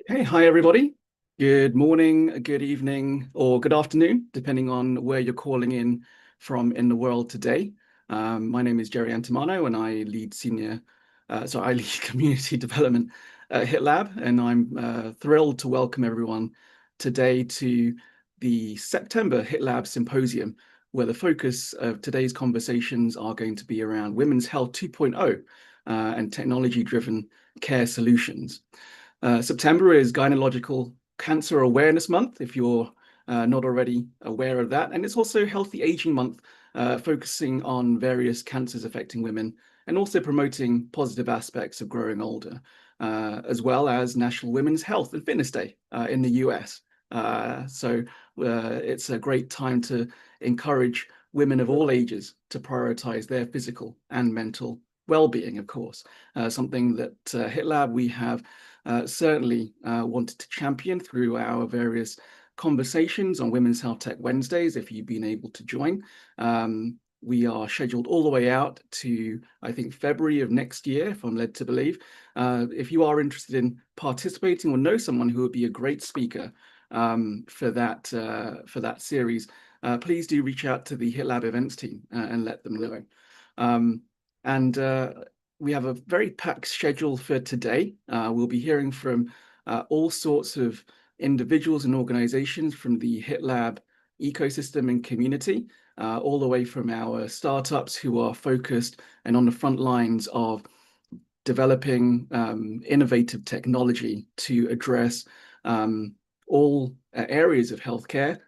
Hey, hi everybody. Good morning, good evening, or good afternoon, depending on where you're calling in from in the world today. My name is Jerry Antimano, and I lead I lead community development at HITLAB, and I'm thrilled to welcome everyone today to the September HITLAB Symposium, where the focus of today's conversations are going to be around women's health 2.0 and technology-driven care solutions. September is Gynecological Cancer Awareness Month, if you're not already aware of that. And it's also Healthy Aging Month, focusing on various cancers affecting women and also promoting positive aspects of growing older, as well as National Women's Health and Fitness Day in the US. It's a great time to encourage women of all ages to prioritize their physical and mental well-being, of course. Something that HITLAB we have certainly wanted to champion through our various conversations on Women's Health Tech Wednesdays, if you've been able to join. We are scheduled all the way out to, I think, February of next year, if I'm led to believe. If you are interested in participating or know someone who would be a great speaker for that series, please do reach out to the HITLAB events team and let them know. We have a very packed schedule for today. We'll be hearing from all sorts of individuals and organizations from the HITLAB ecosystem and community, all the way from our startups who are focused and on the front lines of developing innovative technology to address all areas of healthcare,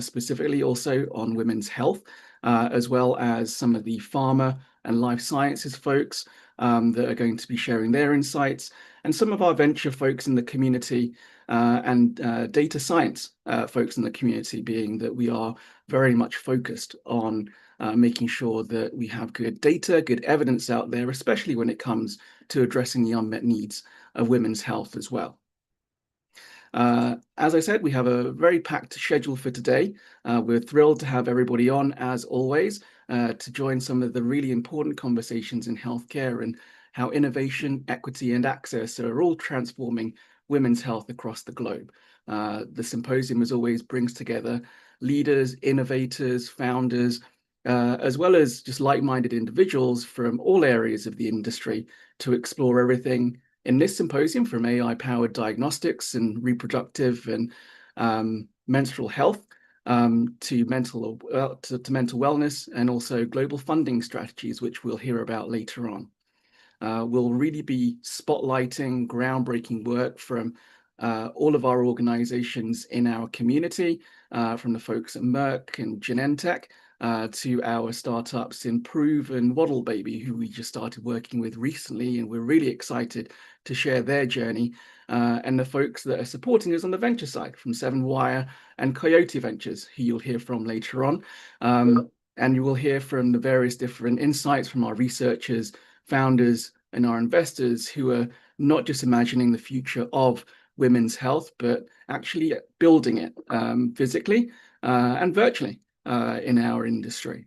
specifically also on women's health, as well as some of the pharma and life sciences folks that are going to be sharing their insights, and some of our venture folks in the community and data science folks in the community, being that we are very much focused on making sure that we have good data, good evidence out there, especially when it comes to addressing the unmet needs of women's health as well. As I said, we have a very packed schedule for today. We're thrilled to have everybody on, as always, to join some of the really important conversations in healthcare and how innovation, equity, and access are all transforming women's health across the globe. The symposium, as always, brings together leaders, innovators, founders, as well as just like-minded individuals from all areas of the industry to explore everything in this symposium, from AI-powered diagnostics and reproductive and menstrual health to mental wellness, and also global funding strategies, which we'll hear about later on. We'll really be spotlighting groundbreaking work from all of our organizations in our community, from the folks at Merck and Genentech, to our startups Improve and Waddle Baby, who we just started working with recently, and we're really excited to share their journey, and the folks that are supporting us on the venture side, from 7Wire and Coyote Ventures, who you'll hear from later on. And you will hear from the various different insights from our researchers, founders, and our investors, who are not just imagining the future of women's health, but actually building it physically and virtually in our industry.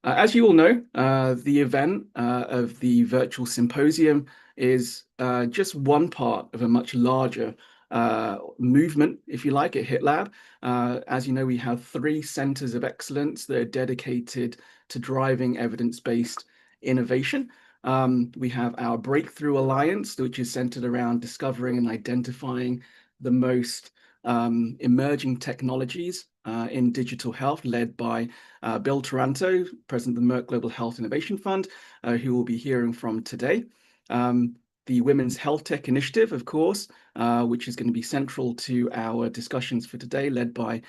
As you all know, the event of the virtual symposium is just one part of a much larger movement, if you like, at HITLAB. As you know, we have 3 centers of excellence that are dedicated to driving evidence-based innovation. We have our Breakthrough Alliance, which is centered around discovering and identifying the most emerging technologies in digital health, led by Bill Taranto, President of the Merck Global Health Innovation Fund, who we'll be hearing from today. The Women's Health Tech Initiative, of course, which is going to be central to our discussions for today, led by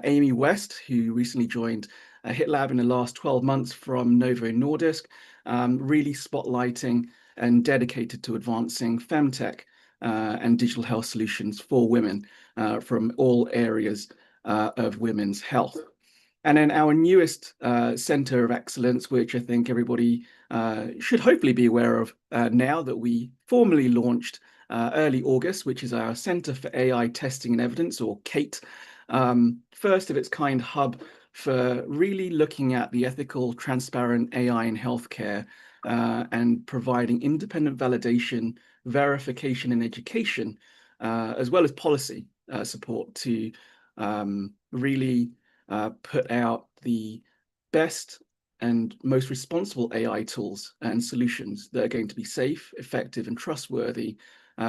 Amy West, who recently joined HITLAB in the last 12 months from Novo Nordisk, really spotlighting and dedicated to advancing femtech and digital health solutions for women from all areas of women's health. And then our newest center of excellence, which I think everybody should hopefully be aware of now that we formally launched early August, which is our Center for AI Testing and Evidence, or CATE, first of its kind hub for really looking at the ethical, transparent AI in healthcare and providing independent validation, verification in education, as well as policy support to really put out the best and most responsible AI tools and solutions that are going to be safe, effective, and trustworthy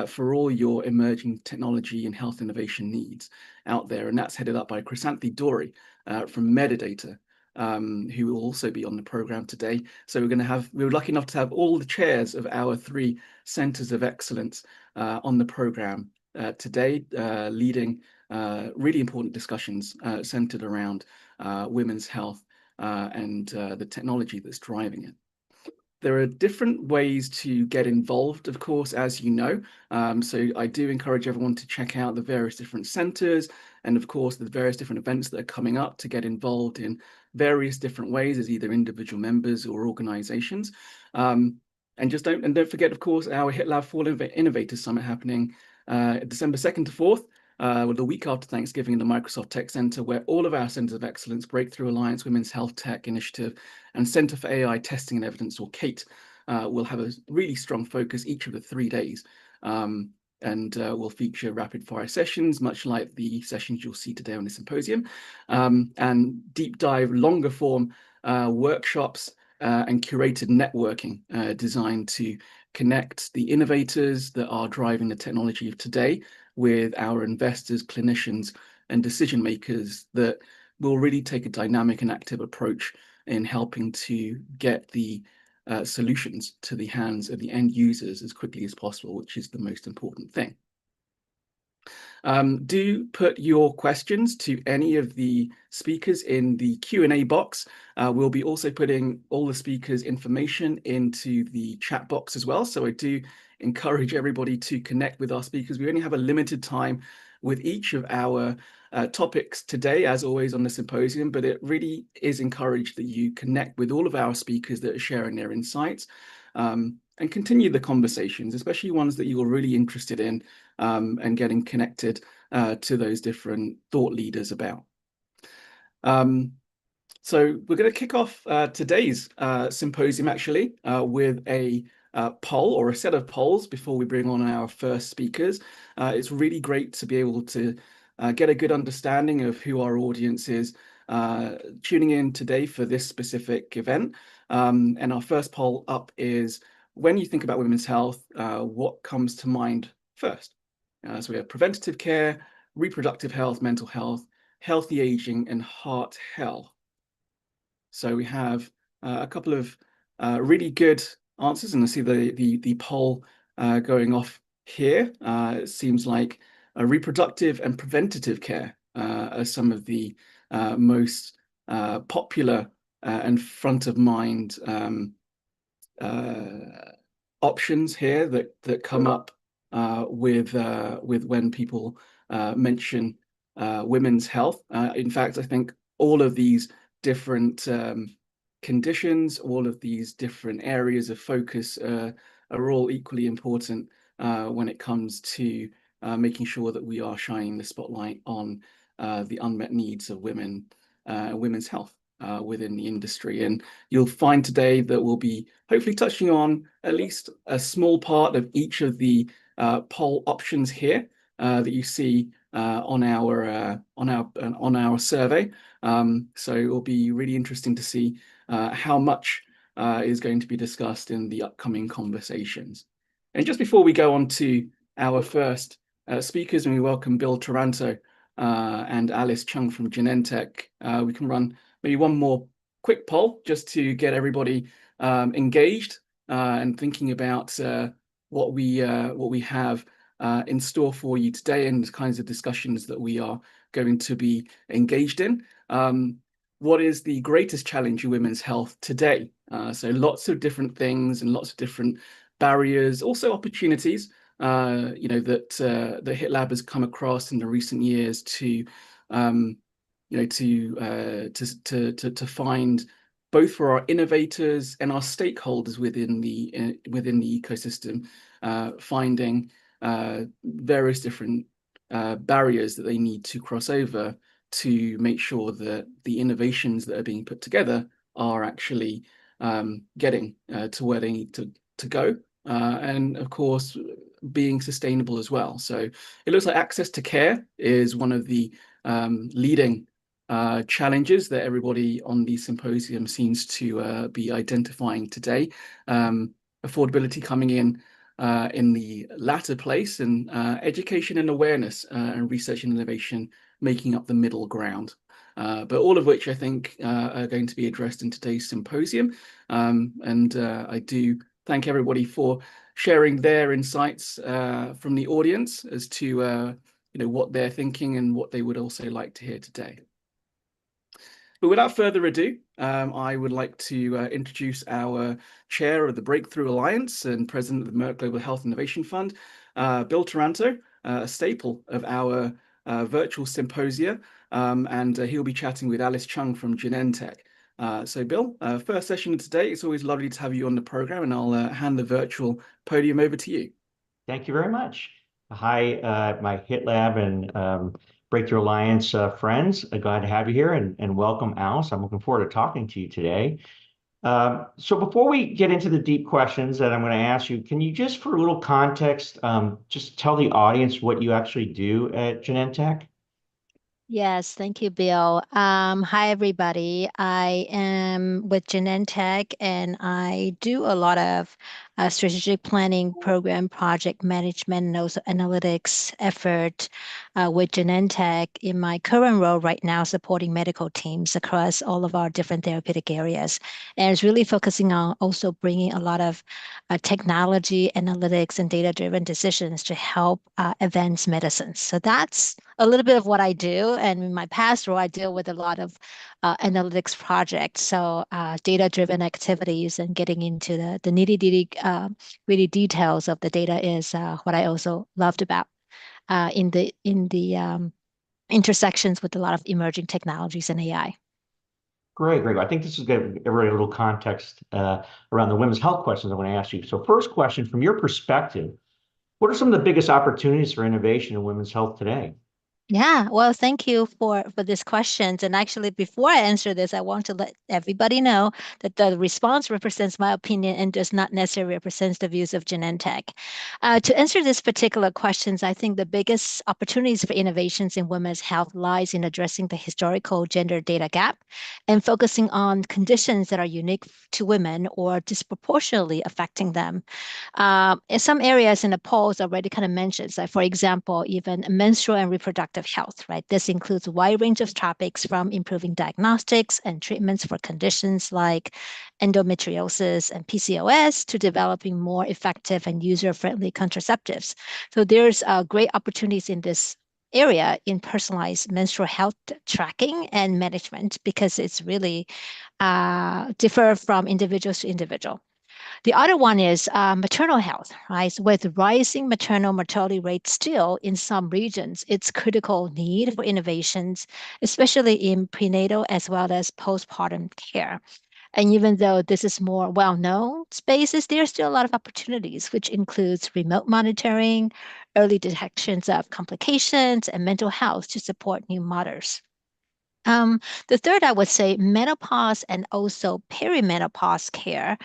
for all your emerging technology and health innovation needs out there. And that's headed up by Chrysanthi Dori from Metadata, who will also be on the program today. So we're lucky enough to have all the chairs of our 3 centers of excellence on the program today, leading really important discussions centered around women's health and the technology that's driving it. There are different ways to get involved, of course, as you know. So I do encourage everyone to check out the various different centers and, of course, the various different events that are coming up to get involved in various different ways as either individual members or organizations. And don't forget, of course, our HITLAB Fall Innovators Summit happening December 2nd to 4th. The week after Thanksgiving in the Microsoft Tech Center, where all of our centers of excellence, Breakthrough Alliance, Women's Health Tech Initiative, and Center for AI Testing and Evidence, or CATE, will have a really strong focus each of the 3 days. And will feature rapid fire sessions, much like the sessions you'll see today on the symposium, and deep dive, longer form workshops and curated networking designed to connect the innovators that are driving the technology of today with our investors, clinicians, and decision makers that will really take a dynamic and active approach in helping to get the solutions to the hands of the end users as quickly as possible, which is the most important thing. Do put your questions to any of the speakers in the Q&A box. We'll be also putting all the speakers' information into the chat box as well. So I do encourage everybody to connect with our speakers. We only have a limited time with each of our topics today, as always on the symposium, but it really is encouraged that you connect with all of our speakers that are sharing their insights and continue the conversations, especially ones that you are really interested in and getting connected to those different thought leaders about. So we're going to kick off today's symposium actually with a poll or a set of polls before we bring on our first speakers. It's really great to be able to get a good understanding of who our audience is tuning in today for this specific event. And our first poll up is, when you think about women's health, what comes to mind first? So we have preventative care, reproductive health, mental health, healthy aging, and heart health. So we have a couple of really good answers, and I see the poll going off here. It seems like reproductive and preventative care are some of the most popular and front of mind options here that come up with when people mention women's health. In fact, I think all of these different conditions, all of these different areas of focus are all equally important when it comes to making sure that we are shining the spotlight on the unmet needs of women's health within the industry. And you'll find today that we'll be hopefully touching on at least a small part of each of the poll options here that you see on our survey. So it will be really interesting to see how much is going to be discussed in the upcoming conversations. And just before we go on to our first speakers, and we welcome Bill Taranto and Alice Chung from Genentech, we can run maybe one more quick poll just to get everybody engaged and thinking about what we have in store for you today and the kinds of discussions that we are going to be engaged in. What is the greatest challenge in women's health today? So lots of different things and lots of different barriers, also opportunities, that HITLAB has come across in the recent years to find, both for our innovators and our stakeholders within the ecosystem, finding various different barriers that they need to cross over to make sure that the innovations that are being put together are actually getting to where they need to go. And of course, being sustainable as well. So it looks like access to care is one of the leading challenges that everybody on the symposium seems to be identifying today. Affordability coming in the latter place, and education and awareness and research and innovation making up the middle ground. But all of which I think are going to be addressed in today's symposium. And I do thank everybody for sharing their insights from the audience as to what they're thinking and what they would also like to hear today. But without further ado, I would like to introduce our chair of the Breakthrough Alliance and president of the Merck Global Health Innovation Fund, Bill Taranto, a staple of our virtual symposia, and he'll be chatting with Alice Chung from Genentech. So Bill, first session of today, it's always lovely to have you on the program, and I'll hand the virtual podium over to you. Thank you very much. Hi, my HITLAB and Breakthrough Alliance friends. Glad to have you here, and welcome, Alice. I'm looking forward to talking to you today. So before we get into the deep questions that I'm going to ask you, can you just, for a little context, just tell the audience what you actually do at Genentech? Yes, thank you, Bill. Hi, everybody. I am with Genentech, and I do a lot of strategic planning, program project management, and also analytics effort with Genentech in my current role right now, supporting medical teams across all of our different therapeutic areas. And it's really focusing on also bringing a lot of technology, analytics, and data-driven decisions to help advance medicine. So that's a little bit of what I do. And in my past role, I deal with a lot of analytics projects. So data-driven activities and getting into the nitty-gritty, really details of the data is what I also loved about in the intersections with a lot of emerging technologies and AI. Great, great. I think this is going to give everybody a little context around the women's health questions I want to ask you. So first question, from your perspective, what are some of the biggest opportunities for innovation in women's health today? Yeah, well, thank you for this questions. And actually, before I answer this, I want to let everybody know that the response represents my opinion and does not necessarily represent the views of Genentech. To answer this particular questions, I think the biggest opportunities for innovations in women's health lies in addressing the historical gender data gap and focusing on conditions that are unique to women or disproportionately affecting them. In some areas in the polls already kind of mentioned, like for example, even menstrual and reproductive health, right? This includes a wide range of topics from improving diagnostics and treatments for conditions like endometriosis and PCOS to developing more effective and user-friendly contraceptives. So there's great opportunities in this area in personalized menstrual health tracking and management because it's really differ from individual to individual. The other one is maternal health, right? So with rising maternal mortality rates still in some regions, it's critical need for innovations, especially in prenatal as well as postpartum care. And even though this is more well-known spaces, there are still a lot of opportunities, which includes remote monitoring, early detections of complications, and mental health to support new mothers. The third, I would say, menopause and also perimenopause care.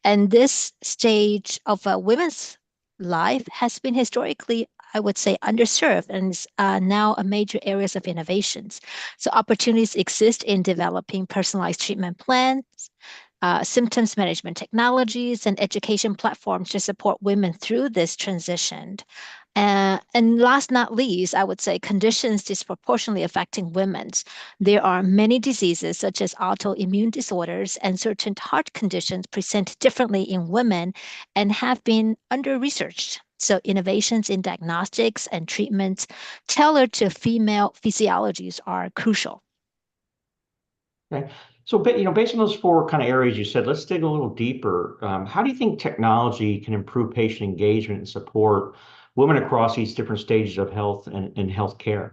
And this stage of a women's life has been historically, I would say, underserved and is now a major areas of innovations. So opportunities exist in developing personalized treatment plans, symptoms management technologies, and education platforms to support women through this transition. And last not least, I would say conditions disproportionately affecting women. There are many diseases such as autoimmune disorders and certain heart conditions present differently in women and have been under-researched. So innovations in diagnostics and treatments tailored to female physiologies are crucial. Okay. So, based on those four kind of areas you said, let's dig a little deeper. How do you think technology can improve patient engagement and support women across these different stages of health and healthcare?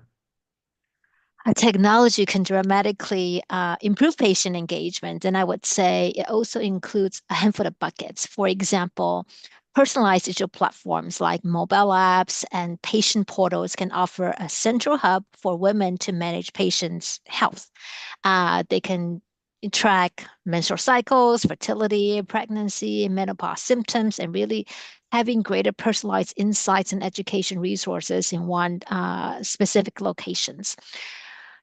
Technology can dramatically improve patient engagement, and I would say it also includes a handful of buckets. For example, personalized digital platforms like mobile apps and patient portals can offer a central hub for women to manage patients' health. They can track menstrual cycles, fertility, pregnancy, menopause symptoms, and really having greater personalized insights and education resources in one specific locations.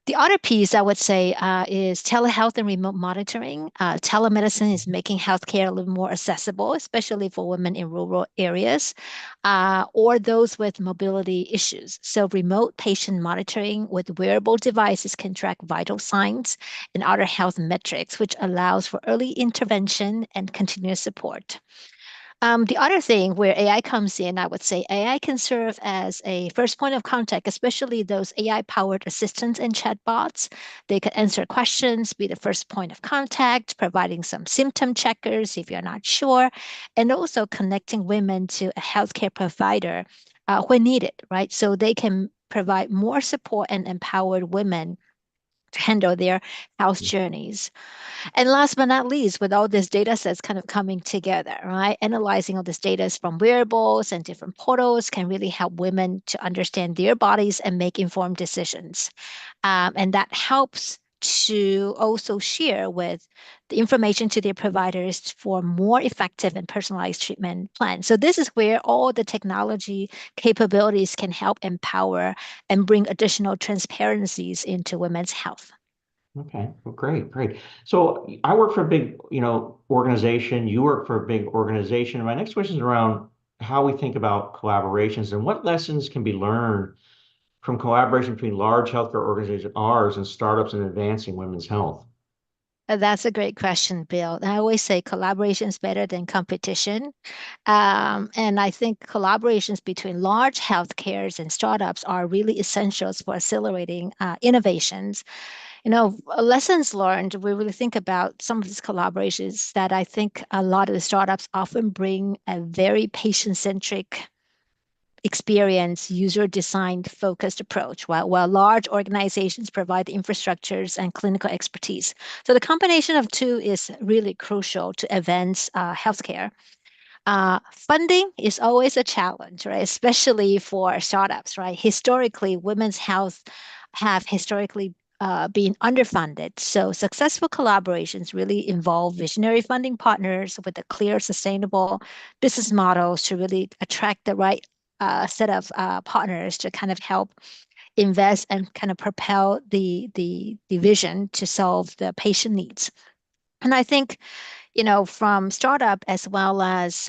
The other piece I would say is telehealth and remote monitoring. Telemedicine is making healthcare a little more accessible, especially for women in rural areas or those with mobility issues. So, remote patient monitoring with wearable devices can track vital signs and other health metrics, which allows for early intervention and continuous support. The other thing where AI comes in, I would say AI can serve as a first point of contact, especially those AI-powered assistants and chatbots. They can answer questions, be the first point of contact, providing some symptom checkers if you're not sure, and also connecting women to a healthcare provider when needed, right? So they can provide more support and empowered women to handle their health journeys. And last but not least, with all these data sets kind of coming together, right? Analyzing all this data from wearables and different portals can really help women to understand their bodies and make informed decisions. And that helps to also share with the information to their providers for more effective and personalized treatment plans. So this is where all the technology capabilities can help empower and bring additional transparencies into women's health. Okay, well, great, great. So I work for a big, organization. You work for a big organization. My next question is around how we think about collaborations and what lessons can be learned from collaboration between large healthcare organizations, ours, and startups in advancing women's health. That's a great question, Bill. I always say collaboration is better than competition. And I think collaborations between large healthcares and startups are really essentials for accelerating innovations. Lessons learned, we really think about some of these collaborations that I think a lot of the startups often bring a very patient-centric experience, user-designed focused approach, while large organizations provide the infrastructures and clinical expertise. So the combination of two is really crucial to advance healthcare. Funding is always a challenge, right? Especially for startups, right? Historically, women's health have historically been underfunded. So successful collaborations really involve visionary funding partners with a clear, sustainable business models to really attract the right set of partners to kind of help invest and kind of propel the vision to solve the patient needs. And I think from startup as well as,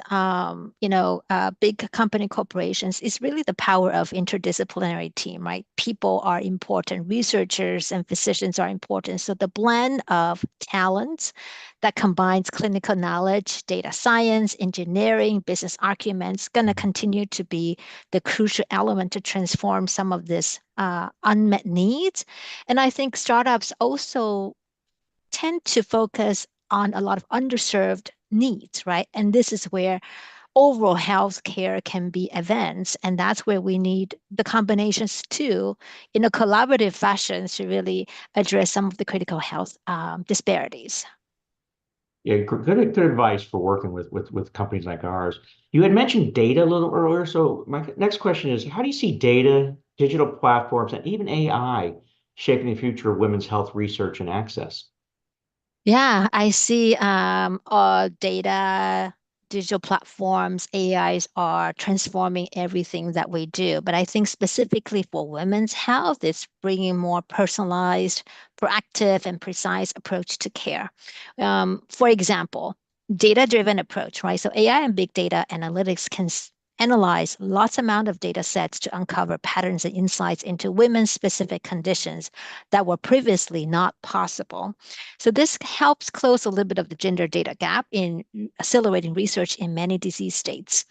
big company corporations, is really the power of interdisciplinary team, right? People are important, researchers and physicians are important. So the blend of talents that combines clinical knowledge, data science, engineering, business arguments, going to continue to be the crucial element to transform some of this unmet needs. And I think startups also tend to focus on a lot of underserved needs, right? And this is where overall health care can be advanced. And that's where we need the combinations too, in a collaborative fashion to really address some of the critical health disparities. Yeah, good advice for working with companies like ours. You had mentioned data a little earlier. So my next question is, how do you see data, digital platforms, and even AI shaping the future of women's health research and access? Yeah, I see data, digital platforms, AIs are transforming everything that we do. But I think specifically for women's health, it's bringing more personalized, proactive, and precise approach to care. For example, data-driven approach, right? So AI and big data analytics can analyze lots amount of data sets to uncover patterns and insights into women's specific conditions that were previously not possible. So this helps close a little bit of the gender data gap in accelerating research in many disease states.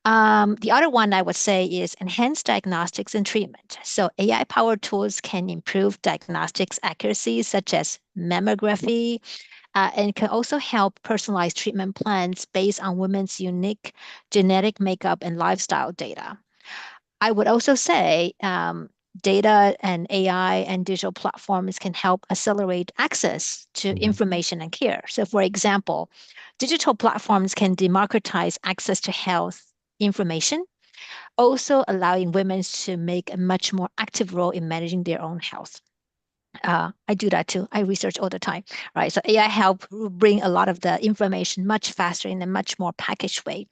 The other one I would say is enhanced diagnostics and treatment. So AI-powered tools can improve diagnostics accuracy, such as mammography, and can also help personalize treatment plans based on women's unique genetic makeup and lifestyle data. I would also say data and AI and digital platforms can help accelerate access to information and care. So, for example, digital platforms can democratize access to health information, also allowing women to make a much more active role in managing their own health. I do that too. I research all the time, right? So AI help bring a lot of the information much faster in a much more packaged way.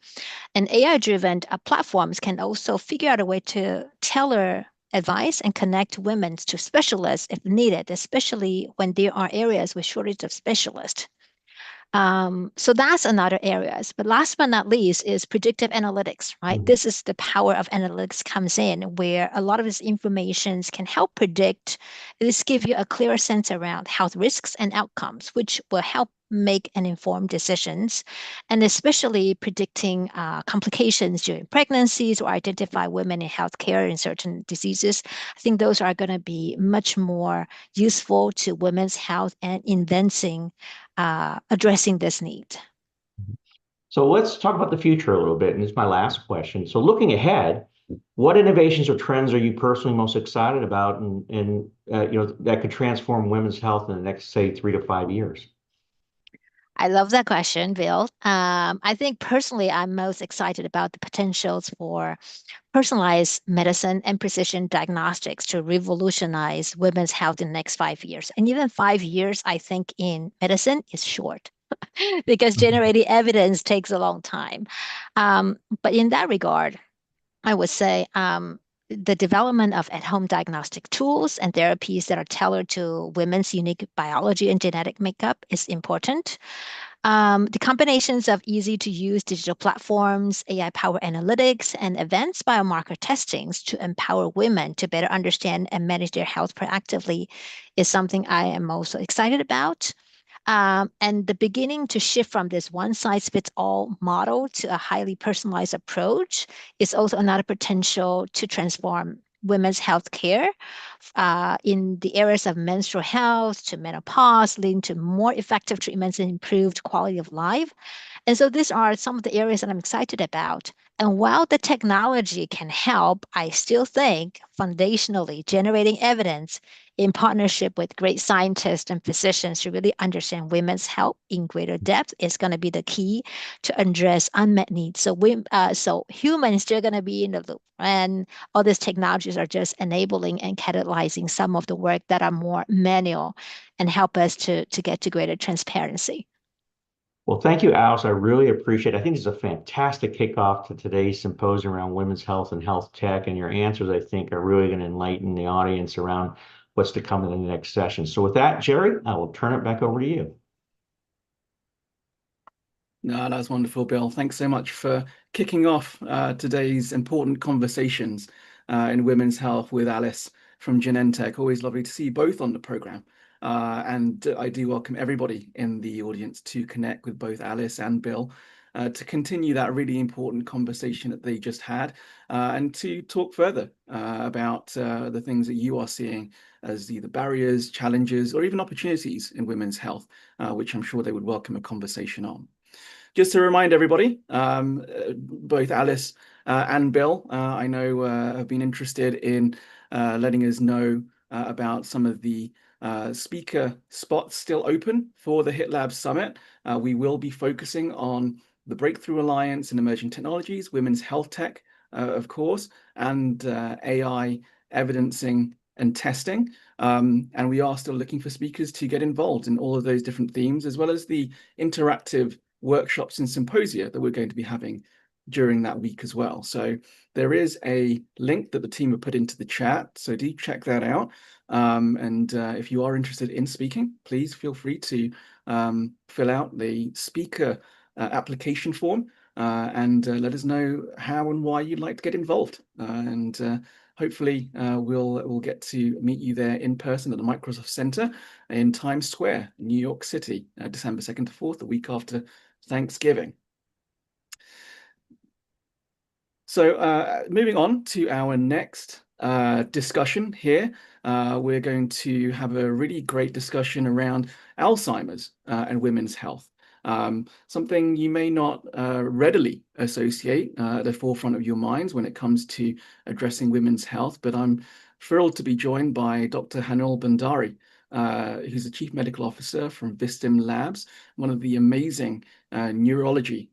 And AI-driven platforms can also figure out a way to tailor advice and connect women to specialists if needed, especially when there are areas with shortage of specialists. So that's another areas. But last but not least is predictive analytics, right? Mhm. This is the power of analytics comes in, where a lot of this information can help predict. This give you a clearer sense around health risks and outcomes, which will help make and inform decisions, and especially predicting complications during pregnancies or identify women in healthcare in certain diseases. I think those are going to be much more useful to women's health and inventing addressing this need. So let's talk about the future a little bit, and it's my last question. So looking ahead, what innovations or trends are you personally most excited about, and that could transform women's health in the next, say, 3 to 5 years? I love that question, Bill. I think personally, I'm most excited about the potentials for personalized medicine and precision diagnostics to revolutionize women's health in the next 5 years. And even 5 years, I think, in medicine is short because generating evidence takes a long time. But in that regard, I would say the development of at-home diagnostic tools and therapies that are tailored to women's unique biology and genetic makeup is important. The combinations of easy to use digital platforms, AI powered analytics, and advanced biomarker testings to empower women to better understand and manage their health proactively is something I am also excited about. And the beginning to shift from this one size fits all model to a highly personalized approach is also another potential to transform women's health care in the areas of menstrual health to menopause, leading to more effective treatments and improved quality of life. And so these are some of the areas that I'm excited about. And while the technology can help, I still think foundationally generating evidence in partnership with great scientists and physicians to really understand women's health in greater depth is going to be the key to address unmet needs. So humans still going to be in the loop, and all these technologies are just enabling and catalyzing some of the work that are more manual and help us to get to greater transparency. Well, thank you, Alice. I really appreciate it. I think it's a fantastic kickoff to today's symposium around women's health and health tech. And your answers, I think, are really going to enlighten the audience around what's to come in the next session. So with that, Jerry, I will turn it back over to you. No, that's wonderful, Bill. Thanks so much for kicking off today's important conversations in women's health with Alice from Genentech. Always lovely to see you both on the program. And I do welcome everybody in the audience to connect with both Alice and Bill to continue that really important conversation that they just had and to talk further about the things that you are seeing as either barriers, challenges, or even opportunities in women's health, which I'm sure they would welcome a conversation on. Just to remind everybody, both Alice and Bill, I know, have been interested in letting us know about some of the speaker spots still open for the HITLAB Summit. We will be focusing on the Breakthrough Alliance in Emerging Technologies, women's health tech, of course, and AI evidencing and testing. And we are still looking for speakers to get involved in all of those different themes, as well as the interactive workshops and symposia that we're going to be having during that week as well. So there is a link that the team have put into the chat, so do check that out. And if you are interested in speaking, please feel free to fill out the speaker application form and let us know how and why you'd like to get involved. And hopefully we'll get to meet you there in person at the Microsoft Center in Times Square, New York City, December 2nd to 4th, the week after Thanksgiving. So moving on to our next discussion here, we're going to have a really great discussion around Alzheimer's and women's health. Something you may not readily associate at the forefront of your minds when it comes to addressing women's health, but I'm thrilled to be joined by Dr. Hanul Bandari, who's the Chief Medical Officer from Vistim Labs, one of the amazing neurological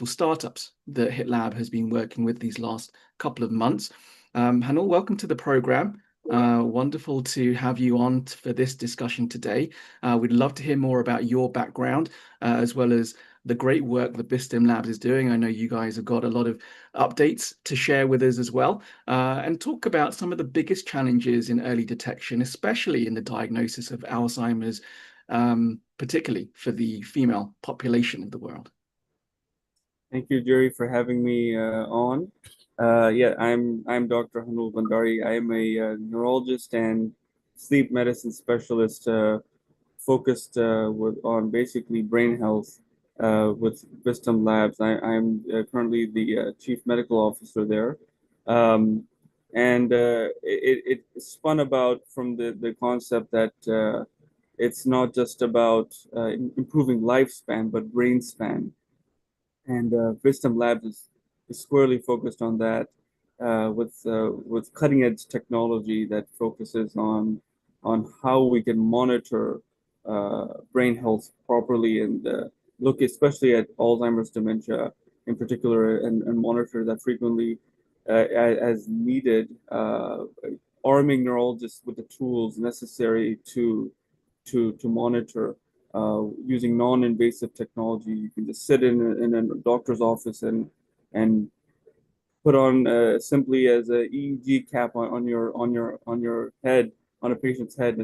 startups that HITLAB has been working with these last couple of months. Hanul, welcome to the program. Wonderful to have you on for this discussion today. We'd love to hear more about your background, as well as the great work that BISTEM Labs is doing. I know you guys have got a lot of updates to share with us as well, and talk about some of the biggest challenges in early detection, especially in the diagnosis of Alzheimer's, particularly for the female population of the world. Thank you, Jerry, for having me on. Yeah, I'm Dr. Hanul Bandari. I am a neurologist and sleep medicine specialist focused on basically brain health with Vistum Labs. I'm currently the chief medical officer there. And it spun about from the concept that it's not just about improving lifespan, but brain span. And Vistum Labs is squarely focused on that with cutting edge technology that focuses on how we can monitor brain health properly and look especially at Alzheimer's dementia in particular and monitor that frequently as needed, arming neurologists with the tools necessary to monitor using non-invasive technology. You can just sit in a doctor's office and put on simply as a EEG cap on your head, on a patient's head,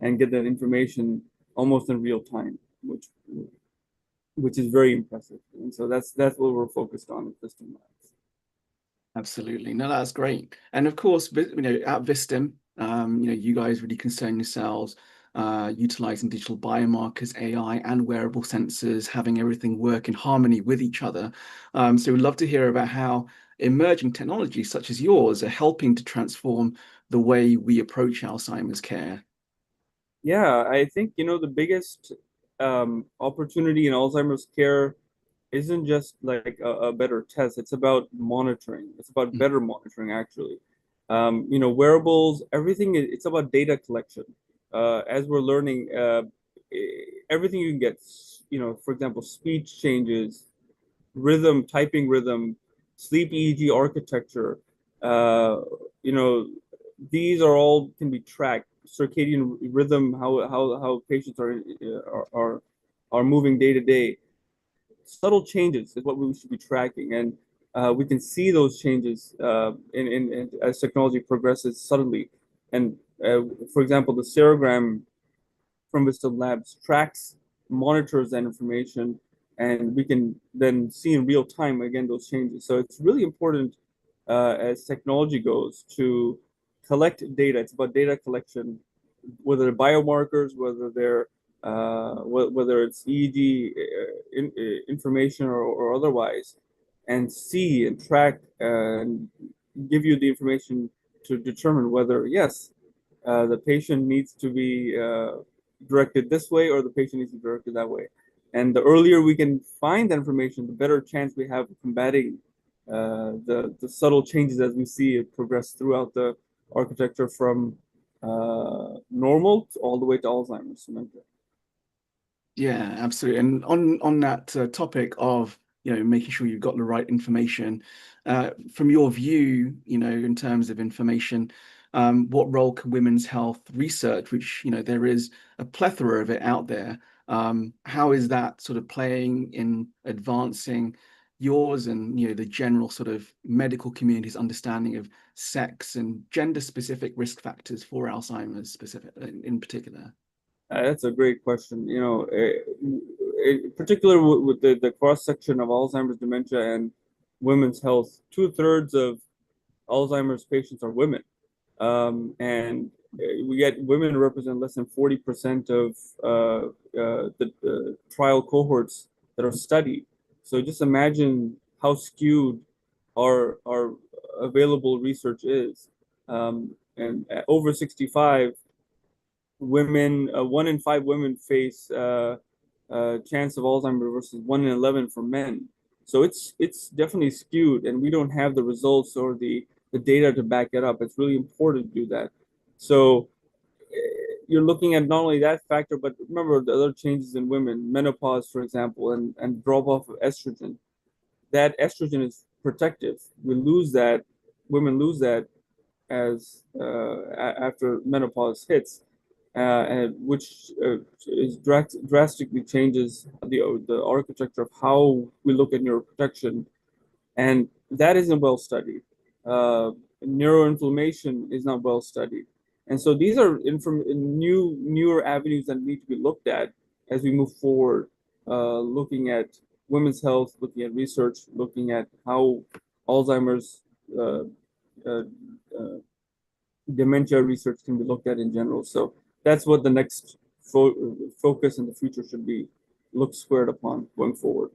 and get that information almost in real time, which is very impressive. And so that's what we're focused on at Vistum Labs. Absolutely. No, that's great. And of course, at Vistum, you guys really concern yourselves utilizing digital biomarkers, AI, and wearable sensors, having everything work in harmony with each other. So we'd love to hear about how emerging technologies such as yours are helping to transform the way we approach Alzheimer's care. Yeah, I think, the biggest opportunity in Alzheimer's care isn't just like a better test. It's about monitoring. It's about better monitoring, actually. Wearables, everything, it's about data collection. As we're learning, everything you can get, for example, speech changes, rhythm, typing rhythm, sleep EEG architecture, these are all can be tracked. Circadian rhythm, how patients are moving day to day. Subtle changes is what we should be tracking, and we can see those changes in as technology progresses subtly. And for example, the serogram from Vistum Labs tracks, monitors that information, and we can then see in real time again those changes. So it's really important as technology goes to collect data. It's about data collection, whether they're biomarkers, whether it's EEG information or otherwise, and see and track and give you the information to determine whether, yes, the patient needs to be directed this way or the patient needs to be directed that way. And the earlier we can find that information, the better chance we have of combating the subtle changes as we see it progress throughout the architecture from normal all the way to Alzheimer's dementia. Yeah, absolutely. And on that topic of making sure you've got the right information, from your view, in terms of information, what role can women's health research, which there is a plethora of it out there, how is that sort of playing in advancing yours and the general sort of medical community's understanding of sex and gender-specific risk factors for Alzheimer's in particular? That's a great question. Particularly with the cross section of Alzheimer's dementia and women's health, 2/3 of Alzheimer's patients are women, and we get women represent less than 40% of the trial cohorts that are studied. So just imagine how skewed our available research is, and over 65. Women, 1 in 5 women face chance of Alzheimer's versus 1 in 11 for men. So it's definitely skewed, and we don't have the results or the data to back it up. It's really important to do that. So you're looking at not only that factor, but remember the other changes in women, menopause, for example, and drop off of estrogen. That estrogen is protective. We lose that, women lose that as after menopause hits, and which drastically changes the architecture of how we look at neuroprotection, and that isn't well studied. Neuroinflammation is not well studied, and so these are newer avenues that need to be looked at as we move forward, looking at women's health, looking at research, looking at how Alzheimer's uh, uh, uh, dementia research can be looked at in general. So that's what the next focus in the future should be looked squared upon going forward.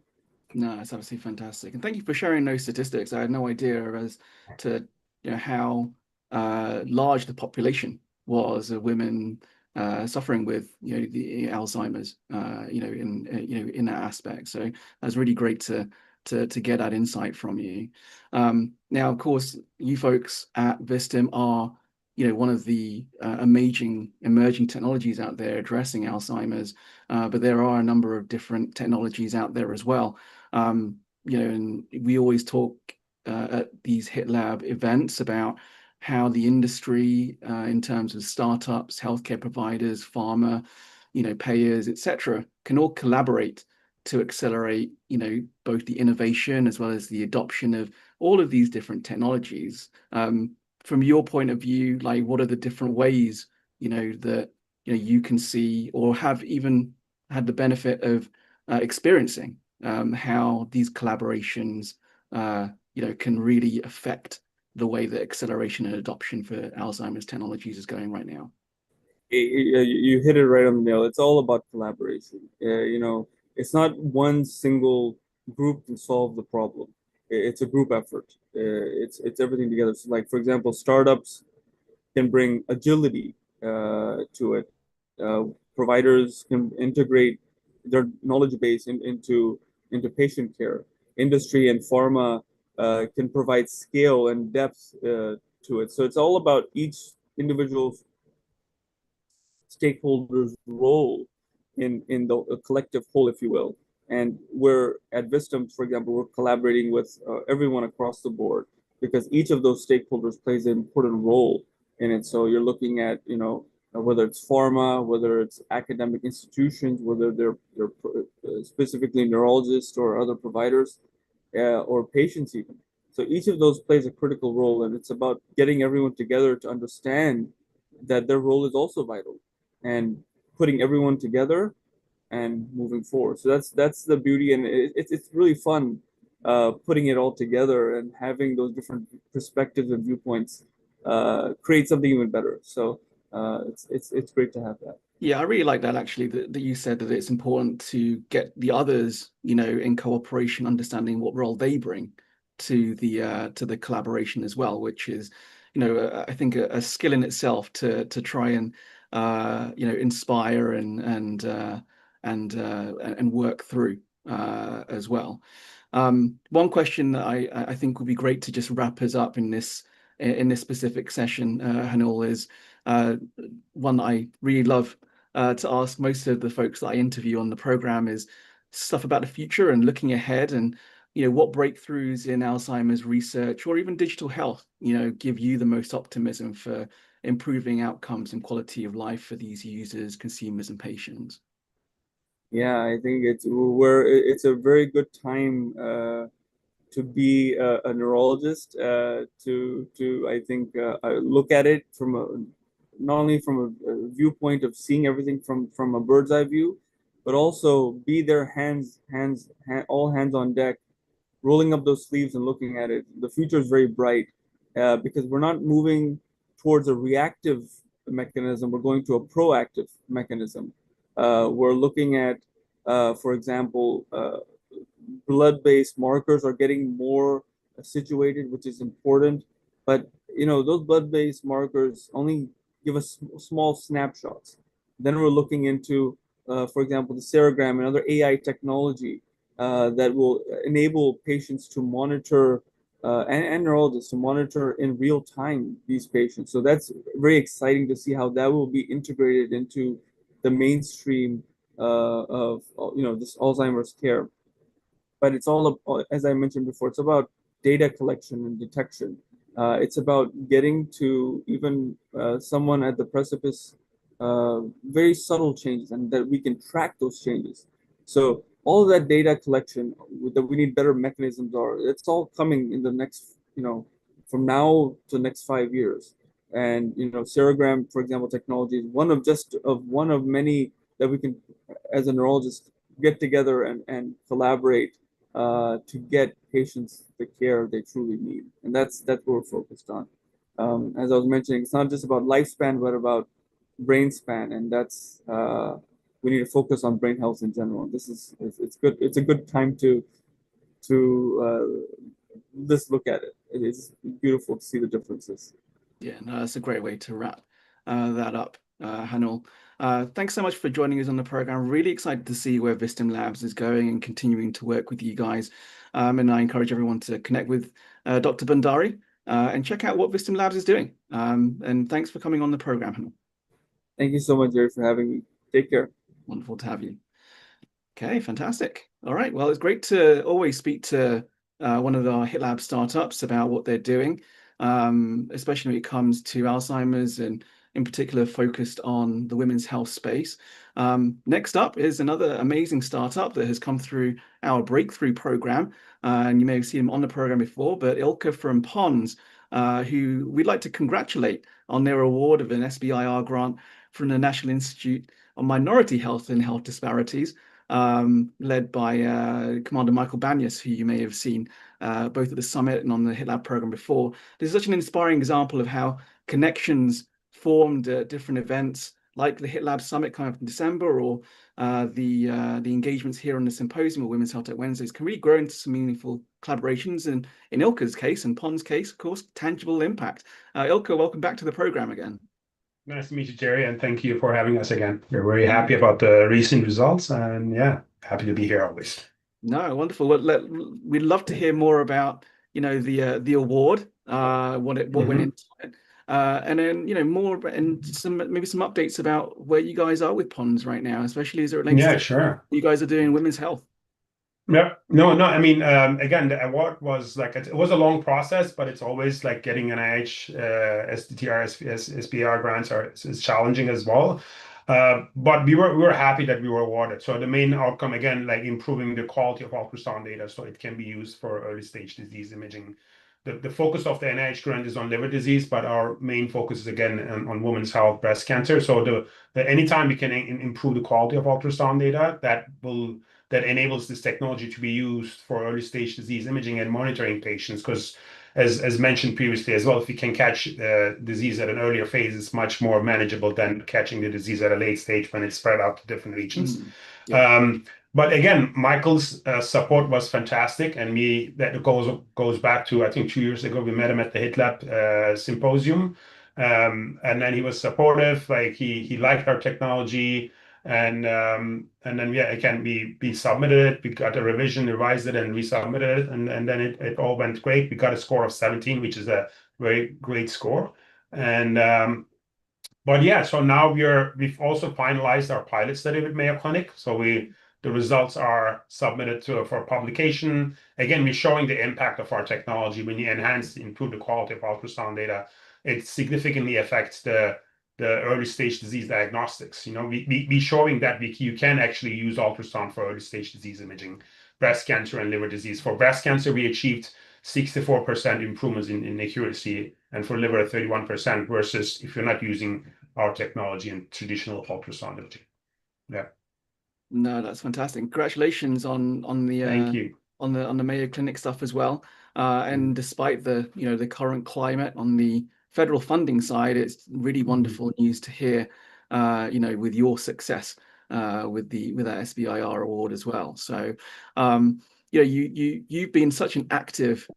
No, it's absolutely fantastic. And thank you for sharing those statistics. I had no idea as to how large the population was of women suffering with the Alzheimer's in that aspect. So that's really great to get that insight from you. Now, of course, you folks at Vistim are one of the emerging technologies out there addressing Alzheimer's, but there are a number of different technologies out there as well. And we always talk at these HITLAB events about how the industry, in terms of startups, healthcare providers, pharma, payers, etc., can all collaborate to accelerate, both the innovation as well as the adoption of all of these different technologies. From your point of view, like what are the different ways, that you can see or have even had the benefit of experiencing how these collaborations, can really affect the way that acceleration and adoption for Alzheimer's technologies is going right now? You hit it right on the nail. It's all about collaboration. It's not one single group can solve the problem. It's a group effort. It's everything together. So, like for example, startups can bring agility to it. Providers can integrate their knowledge base into patient care. Industry and pharma can provide scale and depth to it. So it's all about each individual stakeholders' role in the collective whole, if you will. And we're at Vistum, for example, we're collaborating with everyone across the board because each of those stakeholders plays an important role in it. So you're looking at, whether it's pharma, whether it's academic institutions, whether they're specifically neurologists or other providers, or patients even. So each of those plays a critical role, and it's about getting everyone together to understand that their role is also vital, and putting everyone together and moving forward. So that's the beauty, and it's really fun putting it all together and having those different perspectives and viewpoints create something even better. So it's great to have that. Yeah, I really like that actually, that you said that it's important to get the others, in cooperation, understanding what role they bring to the collaboration as well, which is, I think a skill in itself to try and inspire and work through as well. One question that I think would be great to just wrap us up in this specific session, Hanul, is one that I really love to ask most of the folks that I interview on the program, is stuff about the future and looking ahead, and what breakthroughs in Alzheimer's research or even digital health give you the most optimism for improving outcomes and quality of life for these users, consumers, and patients. Yeah, I think it's a very good time to be a neurologist, to I think look at it from not only from a viewpoint of seeing everything from a bird's eye view, but also be there, all hands on deck, rolling up those sleeves and looking at it. The future is very bright because we're not moving towards a reactive mechanism. We're going to a proactive mechanism. We're looking at, for example, blood-based markers are getting more situated, which is important. But those blood-based markers only give us small snapshots. Then we're looking into, for example, the serogram and other AI technology that will enable patients to monitor and neurologists to monitor in real time these patients. So that's very exciting to see how that will be integrated into the mainstream of this Alzheimer's care. But it's all, as I mentioned before, it's about data collection and detection. It's about getting to even someone at the precipice, very subtle changes, and that we can track those changes. So all of that data collection that we need better mechanisms are, it's all coming in the next, from now to the next 5 years. And serogram, for example, technology is one of many that we can, as a neurologist, get together and collaborate to get patients the care they truly need. And that's what we're focused on. As I was mentioning, it's not just about lifespan, but about brain span, and that's we need to focus on brain health in general. It's good. It's a good time to just look at it. It is beautiful to see the differences. Yeah, no, that's a great way to wrap that up, Hanul. Thanks so much for joining us on the program. Really excited to see where Vistim Labs is going and continuing to work with you guys. And I encourage everyone to connect with Dr. Bandari and check out what Vistim Labs is doing. And thanks for coming on the program, Hanul. Thank you so much, Jerry, for having me. Take care. Wonderful to have you. Okay, fantastic. All right. Well, it's great to always speak to one of our HITLAB startups about what they're doing, especially when it comes to Alzheimer's and in particular focused on the women's health space. Next up is another amazing startup that has come through our breakthrough program. And you may have seen him on the program before, but Ilka from Pons, who we'd like to congratulate on their award of an SBIR grant from the National Institute on Minority Health and Health Disparities, led by Commander Michael Banyas, who you may have seen both at the summit and on the HITLAB program before. This is such an inspiring example of how connections formed at different events like the HITLAB summit coming up in December, or the engagements here on the Symposium or Women's Health Tech Wednesdays can really grow into some meaningful collaborations, and in Ilka's case and Pond's case, of course, tangible impact. Ilka, welcome back to the program again. Nice to meet you, Jerry, and thank you for having us again. We're very happy about the recent results, and yeah, happy to be here always. No, wonderful. Well, we'd love to hear more about the award, what went into it, and then more and maybe some updates about where you guys are with Pons right now, especially as it relates to sure. what you guys are doing in women's health. Yeah, no. I mean, again, the award was like it was a long process, but it's always like getting NIH, SDTR, SBR grants is challenging as well. But we were happy that we were awarded. So the main outcome, again, like improving the quality of ultrasound data, so it can be used for early stage disease imaging. The focus of the NIH grant is on liver disease, but our main focus is again on women's health, breast cancer. So anytime we can improve the quality of ultrasound data, that enables this technology to be used for early stage disease imaging and monitoring patients. Because as mentioned previously as well, if you can catch disease at an earlier phase, it's much more manageable than catching the disease at a late stage when it's spread out to different regions. But again, Michael's support was fantastic, and that goes back to, I think, 2 years ago. We met him at the HITLAB Symposium, and then he was supportive. Like he liked our technology, and then again we submitted it. We got a revision, revised it, and resubmitted it, and then it all went great. We got a score of 17, which is a very great score, and but yeah, so now we've also finalized our pilot study with Mayo Clinic. So the results are submitted for publication. Again, we're showing the impact of our technology. When you improve the quality of ultrasound data, it significantly affects the early stage disease diagnostics. We showing that you can actually use ultrasound for early stage disease imaging, breast cancer and liver disease. For breast cancer, we achieved 64% improvements in accuracy, and for liver 31%, versus if you're not using our technology in traditional ultrasound imaging. Yeah. No, that's fantastic. Congratulations on the Thank you. on the Mayo Clinic stuff as well. And despite the the current climate on the federal funding side, it's really wonderful news to hear with your success with that SBIR award as well. So you've been such an active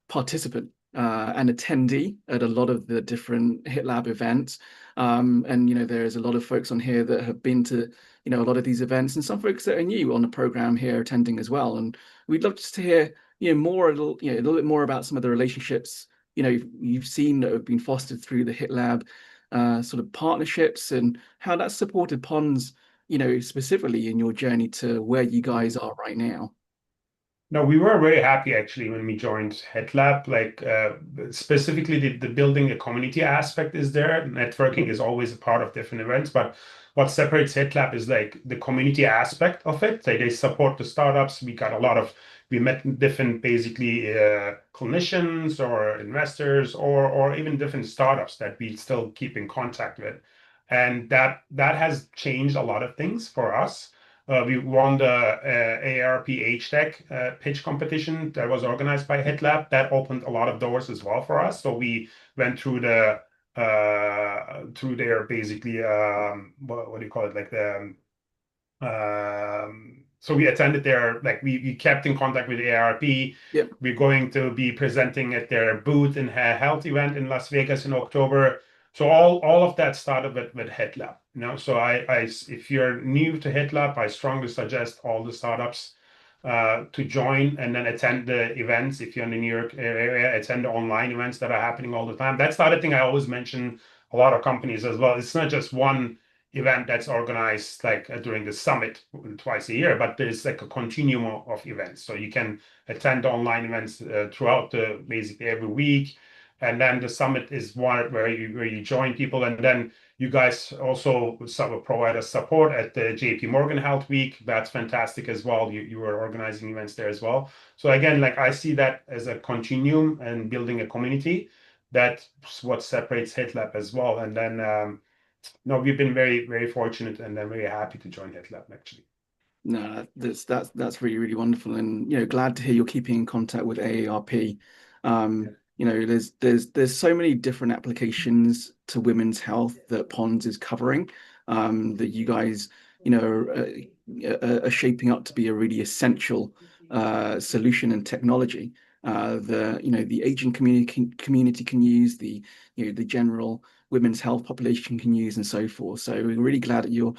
participant and attendee at a lot of the different HITLAB events. And there's a lot of folks on here that have been to a lot of these events, and some folks that are new on the program here attending as well. And we'd love just to hear a little bit more about some of the relationships you've seen that have been fostered through the HITLAB sort of partnerships, and how that's supported Pons specifically in your journey to where you guys are right now. No, we were very happy actually when we joined HITLAB. Like specifically, the building a community aspect is there. Networking is always a part of different events, but what separates HITLAB is like the community aspect of it. They support the startups. We met different basically clinicians or investors or even different startups that we still keep in contact with, and that has changed a lot of things for us. We won the AARP HTech pitch competition that was organized by HITLAB. That opened a lot of doors as well for us. So we went through their basically what do you call it, like the so we attended their, like we kept in contact with AARP. Yep. We're going to be presenting at their booth in a health event in Las Vegas in October. So all of that started with HITLAB, you know. So if you're new to HITLAB, I strongly suggest all the startups to join and then attend the events. If you're in the New York area, attend the online events that are happening all the time. That's the other thing I always mention a lot of companies as well. It's not just one event that's organized like during the summit twice a year, but there's like a continuum of events. So you can attend online events throughout basically every week. And then the summit is one where you join people, and then you guys also provide us support at the JP Morgan Health Week. That's fantastic as well. You were organizing events there as well. So again, like I see that as a continuum and building a community. That's what separates HITLAB as well. And then no, we've been very, very fortunate and then very happy to join HITLAB actually. No, that's really, really wonderful, and glad to hear you're keeping in contact with AARP. There's so many different applications to women's health that PONS is covering, that you guys are shaping up to be a really essential solution and technology. The aging community can use, the general women's health population can use, and so forth. So we're really glad that you're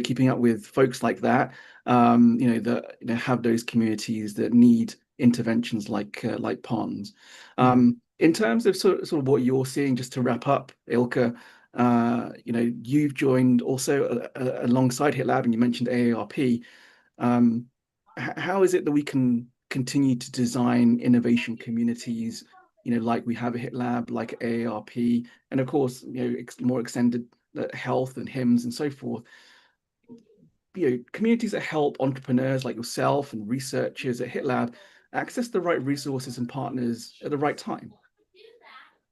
keeping up with folks like that, that have those communities that need interventions like PONS. In terms of sort of what you're seeing, just to wrap up, Ilka, you've joined also alongside HITLAB, and you mentioned AARP. How is it that we can continue to design innovation communities, like we have a HITLAB, like AARP, and of course, more extended health and HIMSS and so forth, communities that help entrepreneurs like yourself and researchers at HITLAB access the right resources and partners at the right time?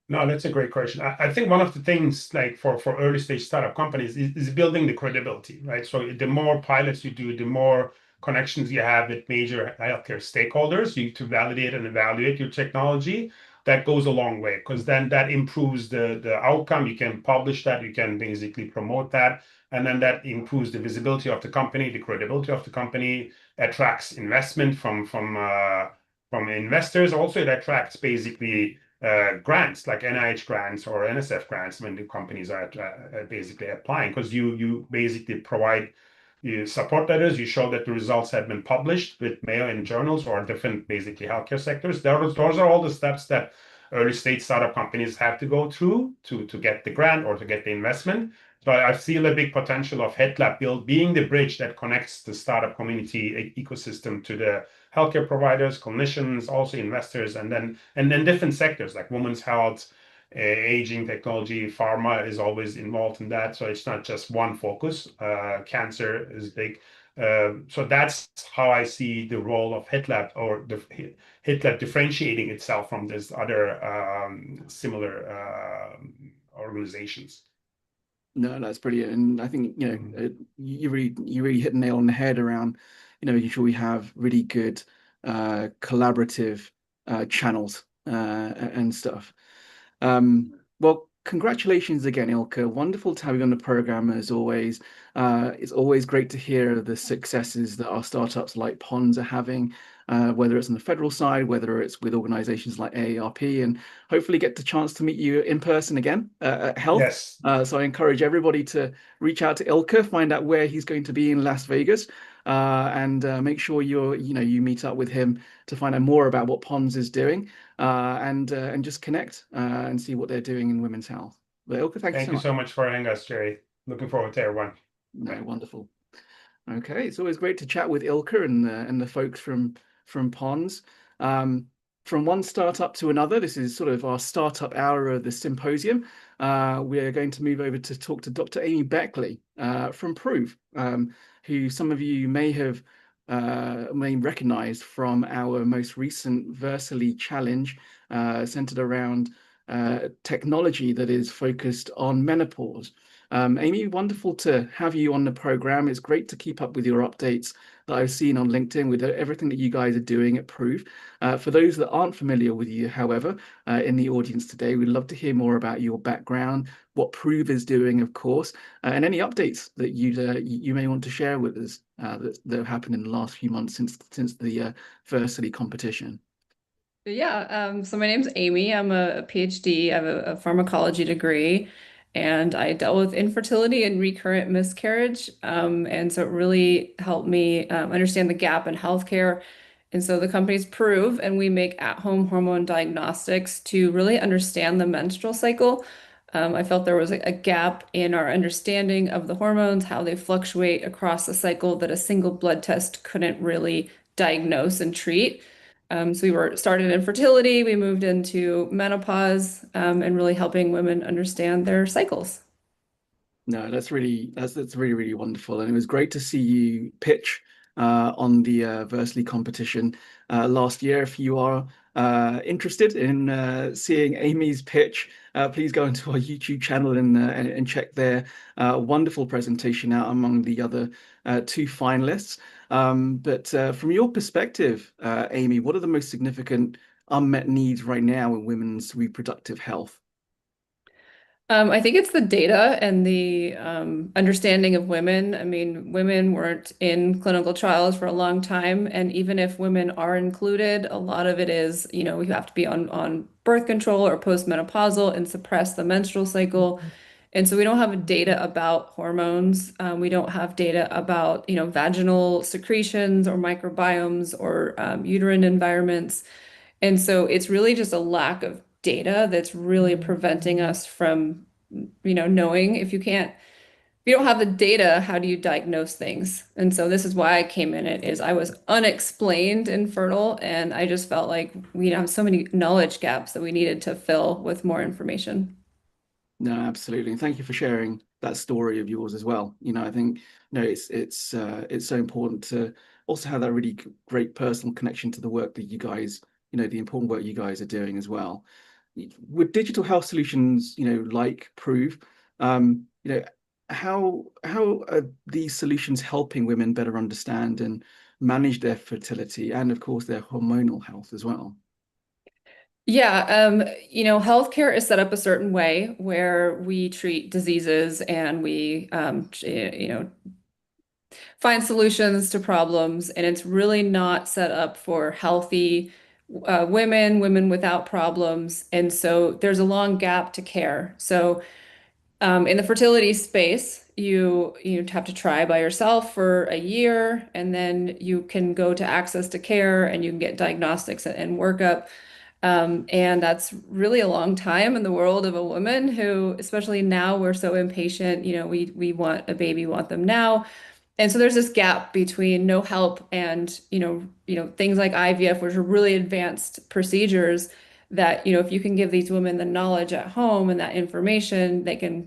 No, that's a great question. I think one of the things like for early stage startup companies is building the credibility, right? So the more pilots you do, the more connections you have with major healthcare stakeholders, to validate and evaluate your technology. That goes a long way, because then that improves the outcome. You can publish that, you can basically promote that, and then that improves the visibility of the company, the credibility of the company, attracts investment from investors. Also, it attracts basically grants like NIH grants or NSF grants when the companies are basically applying, because you basically provide support letters. You show that the results have been published with Mayo in journals or different basically healthcare sectors. Those are all the steps that early stage startup companies have to go through to get the grant or to get the investment. So I feel a big potential of HITLAB being the bridge that connects the startup community ecosystem to the healthcare providers, clinicians, also investors, and then different sectors like women's health, aging technology, pharma is always involved in that. So it's not just one focus. Cancer is big. So that's how I see the role of HITLAB, or the HITLAB differentiating itself from these other similar organizations. No, that's brilliant, and I think you really hit the nail on the head around making sure we have really good collaborative channels and stuff. Well, congratulations again, Ilka. Wonderful to have you on the program as always. It's always great to hear the successes that our startups like PONS are having, whether it's on the federal side, whether it's with organizations like AARP, and hopefully get the chance to meet you in person again at Health. Yes. So I encourage everybody to reach out to Ilka, find out where he's going to be in Las Vegas, and make sure you meet up with him to find out more about what PONS is doing, and just connect and see what they're doing in women's health. But Ilka, thank you so much for having us, Jerry. Looking forward to everyone. No, wonderful. Okay, it's always great to chat with Ilka and the folks from from Pons. From one startup to another, this is sort of our startup hour of the symposium. We are going to move over to talk to Dr. Amy Beckley from Prove, who some of you may recognize from our most recent Versally challenge centered around technology that is focused on menopause. Amy, wonderful to have you on the program. It's great to keep up with your updates that I've seen on LinkedIn with everything that you guys are doing at Prove. For those that aren't familiar with you, however, in the audience today, we'd love to hear more about your background, what Prove is doing, of course, and any updates that you may want to share with us that have happened in the last few months since the Versally competition. Yeah, so my name's Amy. I'm a PhD. I have a pharmacology degree, and I dealt with infertility and recurrent miscarriage. And so it really helped me understand the gap in healthcare. And so the company's Prove, and we make at-home hormone diagnostics to really understand the menstrual cycle. I felt there was a gap in our understanding of the hormones, how they fluctuate across the cycle that a single blood test couldn't really diagnose and treat. So we were started in fertility, we moved into menopause, and really helping women understand their cycles. No, that's really wonderful, and it was great to see you pitch on the Versely competition last year. If you are interested in seeing Amy's pitch, please go into our YouTube channel and check their wonderful presentation out among the other two finalists. But from your perspective, Amy, what are the most significant unmet needs right now in women's reproductive health? I think it's the data and the understanding of women. I mean, women weren't in clinical trials for a long time, and even if women are included, a lot of it is, you have to be on birth control or postmenopausal and suppress the menstrual cycle. And so we don't have data about hormones. We don't have data about, vaginal secretions or microbiomes or uterine environments. And so it's really just a lack of data that's really preventing us from, knowing. If you don't have the data, how do you diagnose things? And so this is why I came in it, is I was unexplained infertile, and I just felt like we have so many knowledge gaps that we needed to fill with more information. No, absolutely. And thank you for sharing that story of yours as well. I think it's so important to also have that really great personal connection to the work that you guys, the important work you guys are doing as well. With digital health solutions, like Prove, how are these solutions helping women better understand and manage their fertility and, of course, their hormonal health as well? Yeah, healthcare is set up a certain way where we treat diseases and we, find solutions to problems, and it's really not set up for healthy women without problems. And so there's a long gap to care. So in the fertility space, you have to try by yourself for a year, and then you can go to access to care and you can get diagnostics and workup. And that's really a long time in the world of a woman who, especially now, we're so impatient. We want a baby, want them now. And so there's this gap between no help and, things like IVF, which are really advanced procedures that, if you can give these women the knowledge at home and that information, they can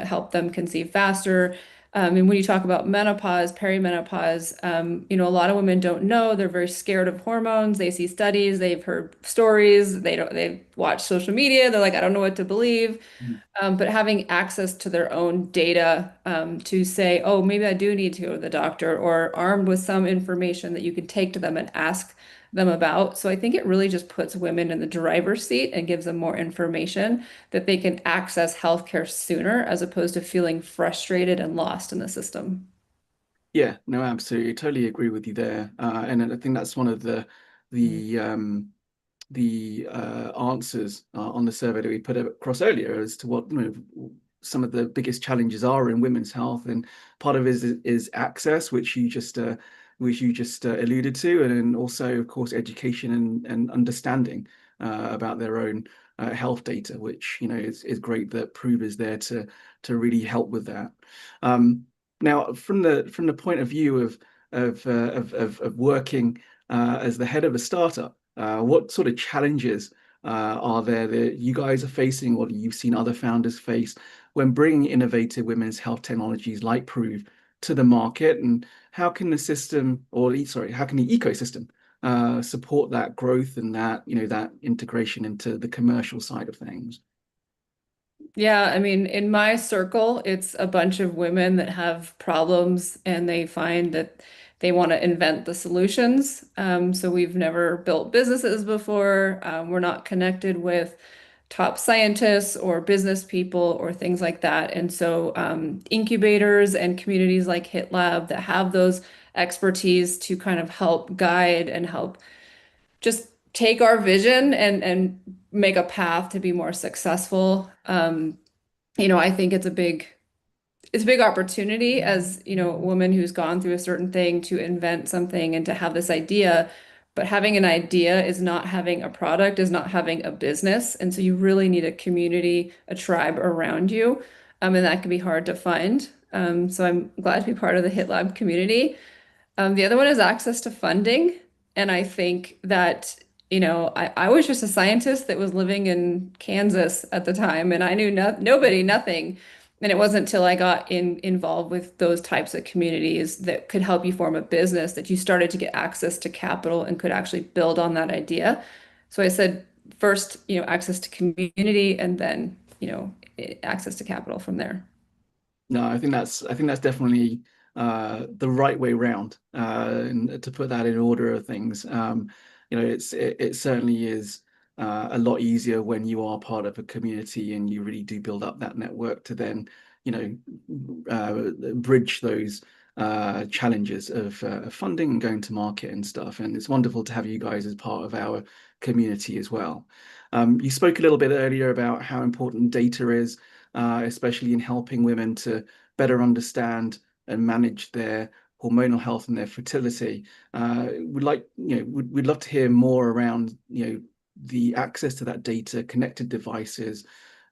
help them conceive faster. And when you talk about menopause, perimenopause, a lot of women don't know. They're very scared of hormones. They see studies, they've heard stories, they've watched social media. They're like, I don't know what to believe. But having access to their own data to say, oh, maybe I do need to go to the doctor, or armed with some information that you can take to them and ask them about. So I think it really just puts women in the driver's seat and gives them more information that they can access healthcare sooner, as opposed to feeling frustrated and lost in the system. Yeah, no, absolutely. Totally agree with you there. And I think that's one of the answers on the survey that we put across earlier as to what some of the biggest challenges are in women's health, and part of it is access, which you just alluded to, and then also, of course, education and understanding about their own health data, which is great that Prove is there to really help with that. Now, from the point of view of working as the head of a startup, what sort of challenges are there that you guys are facing, or you've seen other founders face when bringing innovative women's health technologies like Prove to the market? And how can the system, or sorry, how can the ecosystem support that growth and that, that integration into the commercial side of things? Yeah, I mean, in my circle, it's a bunch of women that have problems and they find that they want to invent the solutions. So we've never built businesses before. We're not connected with top scientists or business people or things like that. And so incubators and communities like HITLAB that have those expertise to kind of help guide and help just take our vision and make a path to be more successful. I think it's a big opportunity as, a woman who's gone through a certain thing to invent something and to have this idea. But having an idea is not having a product, is not having a business. And so you really need a community, a tribe around you. And that can be hard to find. So I'm glad to be part of the HitLab community. The other one is access to funding. And I think that, I was just a scientist that was living in Kansas at the time, and I knew nobody, nothing. And it wasn't until I got involved with those types of communities that could help you form a business that you started to get access to capital and could actually build on that idea. So I said, first, access to community, and then, access to capital from there. No, I think that's definitely the right way round, and to put that in order of things. It certainly is a lot easier when you are part of a community and you really do build up that network to then, bridge those challenges of funding and going to market and stuff. And it's wonderful to have you guys as part of our community as well. You spoke a little bit earlier about how important data is, especially in helping women to better understand and manage their hormonal health and their fertility. We'd love to hear more around, the access to that data, connected devices,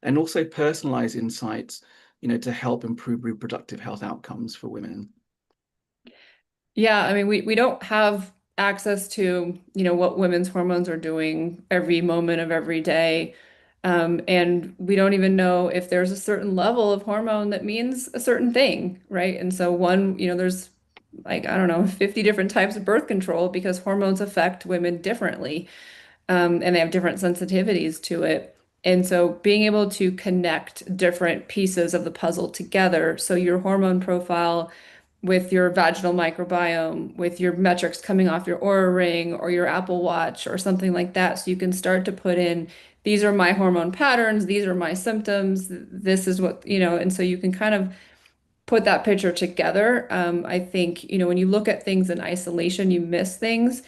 and also personalized insights, to help improve reproductive health outcomes for women. Yeah, I mean, we don't have access to, what women's hormones are doing every moment of every day. And we don't even know if there's a certain level of hormone that means a certain thing, right? And so there's like, I don't know, 50 different types of birth control because hormones affect women differently, and they have different sensitivities to it. And so being able to connect different pieces of the puzzle together, so your hormone profile with your vaginal microbiome, with your metrics coming off your Oura Ring or your Apple Watch or something like that. So you can start to put in, these are my hormone patterns, these are my symptoms, this is what, and so you can kind of put that picture together. I think, when you look at things in isolation, you miss things,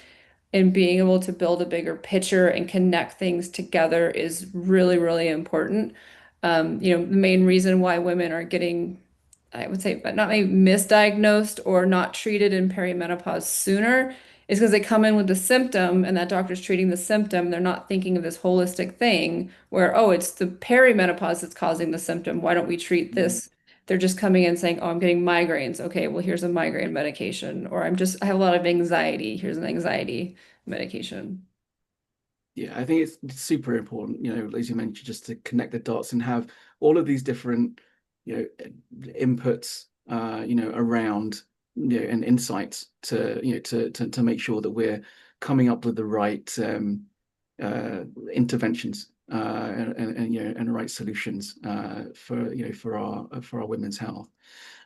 and being able to build a bigger picture and connect things together is really, really important. The main reason why women are getting, I would say, but not maybe misdiagnosed or not treated in perimenopause sooner is because they come in with the symptom and that doctor's treating the symptom. They're not thinking of this holistic thing where, oh, it's the perimenopause that's causing the symptom. Why don't we treat this? They're just coming in saying, oh, I'm getting migraines. Okay, well, here's a migraine medication. Or I have a lot of anxiety. Here's an anxiety medication. Yeah, I think it's super important, as you mentioned, just to connect the dots and have all of these different, inputs, around, and insights to make sure that we're coming up with the right interventions, and the right solutions for our women's health.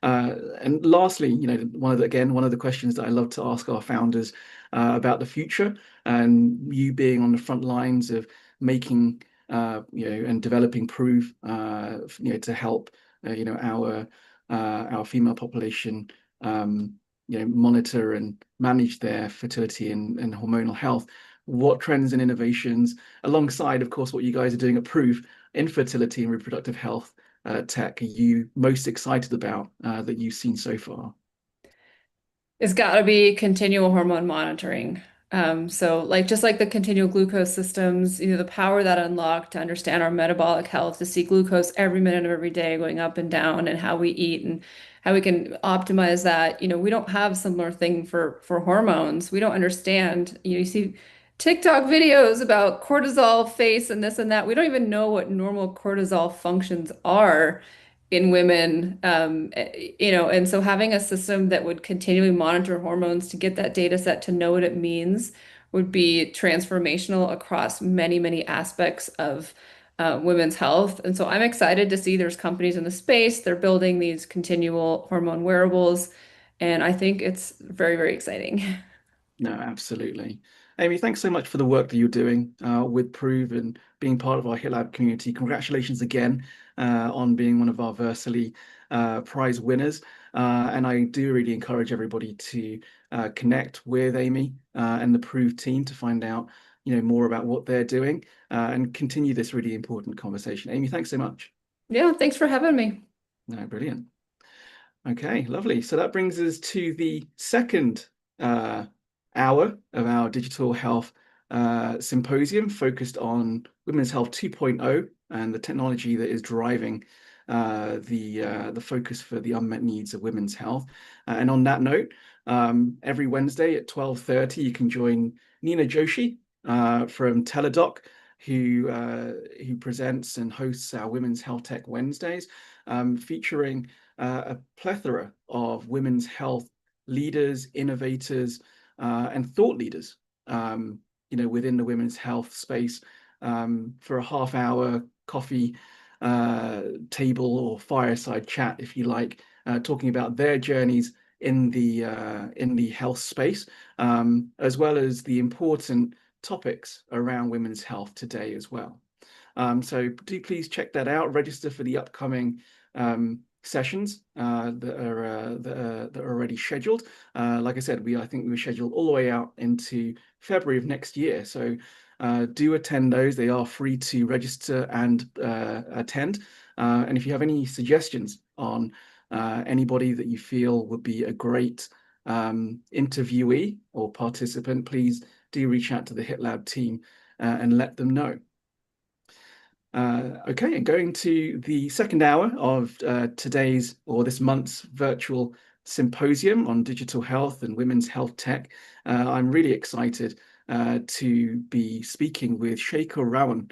And lastly, one of the questions that I love to ask our founders about the future, and you being on the front lines of making and developing Prove, to help our female population monitor and manage their fertility and hormonal health. What trends and innovations, alongside, of course, what you guys are doing at Prove in fertility and reproductive health tech, are you most excited about that you've seen so far? It's got to be continual hormone monitoring. So like just like the continual glucose systems, the power that unlocked to understand our metabolic health, to see glucose every minute of every day going up and down, and how we eat and how we can optimize that. We don't have similar thing for hormones. We don't understand. You see TikTok videos about cortisol face and this and that. We don't even know what normal cortisol functions are in women. And so having a system that would continually monitor hormones to get that data set to know what it means would be transformational across many, many aspects of women's health. And so I'm excited to see there's companies in the space, they're building these continual hormone wearables, and I think it's very, very exciting. No, absolutely. Amy, thanks so much for the work that you're doing with Prove and being part of our HITLAB community. Congratulations again on being one of our Versally prize winners. And I do really encourage everybody to connect with Amy and the Prove team to find out more about what they're doing and continue this really important conversation. Amy, thanks so much. Yeah, thanks for having me. No, brilliant. Okay, lovely. So that brings us to the second hour of our digital health symposium, focused on women's health 2.0 and the technology that is driving the focus for the unmet needs of women's health. And on that note, every Wednesday at 12:30, you can join Nina Joshi from Teladoc, who presents and hosts our Women's Health Tech Wednesdays, featuring a plethora of women's health leaders, innovators, and thought leaders, within the women's health space, for a half-hour coffee table or fireside chat, if you like, talking about their journeys in the health space, as well as the important topics around women's health today as well. So do please check that out. Register for the upcoming sessions that are already scheduled. Like I said, I think we were scheduled all the way out into February of next year. So do attend those. They are free to register and attend. And if you have any suggestions on anybody that you feel would be a great interviewee or participant, please do reach out to the HITLAB team and let them know. Okay, and going to the second hour of this month's virtual symposium on digital health and women's health tech, I'm really excited to be speaking with Shekhar Rawan,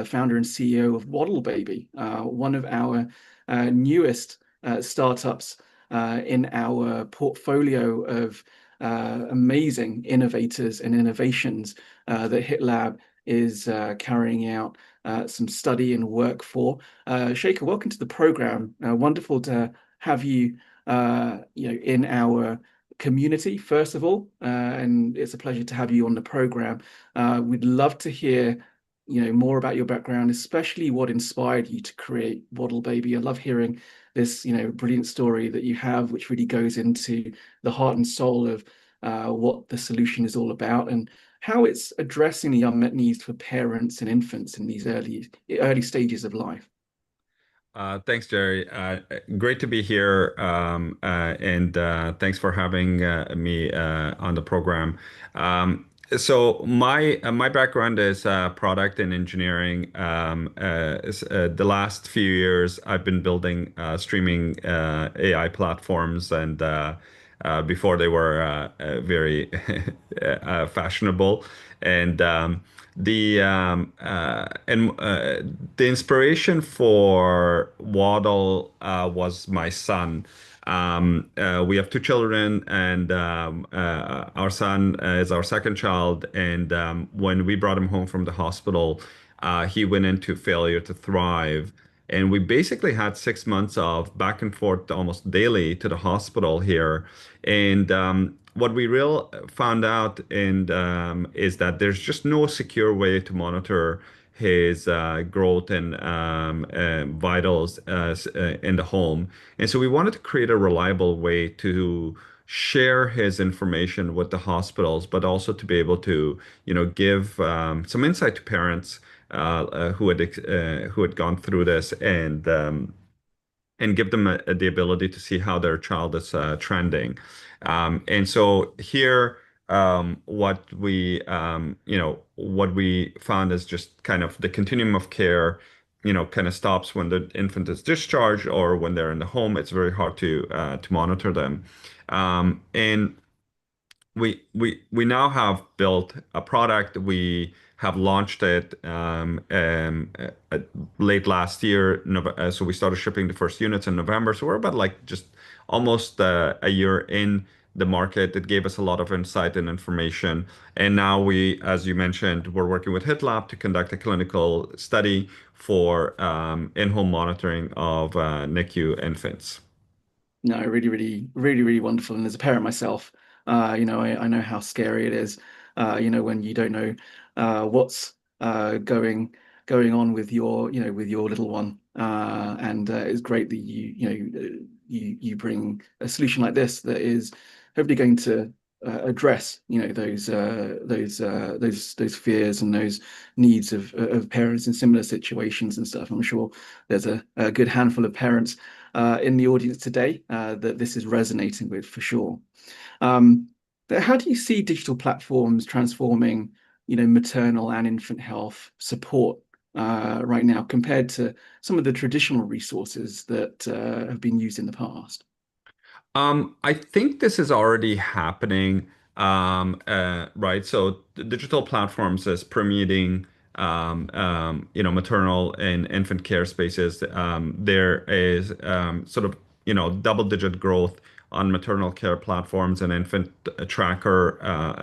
founder and CEO of Waddle Baby, one of our newest startups in our portfolio of amazing innovators and innovations that HITLAB is carrying out some study and work for. Shekhar, welcome to the program. Wonderful to have you, in our community, first of all, and it's a pleasure to have you on the program. We'd love to hear, more about your background, especially what inspired you to create Waddle Baby. I love hearing this, brilliant story that you have, which really goes into the heart and soul of what the solution is all about and how it's addressing the unmet needs for parents and infants in these early stages of life. Thanks, Jerry. Great to be here, and thanks for having me on the program. So my background is product and engineering. The last few years, I've been building streaming AI platforms, and before they were very fashionable, and the inspiration for Waddle was my son. We have two children, and our son is our second child. And when we brought him home from the hospital, he went into failure to thrive. And we basically had 6 months of back and forth almost daily to the hospital here. And what we found out is that there's just no secure way to monitor his growth and vitals in the home. And so we wanted to create a reliable way to share his information with the hospitals, but also to be able to, give some insight to parents who had gone through this, and give them the ability to see how their child is trending. And so here what we found is just kind of the continuum of care, kind of stops when the infant is discharged or when they're in the home. It's very hard to monitor them. And we now have built a product. We have launched it late last year. So we started shipping the first units in November. So we're about like just almost a year in the market. It gave us a lot of insight and information. And now we, as you mentioned, we're working with HITLAB to conduct a clinical study for in-home monitoring of NICU infants. No, really, really, really, really wonderful. And as a parent myself, I know how scary it is, when you don't know what's going on with with your little one. And it's great that you bring a solution like this that is hopefully going to address, those fears and those needs of parents in similar situations and stuff. I'm sure there's a good handful of parents in the audience today that this is resonating with for sure. But how do you see digital platforms transforming, maternal and infant health support right now compared to some of the traditional resources that have been used in the past? I think this is already happening, right? So the digital platforms is permeating, maternal and infant care spaces. There is sort of, double-digit growth on maternal care platforms and infant tracker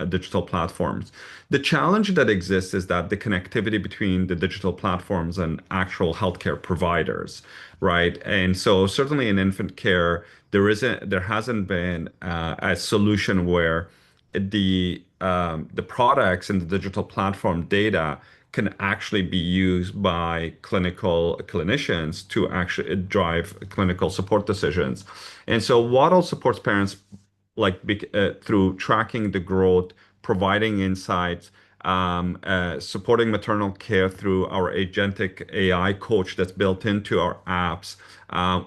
digital platforms. The challenge that exists is that the connectivity between the digital platforms and actual healthcare providers, right? And so certainly in infant care, there hasn't been a solution where the products and the digital platform data can actually be used by clinicians to actually drive clinical support decisions. And so Waddle supports parents through tracking the growth, providing insights, supporting maternal care through our agentic AI coach that's built into our apps.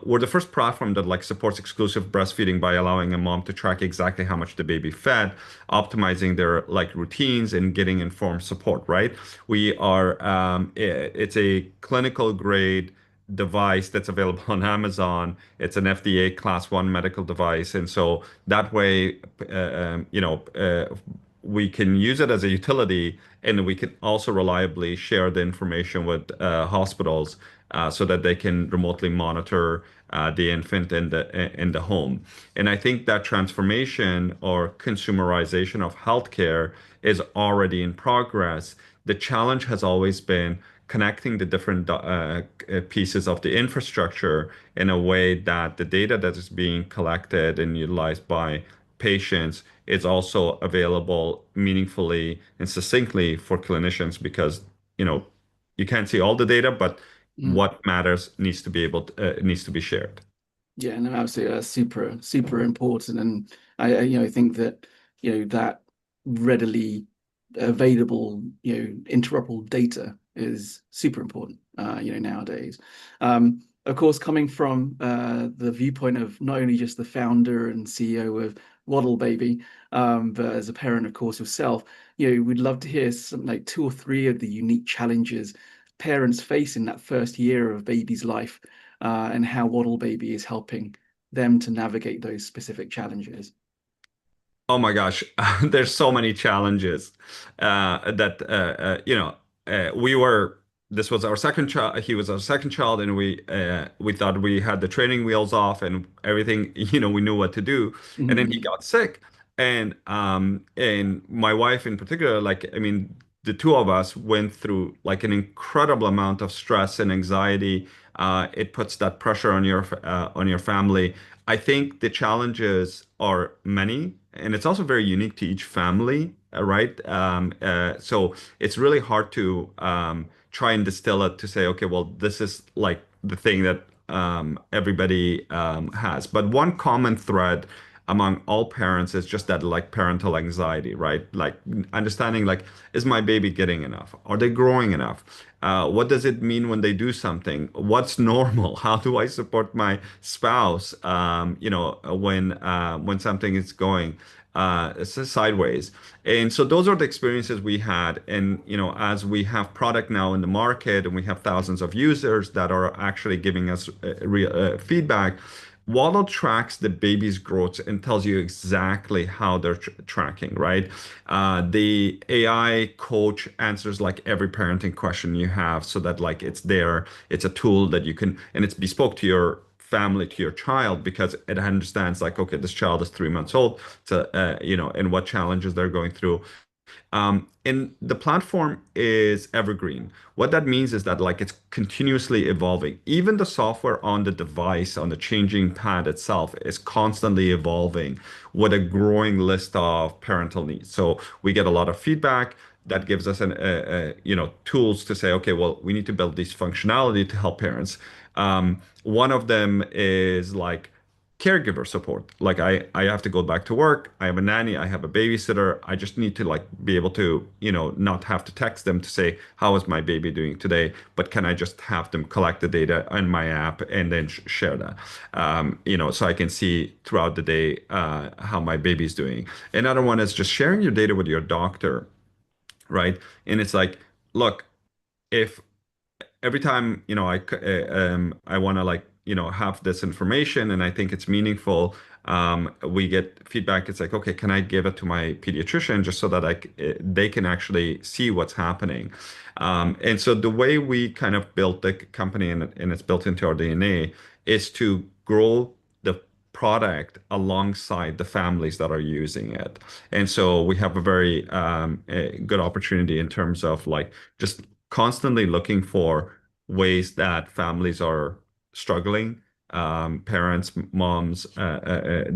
We're the first platform that supports exclusive breastfeeding by allowing a mom to track exactly how much the baby fed, optimizing their routines and getting informed support, right? It's a clinical grade device that's available on Amazon. It's an FDA class 1 medical device. And so that way, we can use it as a utility, and we can also reliably share the information with hospitals so that they can remotely monitor the infant in the home. And I think that transformation or consumerization of healthcare is already in progress. The challenge has always been connecting the different pieces of the infrastructure in a way that the data that is being collected and utilized by patients is also available meaningfully and succinctly for clinicians, because you can't see all the data, but what matters needs to be shared. Yeah, no, absolutely. That's super, super important. And I think that, that readily available, interoperable data is super important, nowadays. Of course, coming from the viewpoint of not only just the founder and CEO of Waddle Baby, but as a parent, of course, yourself, we'd love to hear some 2 or 3 of the unique challenges parents face in that first year of baby's life, and how Waddle Baby is helping them to navigate those specific challenges. Oh my gosh, there's so many challenges that we were. This was our second child. He was our second child, and we thought we had the training wheels off and everything. We knew what to do, and then he got sick, and my wife in particular, the two of us went through an incredible amount of stress and anxiety. It puts that pressure on your family. I think the challenges are many, and it's also very unique to each family, right? So it's really hard to try and distill it to say, okay, well, this is the thing that everybody has. But one common thread among all parents is just that parental anxiety, right? Understanding is my baby getting enough? Are they growing enough? What does it mean when they do something? What's normal? How do I support my spouse? When something is going? sideways. And so those are the experiences we had. And, as we have product now in the market and we have thousands of users that are actually giving us real feedback, Waddle tracks the baby's growth and tells you exactly how they're tracking, right? The AI coach answers like every parenting question you have so that like it's there, it's a tool that you can, and it's bespoke to your family, to your child, because it understands like, okay, this child is 3 months old, so, and what challenges they're going through. And the platform is evergreen. What that means is that like it's continuously evolving. Even the software on the device, on the changing pad itself, is constantly evolving with a growing list of parental needs. So we get a lot of feedback that gives us tools to say, okay, well, we need to build this functionality to help parents. One of them is like caregiver support. Like I have to go back to work. I have a nanny. I have a babysitter. I just need to like be able to, not have to text them to say, how is my baby doing today? But can I just have them collect the data in my app and then share that, so I can see throughout the day how my baby's doing. Another one is just sharing your data with your doctor, right? And it's like, look, if every time I want to like have this information and I think it's meaningful, we get feedback. It's like, okay, can I give it to my pediatrician just so that they can actually see what's happening? And so the way we kind of built the company, and it's built into our DNA, is to grow the product alongside the families that are using it. And so we have a very good opportunity in terms of like just constantly looking for ways that families are struggling, parents, moms,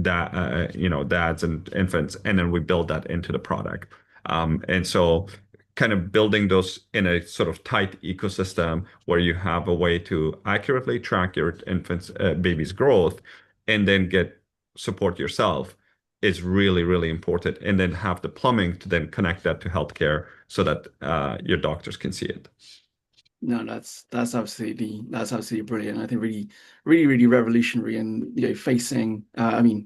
dads and infants, and then we build that into the product. And so kind of building those in a sort of tight ecosystem where you have a way to accurately track your infant's baby's growth and then get support yourself is really, really important. And then have the plumbing to then connect that to healthcare so that your doctors can see it. No, that's absolutely brilliant. I think really, really, really revolutionary, and facing,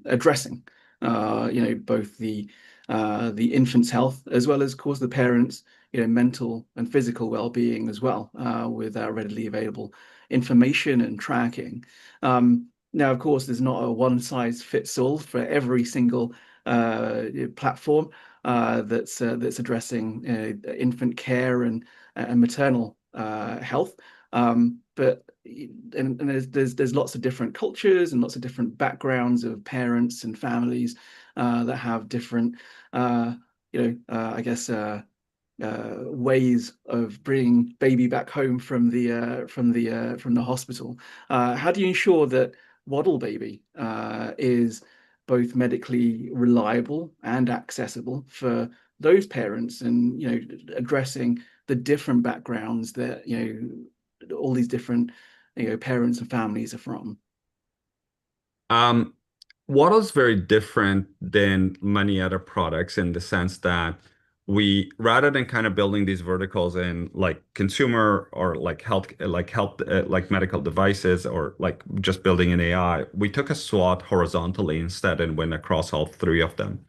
addressing, both the infant's health as well as, of course, the parents, mental and physical well-being as well, with readily available information and tracking. Now, of course, there's not a one-size-fits-all for every single platform that's addressing infant care and maternal health. But there's lots of different cultures and lots of different backgrounds of parents and families that have different, I guess, ways of bringing baby back home from the hospital. How do you ensure that Waddle Baby is both medically reliable and accessible for those parents, and addressing the different backgrounds that all these different parents and families are from? Waddle's very different than many other products in the sense that we, rather than kind of building these verticals in like consumer or like health, like medical devices, or like just building an AI, we took a SWOT horizontally instead and went across all three of them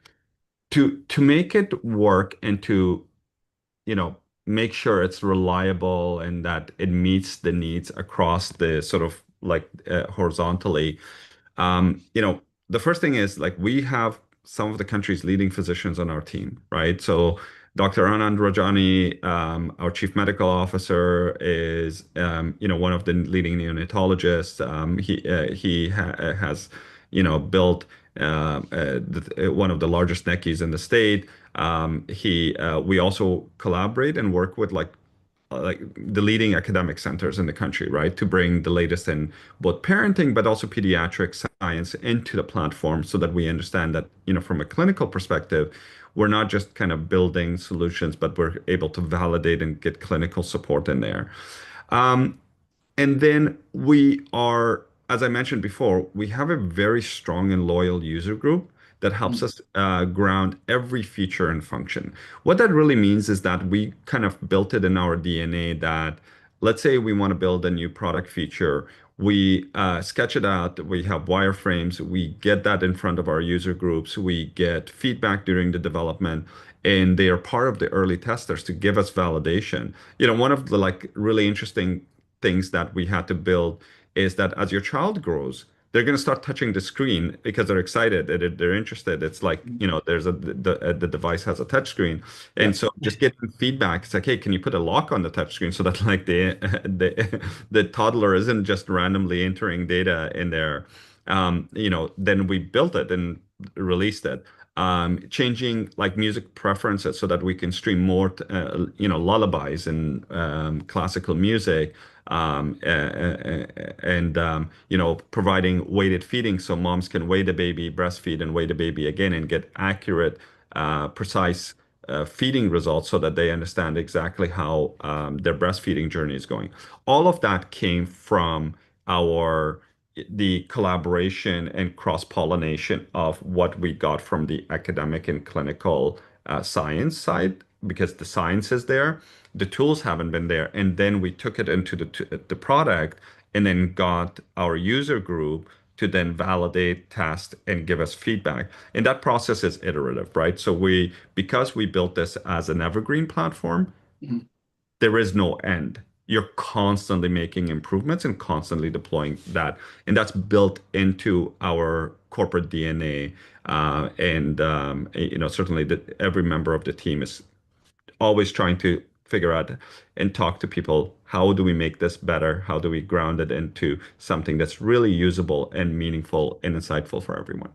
to make it work and to make sure it's reliable and that it meets the needs across the sort of like horizontally. The first thing is like we have some of the country's leading physicians on our team, right? So Dr. Anand Rajani, our chief medical officer, is one of the leading neonatologists. He has built one of the largest NECIs in the state. We also collaborate and work with like the leading academic centers in the country, right, to bring the latest in both parenting but also pediatric science into the platform so that we understand that, from a clinical perspective, we're not just kind of building solutions, but we're able to validate and get clinical support in there. And then we are, as I mentioned before, we have a very strong and loyal user group that helps us ground every feature and function. What that really means is that we kind of built it in our DNA that, let's say we want to build a new product feature, We sketch it out. We have wireframes. We get that in front of our user groups. We get feedback during the development, and they are part of the early testers to give us validation. One of the like really interesting things that we had to build is that as your child grows, they're going to start touching the screen because they're excited, they're interested. It's like, there's the device has a touch screen. Yeah. And so just getting feedback, it's like, hey, can you put a lock on the touch screen so that like the toddler isn't just randomly entering data in there. Then we built it and released it. Changing like music preferences so that we can stream more, lullabies and classical music, and providing weighted feeding so moms can weigh the baby, breastfeed, and weigh the baby again and get accurate, precise feeding results so that they understand exactly how their breastfeeding journey is going. All of that came from the collaboration and cross-pollination of what we got from the academic and clinical science side, because the science is there, the tools haven't been there, and then we took it into the product, and then got our user group to then validate, test, and give us feedback. And that process is iterative, right? So because we built this as an evergreen platform, Mhm. there is no end. You're constantly making improvements and constantly deploying that. And that's built into our corporate DNA. Certainly every member of the team is always trying to figure out and talk to people, how do we make this better? How do we ground it into something that's really usable and meaningful and insightful for everyone?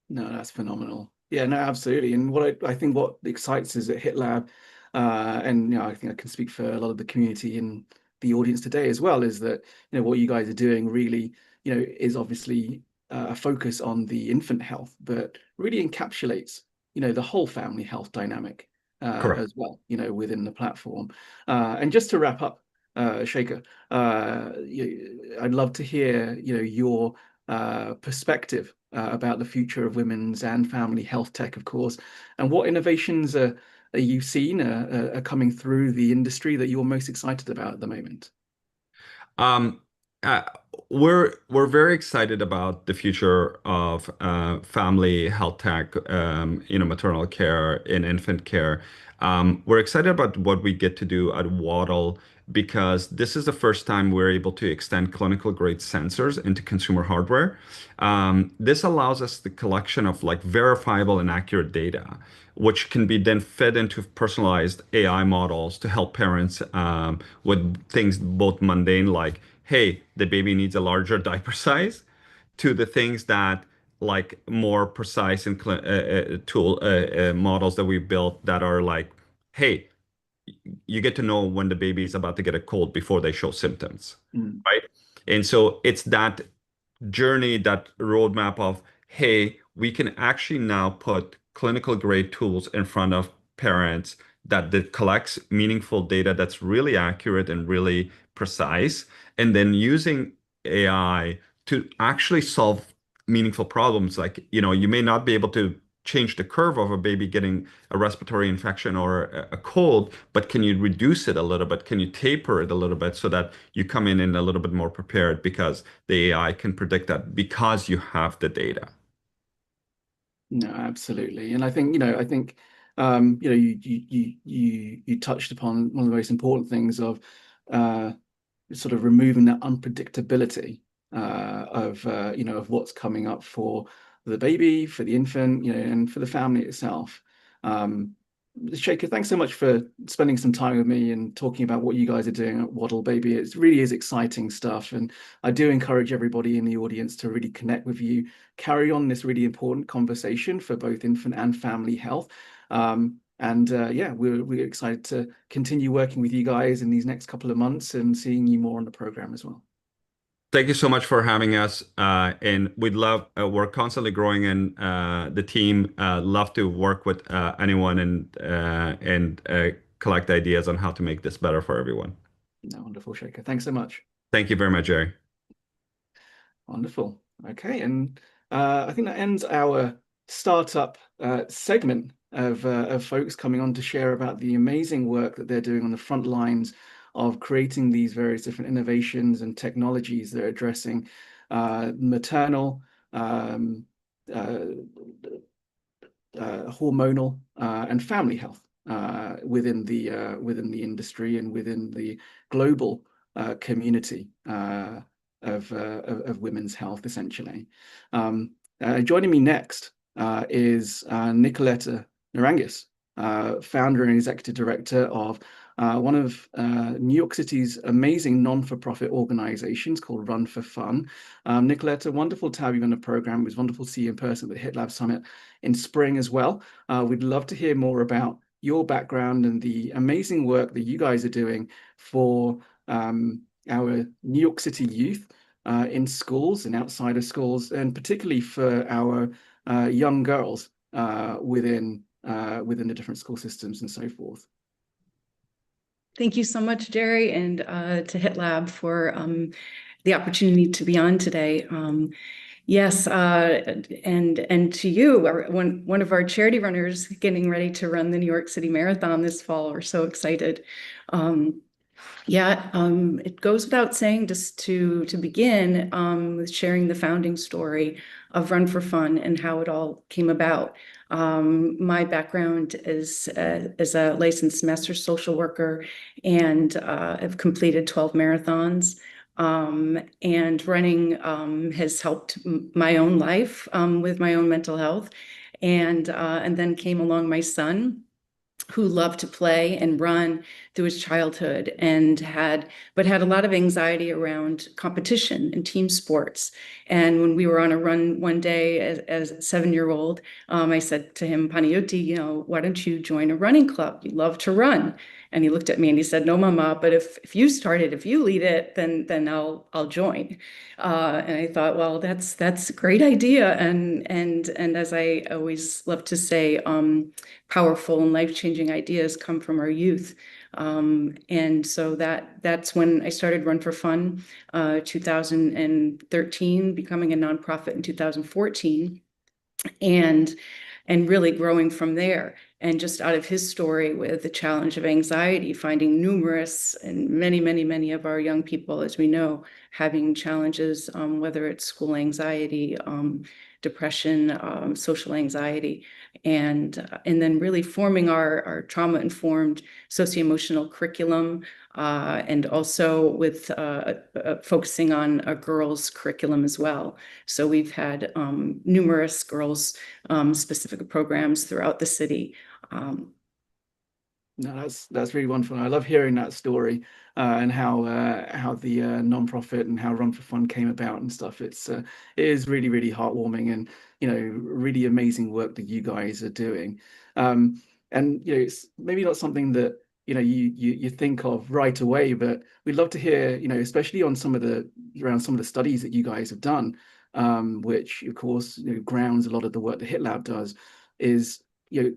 No, that's phenomenal. Yeah, no, absolutely. And I think what excites us at HITLAB, and I think I can speak for a lot of the community and the audience today as well, is that what you guys are doing really is obviously a focus on the infant health, but really encapsulates the whole family health dynamic Correct. as well within the platform. And just to wrap up, Shekhar, I'd love to hear your perspective about the future of women's and family health tech, of course, and what innovations are you seen are coming through the industry that you're most excited about at the moment? Um, uh, we're very excited about the future of family health tech, maternal care and infant care. We're excited about what we get to do at Waddle because this is the first time we're able to extend clinical grade sensors into consumer hardware. This allows us the collection of like verifiable and accurate data, which can be then fed into personalized AI models to help parents with things both mundane like, hey, the baby needs a larger diaper size, to the things that like more precise and tool models that we built that are like, hey, you get to know when the baby is about to get a cold before they show symptoms, right? And so it's that journey, that roadmap of, hey, we can actually now put clinical grade tools in front of parents that collects meaningful data that's really accurate and really precise, and then using AI to actually solve meaningful problems. Like, you may not be able to change the curve of a baby getting a respiratory infection or a cold, but can you reduce it a little bit? Can you taper it a little bit so that you come in a little bit more prepared because the AI can predict that because you have the data? No, absolutely. And I think, you touched upon one of the most important things of sort of removing that unpredictability of what's coming up for the baby, for the infant, and for the family itself. Shekhar, thanks so much for spending some time with me and talking about what you guys are doing at Waddle Baby. It really is exciting stuff, and I do encourage everybody in the audience to really connect with you, carry on this really important conversation for both infant and family health. Yeah, we're excited to continue working with you guys in these next couple of months and seeing you more on the program as well. Thank you so much for having us. And we're constantly growing in the team. Love to work with anyone and collect ideas on how to make this better for everyone. No, wonderful, Shekhar. Thanks so much. Thank you very much, Jerry. Wonderful. Okay, and I think that ends our startup segment of folks coming on to share about the amazing work that they're doing on the front lines of creating these various different innovations and technologies that are addressing maternal, hormonal, and family health within the industry and within the global community of women's health, essentially. Joining me next is Nicoletta Narangis, founder and executive director of one of New York City's amazing non-for-profit organizations called Run for Fun. Nicoletta, wonderful to have you on the program. It was wonderful to see you in person at the HITLAB Summit in spring as well. We'd love to hear more about your background and the amazing work that you guys are doing for our New York City youth in schools and outside of schools, and particularly for our young girls within the different school systems and so forth. Thank you so much, Jerry, and to HITLAB for the opportunity to be on today. Yes, and to you, one of our charity runners getting ready to run the New York City Marathon this fall. We're so excited. It goes without saying, just to begin with sharing the founding story of Run for Fun and how it all came about. My background is as a licensed master social worker, and I've completed 12 marathons. And running has helped my own life with my own mental health. And then came along my son, who loved to play and run through his childhood and had a lot of anxiety around competition and team sports. And when we were on a run one day as a 7-year-old, I said to him, Panayoti, why don't you join a running club? You love to run. And he looked at me and he said, no, Mama, but if you lead it, then I'll join. And I thought, well, that's a great idea. And as I always love to say, powerful and life-changing ideas come from our youth. And so that's when I started Run for Fun, 2013, becoming a nonprofit in 2014, and really growing from there. And just out of his story with the challenge of anxiety, finding numerous and many of our young people, as we know, having challenges, whether it's school anxiety, depression, social anxiety, and then really forming our trauma-informed socio-emotional curriculum, and also with focusing on a girls' curriculum as well. So we've had numerous girls specific programs throughout the city. No, that's really wonderful. I love hearing that story and how the nonprofit and how Run for Fun came about and stuff. It is really heartwarming, and really amazing work that you guys are doing. And it's maybe not something that you think of right away, but we'd love to hear especially on around some of the studies that you guys have done, which of course grounds a lot of the work that HITLAB does, is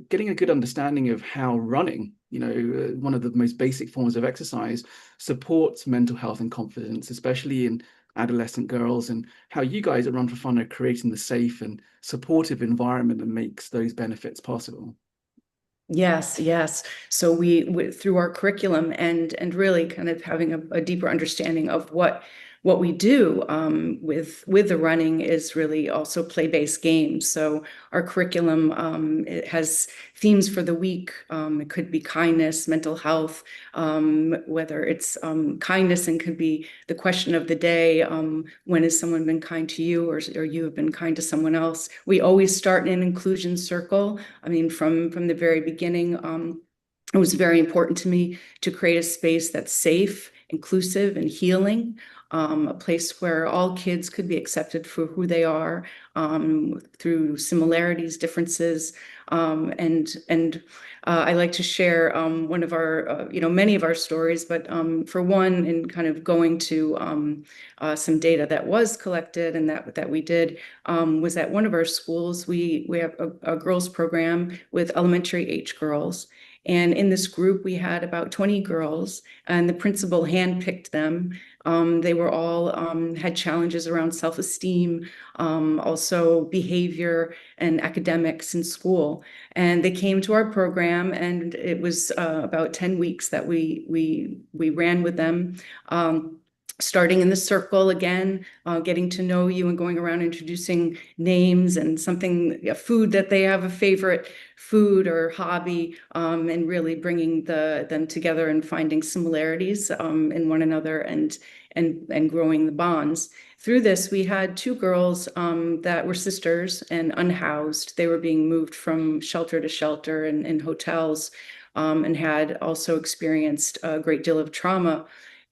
getting a good understanding of how running, one of the most basic forms of exercise, supports mental health and confidence, especially in adolescent girls, and how you guys at Run for Fun are creating the safe and supportive environment that makes those benefits possible. Yes. So we through our curriculum and really kind of having a deeper understanding of what we do with the running is really also play-based games. So our curriculum, it has themes for the week. It could be kindness, mental health, whether it's kindness, and could be the question of the day. When has someone been kind to you, or you have been kind to someone else? We always start in an inclusion circle. I mean, from the very beginning, it was very important to me to create a space that's safe, inclusive, and healing. A place where all kids could be accepted for who they are, through similarities, differences, and I like to share one of our, many of our stories, but for one, in kind of going to some data that was collected and that we did, was at one of our schools. We have a girls program with elementary age girls. And in this group, we had about 20 girls, and the principal handpicked them They were all had challenges around self-esteem, also behavior and academics in school. And they came to our program, and it was about 10 weeks that we ran with them. Starting in the circle again, getting to know you and going around introducing names and a food that they have a favorite food or hobby, and really bringing them together and finding similarities in one another and growing the bonds. Through this, we had two girls that were sisters and unhoused. They were being moved from shelter to shelter and in hotels, and had also experienced a great deal of trauma.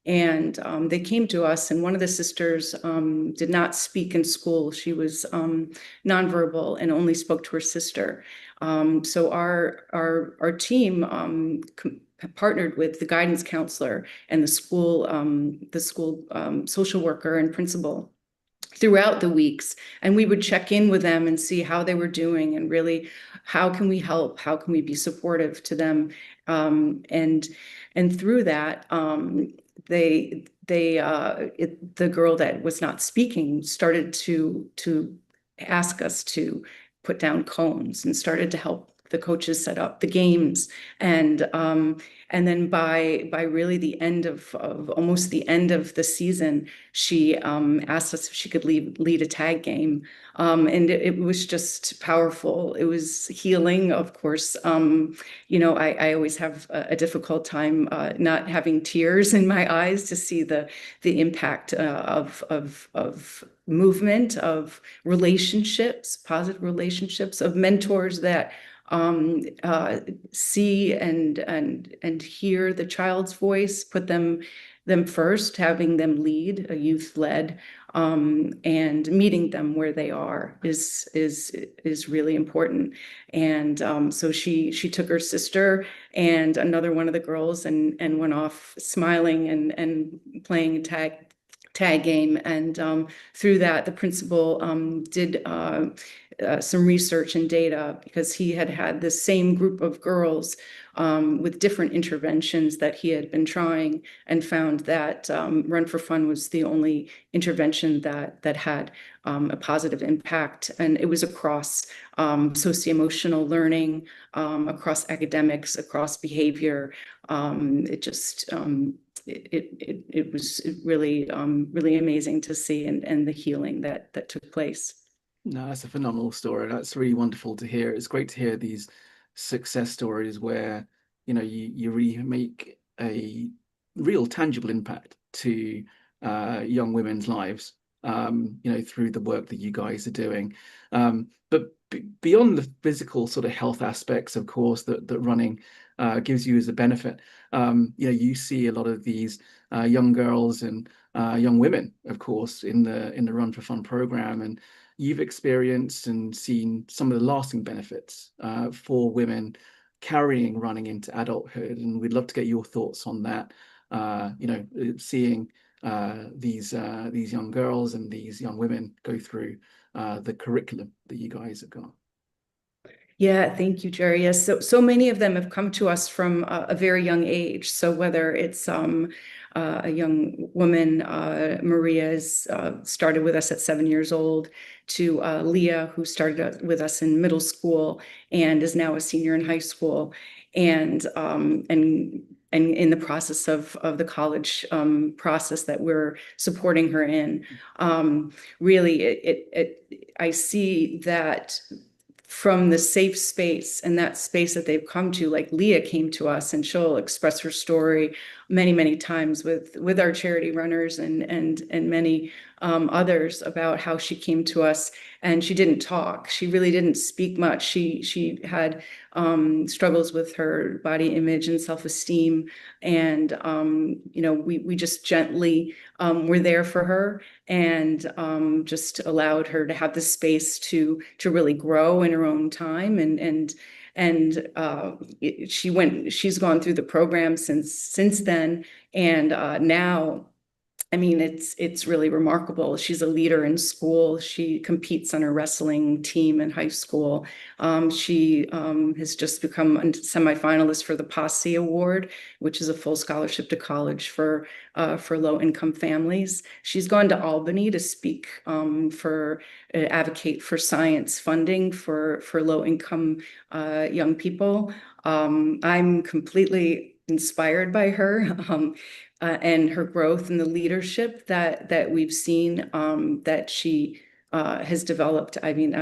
And they came to us, and one of the sisters did not speak in school. She was nonverbal and only spoke to her sister. So our team partnered with the guidance counselor and the school social worker and principal throughout the weeks, and we would check in with them and see how they were doing, and really how can we help, how can we be supportive to them, and through that, the girl that was not speaking started to ask us to put down cones and started to help the coaches set up the games. And then by really the end of almost the end of the season, she asked us if she could lead a tag game. And it was just powerful. It was healing, of course. I always have a difficult time not having tears in my eyes to see the impact of movement, of relationships, positive relationships, of mentors that see and hear the child's voice, put them first, having them lead, a youth-led, and meeting them where they are is really important. And so she took her sister and another one of the girls and went off smiling and playing a tag game. And through that, the principal did some research and data, because he had this same group of girls with different interventions that he had been trying, and found that Run for Fun was the only intervention that had a positive impact. And it was across socio-emotional learning, across academics, across behavior. It was really really amazing to see, and the healing that took place. No, that's a phenomenal story. That's really wonderful to hear. It's great to hear these success stories where, you really make a real tangible impact to young women's lives, through the work that you guys are doing. But beyond the physical sort of health aspects, of course, that running gives you as a benefit, you see a lot of these young girls and young women, of course, in the Run for Fun program, and you've experienced and seen some of the lasting benefits for women carrying running into adulthood. And we'd love to get your thoughts on that. Seeing these young girls and these young women go through the curriculum that you guys have got. Yeah, thank you, Jerry. Yes, so many of them have come to us from a very young age. So whether it's a young woman, Maria, is started with us at 7 years old, to Leah, who started with us in middle school and is now a senior in high school, and in the process of the college process that we're supporting her in. Really, I see that from the safe space and that space that they've come to, like Leah came to us, and she'll express her story many times with our charity runners and many others about how she came to us, and she didn't talk. She really didn't speak much. She had struggles with her body image and self-esteem, and we just gently were there for her, and just allowed her to have the space to really grow in her own time, she's gone through the program since then, and now I mean, it's really remarkable. She's a leader in school. She competes on a wrestling team in high school. She has just become a semifinalist for the Posse Award, which is a full scholarship to college for low-income families. She's gone to Albany to speak for advocate for science funding for low-income young people. I'm completely inspired by her. And her growth and the leadership that we've seen that she has developed. I mean,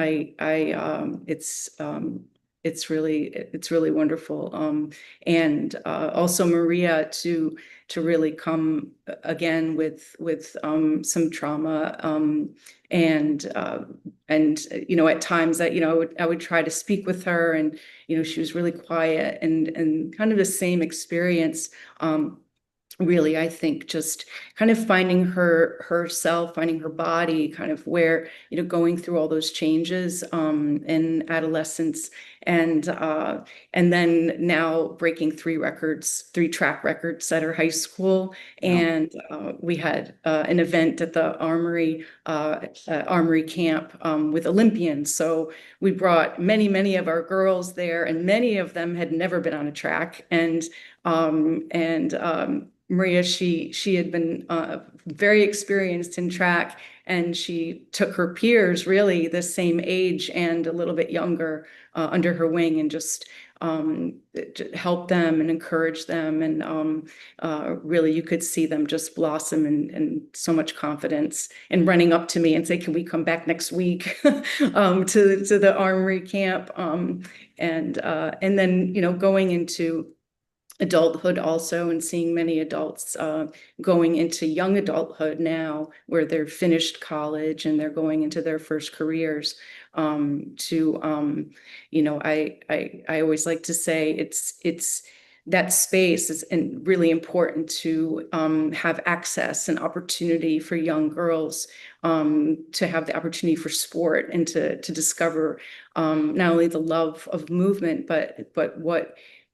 it's really wonderful. And also Maria to really come again with some trauma and at times that I would try to speak with her, and she was really quiet and kind of the same experience. Really, I think just kind of finding herself, finding her body, kind of where, going through all those changes in adolescence, and then now breaking 3 track records at her high school. And we had an event at the Armory camp with Olympians. So we brought many of our girls there, and many of them had never been on a track. And Maria, she had been very experienced in track, and she took her peers, really the same age and a little bit younger, under her wing, and just help them and encourage them. And really, you could see them just blossom and so much confidence, and running up to me and say, "Can we come back next week to the Armory camp?" And then going into adulthood also, and seeing many adults going into young adulthood now, where they're finished college and they're going into their first careers. I always like to say it's that space is really important to have access and opportunity for young girls to have the opportunity for sport, and to discover not only the love of movement, but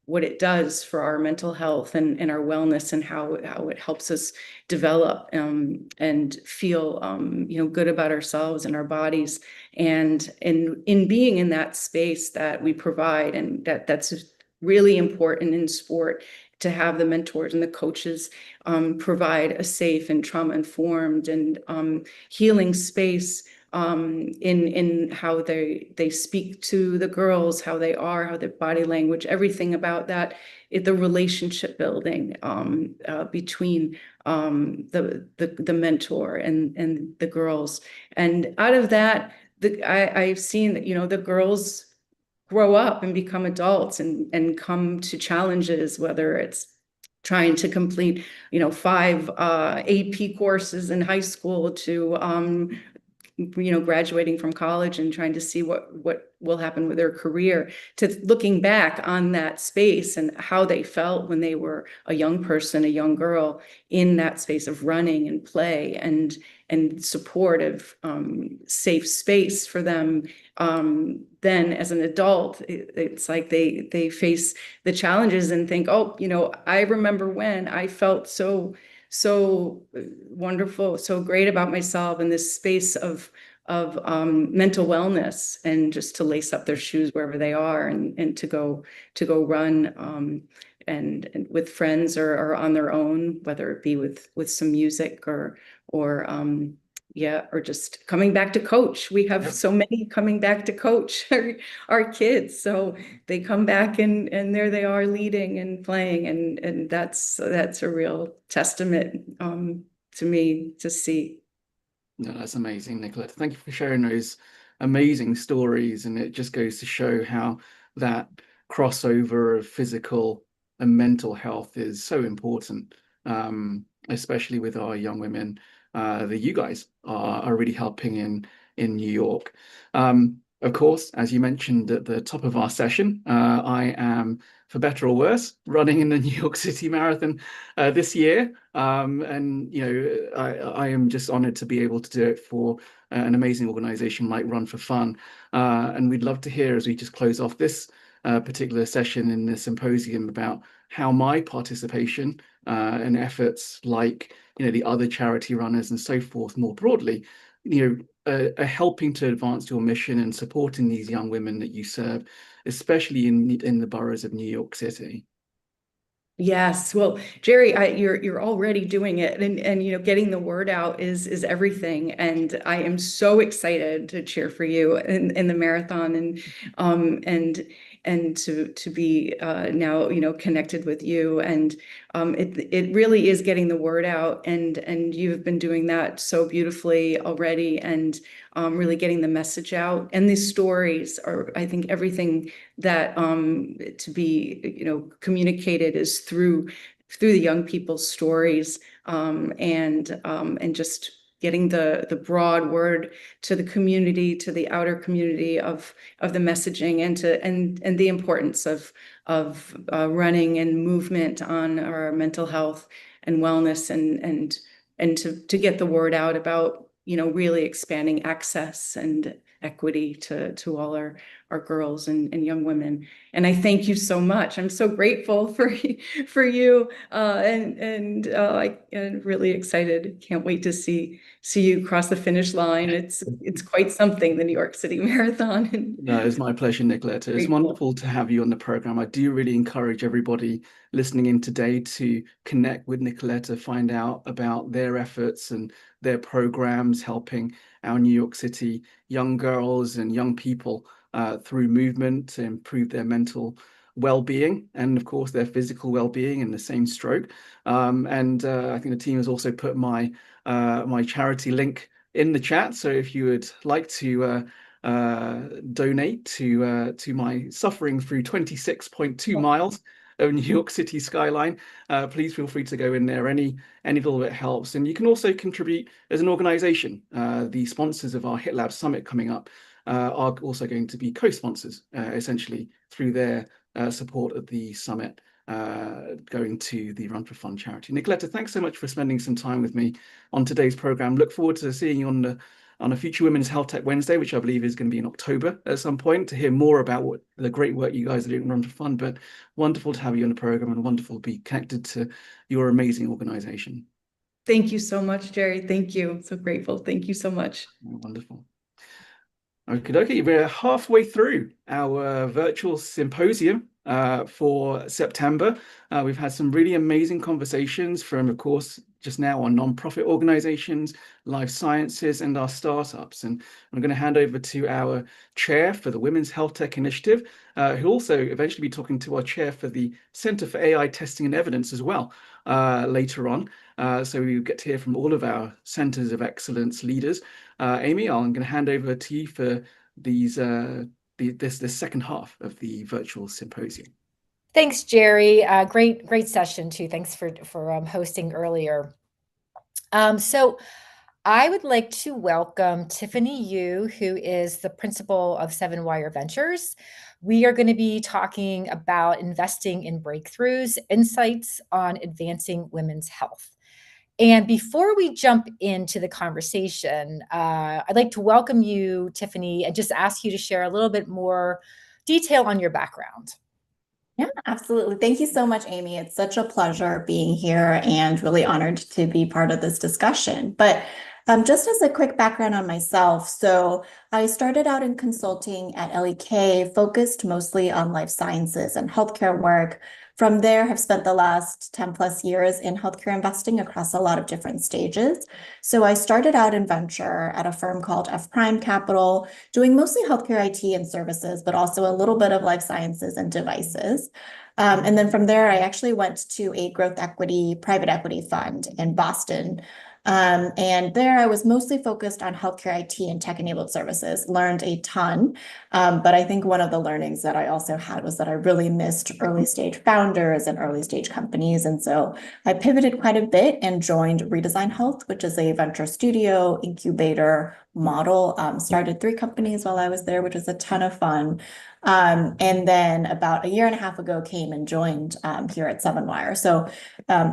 what it does for our mental health and our wellness, and how it helps us develop and feel good about ourselves and our bodies. And in being in that space that we provide, and that's really important in sport, to have the mentors and the coaches provide a safe and trauma-informed and healing space in how they speak to the girls, how they are, how their body language, everything about that, the relationship building between the mentor and the girls. And out of that, I've seen that, the girls grow up and become adults and come to challenges, whether it's trying to complete, 5 AP courses in high school, to graduating from college and trying to see what will happen with their career, to looking back on that space and how they felt when they were a young person, a young girl, in that space of running and play and supportive, safe space for them. Then as an adult, it's like they face the challenges and think, oh, I remember when I felt so wonderful, so great about myself in this space of mental wellness, and just to lace up their shoes wherever they are, and to go run and with friends, or on their own, whether it be with some music or just coming back to coach. We have so many coming back to coach our kids. So they come back and there they are, leading and playing. And that's a real testament to me to see. No, that's amazing, Nicolette. Thank you for sharing those amazing stories. And it just goes to show how that crossover of physical and mental health is so important, especially with our young women that you guys are really helping in New York. Of course, as you mentioned at the top of our session, I am, for better or worse, running in the New York City Marathon this year. And, I am just honored to be able to do it for an amazing organization like Run for Fun. And we'd love to hear, as we just close off this particular session in the symposium about how my participation and efforts, like the other charity runners and so forth, more broadly, are helping to advance your mission and supporting these young women that you serve, especially in the boroughs of New York City. Yes, well, Jerry, you're already doing it, and getting the word out is everything, and I am so excited to cheer for you in the marathon, and to be now connected with you, and it really is getting the word out, and you've been doing that so beautifully already, and really getting the message out, and these stories are, I think, everything that to be communicated is through the young people's stories, and just getting the broad word to the community, to the outer community of the messaging, and the importance of running and movement on our mental health and wellness, and to get the word out about really expanding access and equity to all our girls and young women. And I thank you so much. I'm so grateful for you, and I'm really excited. Can't wait to see you cross the finish line. It's quite something, the New York City Marathon. No, it's my pleasure, Nicoletta. It's wonderful to have you on the program. I do really encourage everybody listening in today to connect with Nicoletta, find out about their efforts and their programs helping our New York City young girls and young people through movement to improve their mental well-being and, of course, their physical well-being in the same stroke. And I think the team has also put my charity link in the chat. So if you would like to donate to my suffering through 26.2 miles of New York City skyline, please feel free to go in there. Any little bit helps. And you can also contribute as an organization. The sponsors of our HITLAB Summit coming up are also going to be co-sponsors, essentially, through their support of the summit, going to the Run for Fun charity. Nicoletta, thanks so much for spending some time with me on today's program. Look forward to seeing you on a future Women's Health Tech Wednesday, which I believe is going to be in October at some point, to hear more about what the great work you guys are doing at Run for Fun. But wonderful to have you on the program, and wonderful to be connected to your amazing organization. Thank you so much, Jerry. Thank you. So grateful. Thank you so much. Wonderful. Okay, we're halfway through our virtual symposium for September. We've had some really amazing conversations from, of course, just now on nonprofit organizations, life sciences, and our startups. And I'm going to hand over to our chair for the Women's Health Tech Initiative, who also eventually be talking to our chair for the Center for AI Testing and Evidence as well later on. So we get to hear from all of our centers of excellence leaders. Amy, I'm going to hand over to you for these this second half of the virtual symposium. Thanks, Jerry. Great session too. Thanks for hosting earlier. So I would like to welcome Tiffany Yu, who is the principal of 7Wire Ventures. We are going to be talking about investing in breakthroughs, insights on advancing women's health. And before we jump into the conversation, I'd like to welcome you, Tiffany, and just ask you to share a little bit more detail on your background. Yeah, absolutely. Thank you so much, Amy. It's such a pleasure being here and really honored to be part of this discussion. But just as a quick background on myself, so I started out in consulting at LEK, focused mostly on life sciences and healthcare work. From there, have spent the last 10 plus years in healthcare investing across a lot of different stages. So I started out in venture at a firm called F Prime Capital, doing mostly healthcare IT and services, but also a little bit of life sciences and devices. And then from there, I actually went to a growth equity, private equity fund in Boston. And there I was mostly focused on healthcare IT and tech-enabled services, learned a ton. But I think one of the learnings that I also had was that I really missed early stage founders and early stage companies. And so I pivoted quite a bit and joined Redesign Health, which is a venture studio, incubator, model. Started 3 companies while I was there, which was a ton of fun. And then about a year and a half ago came and joined here at 7Wire. So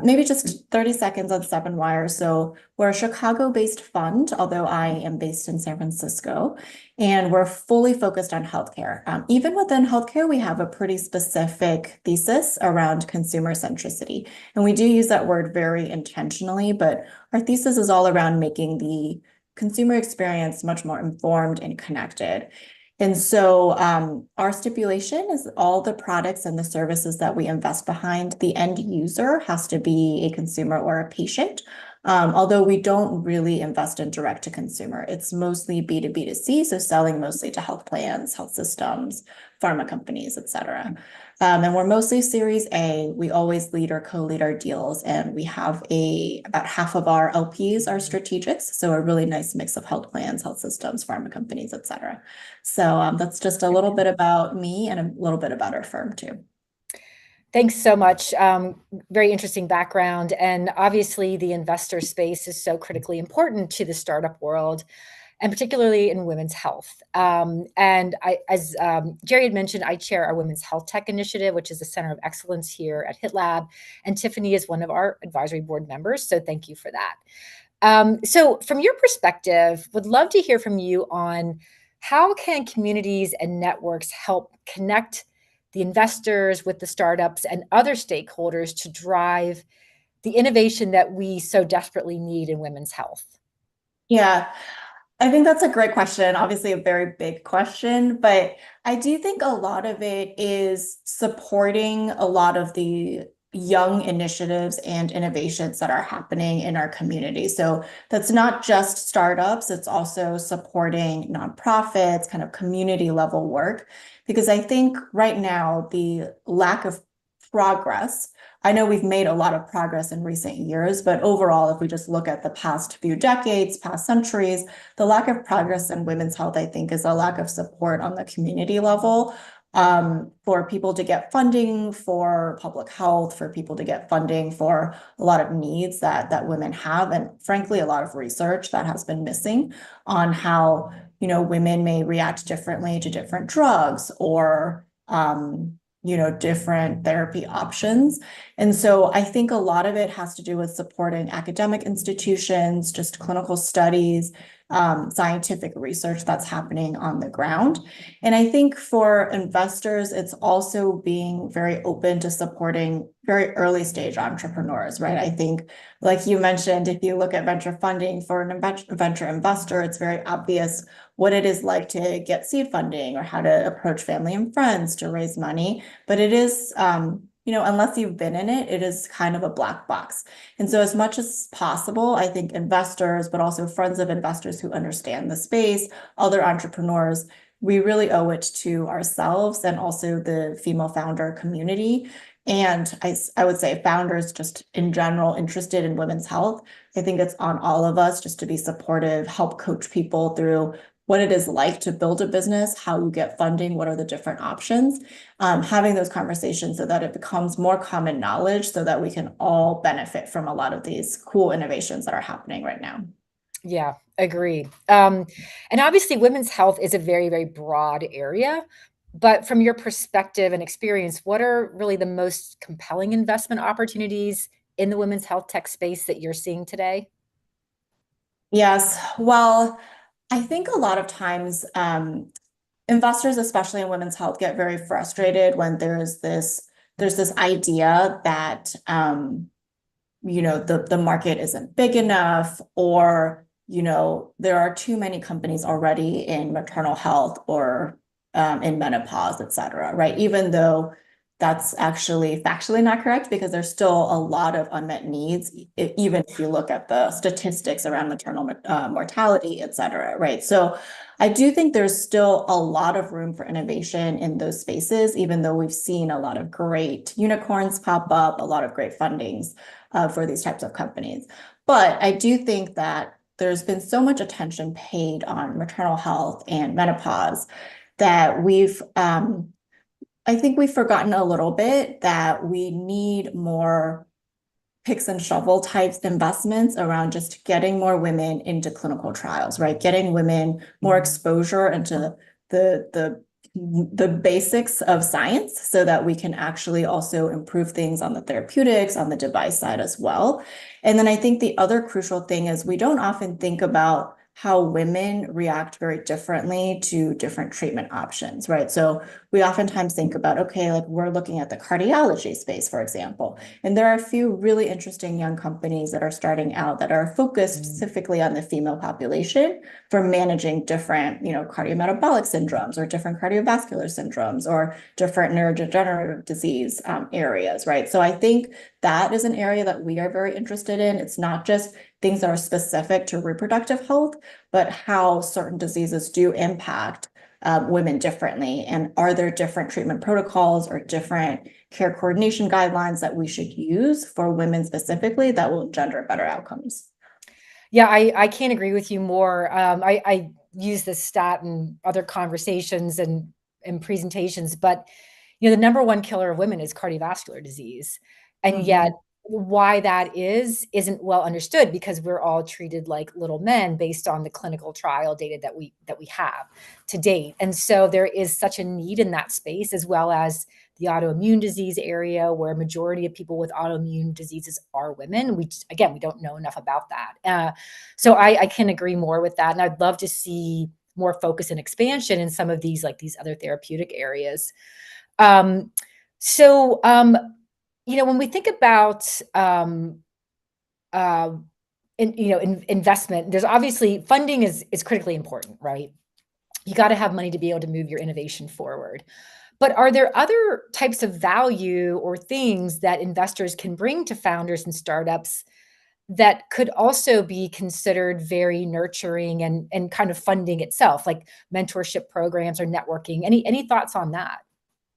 maybe just 30 seconds on 7Wire. So we're a Chicago-based fund, although I am based in San Francisco, and we're fully focused on healthcare. Even within healthcare, we have a pretty specific thesis around consumer centricity. And we do use that word very intentionally, but our thesis is all around making the consumer experience much more informed and connected. And so our stipulation is all the products and the services that we invest behind, the end user has to be a consumer or a patient. Although we don't really invest in direct to consumer, it's mostly B2B2C, so selling mostly to health plans, health systems, pharma companies, et cetera. And we're mostly Series A. We always lead or co-lead our deals, and we have about half of our LPs are strategics, so a really nice mix of health plans, health systems, pharma companies, et cetera. So that's just a little bit about me and a little bit about our firm too. Thanks so much. Very interesting background. And obviously the investor space is so critically important to the startup world, and particularly in women's health. And as Jerry had mentioned, I chair our Women's Health Tech Initiative, which is a center of excellence here at HITLAB. And Tiffany is one of our advisory board members. So thank you for that. So from your perspective, would love to hear from you on how can communities and networks help connect the investors with the startups and other stakeholders to drive the innovation that we so desperately need in women's health? Yeah, I think that's a great question. Obviously a very big question, but I do think a lot of it is supporting a lot of the young initiatives and innovations that are happening in our community. So that's not just startups, it's also supporting nonprofits, kind of community level work. Because I think right now the lack of progress, I know we've made a lot of progress in recent years, but overall, if we just look at the past few decades, past centuries, the lack of progress in women's health, I think, is a lack of support on the community level. For people to get funding for public health, for people to get funding for a lot of needs that women have, and frankly, a lot of research that has been missing on how, women may react differently to different drugs or, different therapy options. And so I think a lot of it has to do with supporting academic institutions, just clinical studies, scientific research that's happening on the ground. And I think for investors, it's also being very open to supporting very early stage entrepreneurs, right? I think, like you mentioned, if you look at venture funding for an venture investor, it's very obvious what it is like to get seed funding or how to approach family and friends to raise money. But it is, unless you've been in it, it is kind of a black box. And so as much as possible, I think investors, but also friends of investors who understand the space, other entrepreneurs, we really owe it to ourselves and also the female founder community. And I would say founders just in general interested in women's health. I think it's on all of us just to be supportive, help coach people through what it is like to build a business, how you get funding, what are the different options, having those conversations so that it becomes more common knowledge so that we can all benefit from a lot of these cool innovations that are happening right now. Yeah, agreed. And obviously women's health is a very, very broad area, but from your perspective and experience, what are really the most compelling investment opportunities in the women's health tech space that you're seeing today? Yes, well, I think a lot of times investors, especially in women's health, get very frustrated when there's this idea that the market isn't big enough, or there are too many companies already in maternal health or in menopause, et cetera, right? Even though that's actually factually not correct, because there's still a lot of unmet needs, even if you look at the statistics around maternal mortality, et cetera, right? So I do think there's still a lot of room for innovation in those spaces, even though we've seen a lot of great unicorns pop up, a lot of great fundings for these types of companies. But I do think that there's been so much attention paid on maternal health and menopause that I think we've forgotten a little bit that we need more picks and shovel types investments around just getting more women into clinical trials, right? Getting women more exposure into the basics of science so that we can actually also improve things on the therapeutics, on the device side as well. And then I think the other crucial thing is we don't often think about how women react very differently to different treatment options, right? So we oftentimes think about, okay, like we're looking at the cardiology space, for example, and there are a few really interesting young companies that are starting out that are focused specifically on the female population for managing different, you know, cardiometabolic syndromes or different cardiovascular syndromes or different neurodegenerative disease areas, right? So I think that is an area that we are very interested in. It's not just things that are specific to reproductive health, but how certain diseases do impact women differently. And are there different treatment protocols or different care coordination guidelines that we should use for women specifically that will engender better outcomes? Yeah, I can't agree with you more. I use this stat in other conversations and presentations, but you know, the number one killer of women is cardiovascular disease. And yet why that isn't well understood because we're all treated like little men based on the clinical trial data that we have to date. And so there is such a need in that space, as well as the autoimmune disease area, where a majority of people with autoimmune diseases are women. We don't know enough about that. So I can agree more with that. And I'd love to see more focus and expansion in some of these, like these other therapeutic areas. You know, when we think about, investment, there's obviously funding is critically important, right? You got to have money to be able to move your innovation forward. But are there other types of value or things that investors can bring to founders and startups that could also be considered very nurturing and kind of funding itself, like mentorship programs or networking? Any thoughts on that?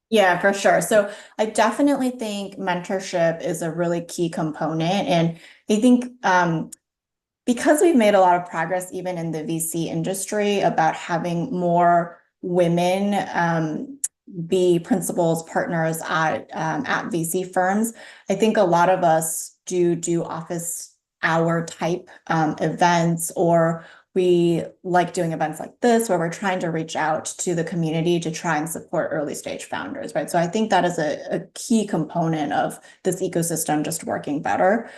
Yeah, for sure. So I definitely think mentorship is a really key component. And I think because we've made a lot of progress even in the VC industry about having more women be principals, partners at VC firms, I think a lot of us do office hour type events, or we like doing events like this where we're trying to reach out to the community to try and support early stage founders, right? So I think that is a key component of this ecosystem just working better.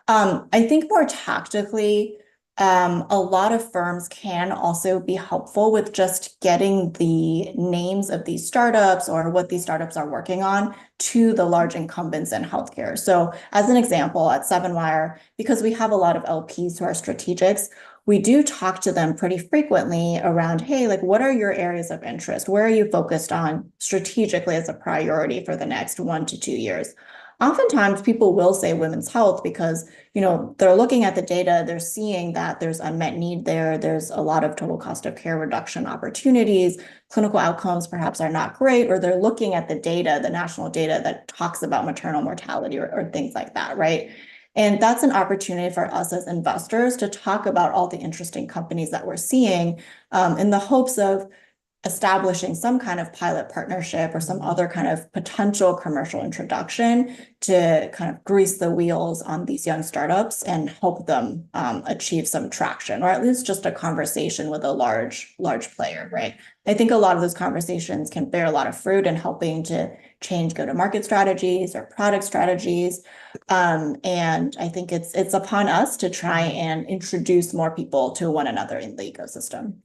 I think more tactically, a lot of firms can also be helpful with just getting the names of these startups or what these startups are working on to the large incumbents in healthcare. So as an example, at SevenWire, because we have a lot of LPs who are strategics, we do talk to them pretty frequently around, hey, like, what are your areas of interest? Where are you focused on strategically as a priority for the next 1 to 2 years? Oftentimes people will say women's health because, you know, they're looking at the data, they're seeing that there's unmet need there, there's a lot of total cost of care reduction opportunities, clinical outcomes perhaps are not great, or they're looking at the data, the national data that talks about maternal mortality or things like that, right? And that's an opportunity for us as investors to talk about all the interesting companies that we're seeing in the hopes of establishing some kind of pilot partnership or some other kind of potential commercial introduction to kind of grease the wheels on these young startups and help them achieve some traction, or at least just a conversation with a large player, right? I think a lot of those conversations can bear a lot of fruit in helping to change go-to-market strategies or product strategies. And I think it's upon us to try and introduce more people to one another in the ecosystem.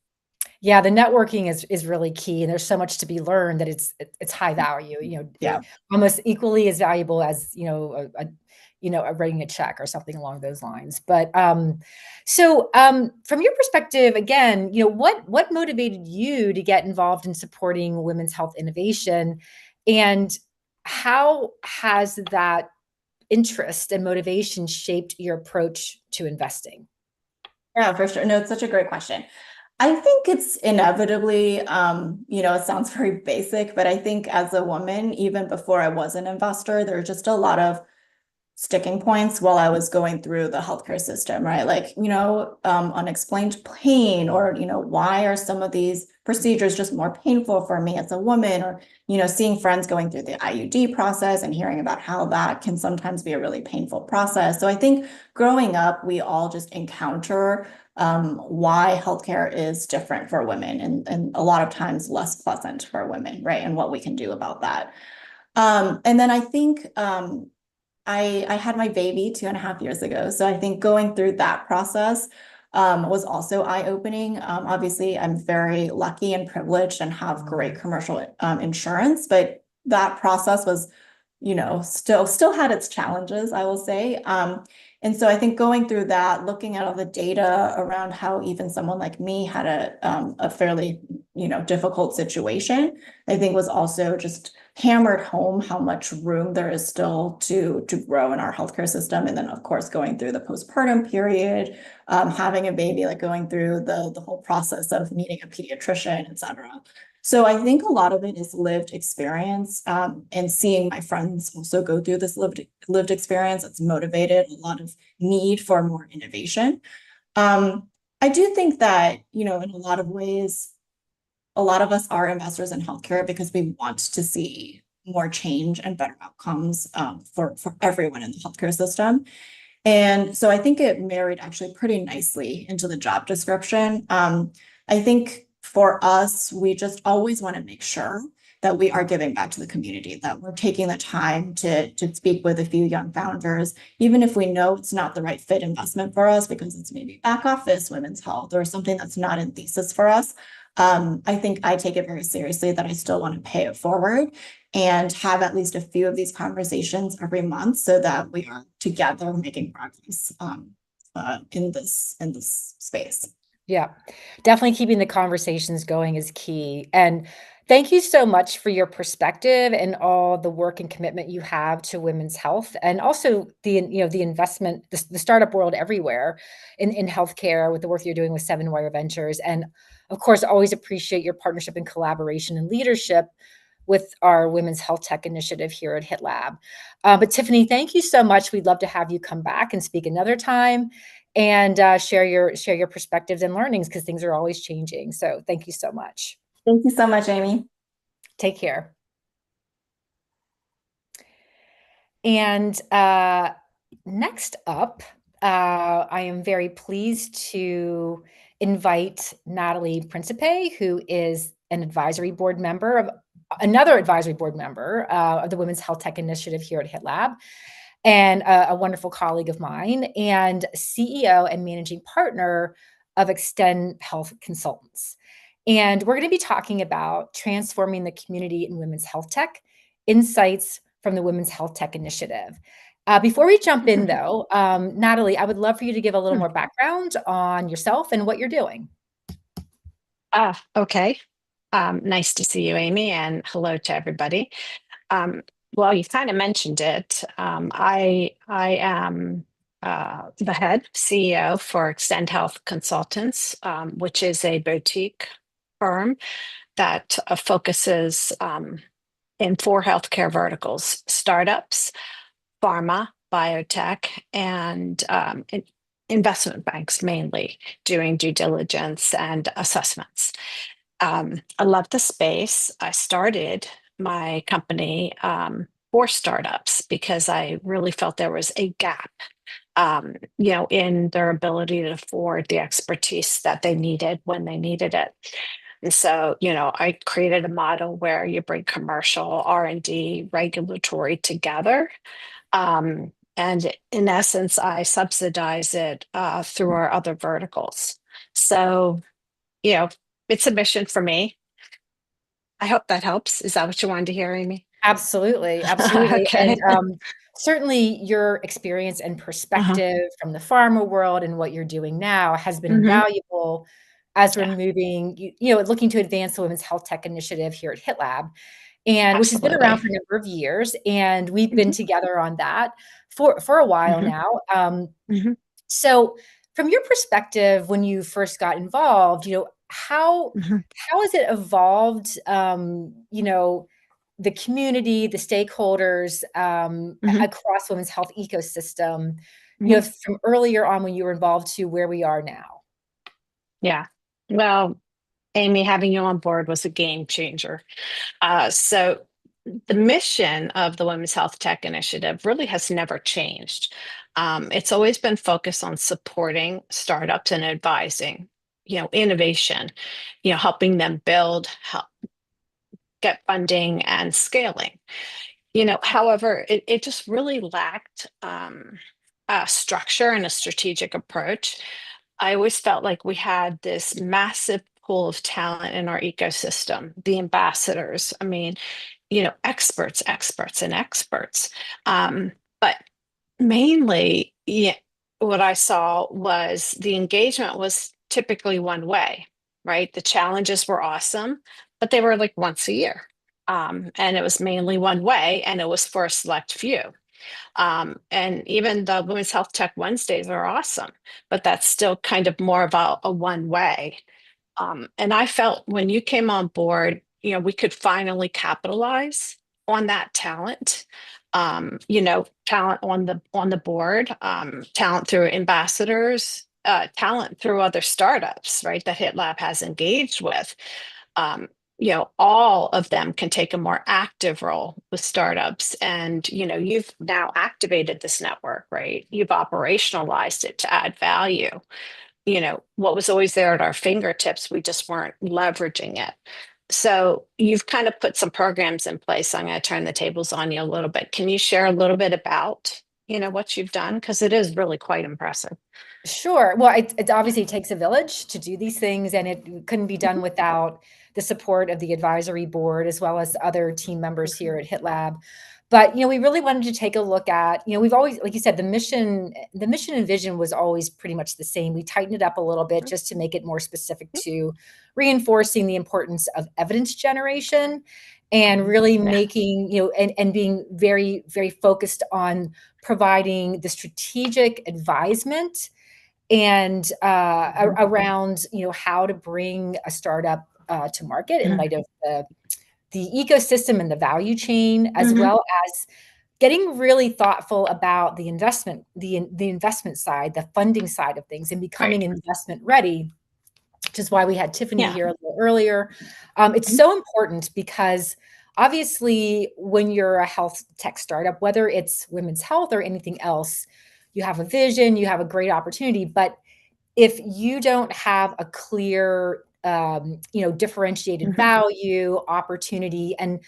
Yeah, the networking is really key, and there's so much to be learned that it's high value, Yeah. almost equally as valuable as, writing a check or something along those lines. But from your perspective, again, what motivated you to get involved in supporting women's health innovation, and how has that interest and motivation shaped your approach to investing? Yeah, for sure. No, it's such a great question. I think it's inevitably, it sounds very basic, but I think as a woman, even before I was an investor, there were just a lot of sticking points while I was going through the healthcare system, right? Like, unexplained pain, or, why are some of these procedures just more painful for me as a woman, or, seeing friends going through the IUD process and hearing about how that can sometimes be a really painful process. So I think growing up, we all just encounter why healthcare is different for women and a lot of times less pleasant for women, right? And what we can do about that. And then I think I had my baby 2.5 years ago. So I think going through that process was also eye-opening. Obviously, I'm very lucky and privileged and have great commercial insurance, but that process was, still had its challenges, I will say. And so I think going through that, looking at all the data around how even someone like me had a fairly, difficult situation, I think was also just hammered home how much room there is still to grow in our healthcare system. And then, of course, going through the postpartum period, having a baby, like going through the whole process of meeting a pediatrician, et cetera. So I think a lot of it is lived experience, and seeing my friends also go through this lived experience. It's motivated a lot of need for more innovation. I do think that, in a lot of ways, a lot of us are investors in healthcare because we want to see more change and better outcomes for everyone in the healthcare system. And so I think it married actually pretty nicely into the job description. I think for us, we just always want to make sure that we are giving back to the community, that we're taking the time to speak with a few young founders, even if we know it's not the right fit investment for us because it's maybe back office, women's health, or something that's not in thesis for us. I think I take it very seriously that I still want to pay it forward and have at least a few of these conversations every month so that we are together making progress in this space. Yeah, definitely keeping the conversations going is key. And thank you so much for your perspective and all the work and commitment you have to women's health, and also the investment, the startup world everywhere in healthcare with the work you're doing with Seven Wire Ventures. And of course, always appreciate your partnership and collaboration and leadership with our Women's Health Tech Initiative here at HITLAB. But Tiffany, thank you so much. We'd love to have you come back and speak another time and share your perspectives and learnings, because things are always changing. So thank you so much. Thank you so much, Amy. Take care. And next up, I am very pleased to invite Natalie Principe, who is another advisory board member of the Women's Health Tech Initiative here at HITLAB, and a wonderful colleague of mine, and CEO and managing partner of Extend Health Consultants. And we're going to be talking about transforming the community in women's health tech, insights from the Women's Health Tech Initiative. Before we jump in, though, Natalie, I would love for you to give a little more background on yourself and what you're doing. Okay. Nice to see you, Amy, and hello to everybody. Well, you kind of mentioned it. I am the head CEO for Extend Health Consultants, which is a boutique firm that focuses in 4 healthcare verticals: startups, pharma, biotech, and investment banks, mainly doing due diligence and assessments. I love the space. I started my company for startups because I really felt there was a gap, in their ability to afford the expertise that they needed when they needed it. And so, I created a model where you bring commercial, R&D, regulatory together. And in essence, I subsidize it through our other verticals. So, it's a mission for me. I hope that helps. Is that what you wanted to hear, Amy? Absolutely. Absolutely. Okay. And certainly your experience and perspective from the pharma world and what you're doing now has been invaluable as we're moving, looking to advance the Women's Health Tech Initiative here at HITLAB, and which has been around for a number of years. And we've been together on that for a while now. So from your perspective, when you first got involved, how has it evolved, the community, the stakeholders across women's health ecosystem, from earlier on when you were involved to where we are now? Yeah. Well, Amy, having you on board was a game changer. So the mission of the Women's Health Tech Initiative really has never changed. It's always been focused on supporting startups and advising, innovation, helping them build, help get funding and scaling. However, it just really lacked a structure and a strategic approach. I always felt like we had this massive pool of talent in our ecosystem, the ambassadors. I mean, experts, experts, and experts. But mainly, yeah, what I saw was the engagement was typically one way, right? The challenges were awesome, but they were like once a year. And it was mainly one way, and it was for a select few. And even the Women's Health Tech Wednesdays are awesome, but that's still kind of more of a one way. And I felt when you came on board, we could finally capitalize on that talent. Talent on the board, talent through ambassadors, talent through other startups, right? That HITLAB has engaged with. All of them can take a more active role with startups. And, you've now activated this network, right? You've operationalized it to add value. What was always there at our fingertips, we just weren't leveraging it. So you've kind of put some programs in place. I'm going to turn the tables on you a little bit. Can you share a little bit about, what you've done? Because it is really quite impressive. Sure. Well, it obviously takes a village to do these things, and it couldn't be done without the support of the advisory board as well as other team members here at HITLAB. But we really wanted to take a look at, we've always, like you said, the mission and vision was always pretty much the same. We tightened it up a little bit just to make it more specific to reinforcing the importance of evidence generation and really making, and being very, very focused on providing the strategic advisement and around how to bring a startup to market in light of the ecosystem and the value chain, as well as getting really thoughtful about the investment, the investment side, the funding side of things, and becoming investment ready, which is why we had Tiffany here a little earlier. It's so important because obviously when you're a health tech startup, whether it's women's health or anything else, you have a vision, you have a great opportunity, but if you don't have a clear, differentiated value, opportunity, and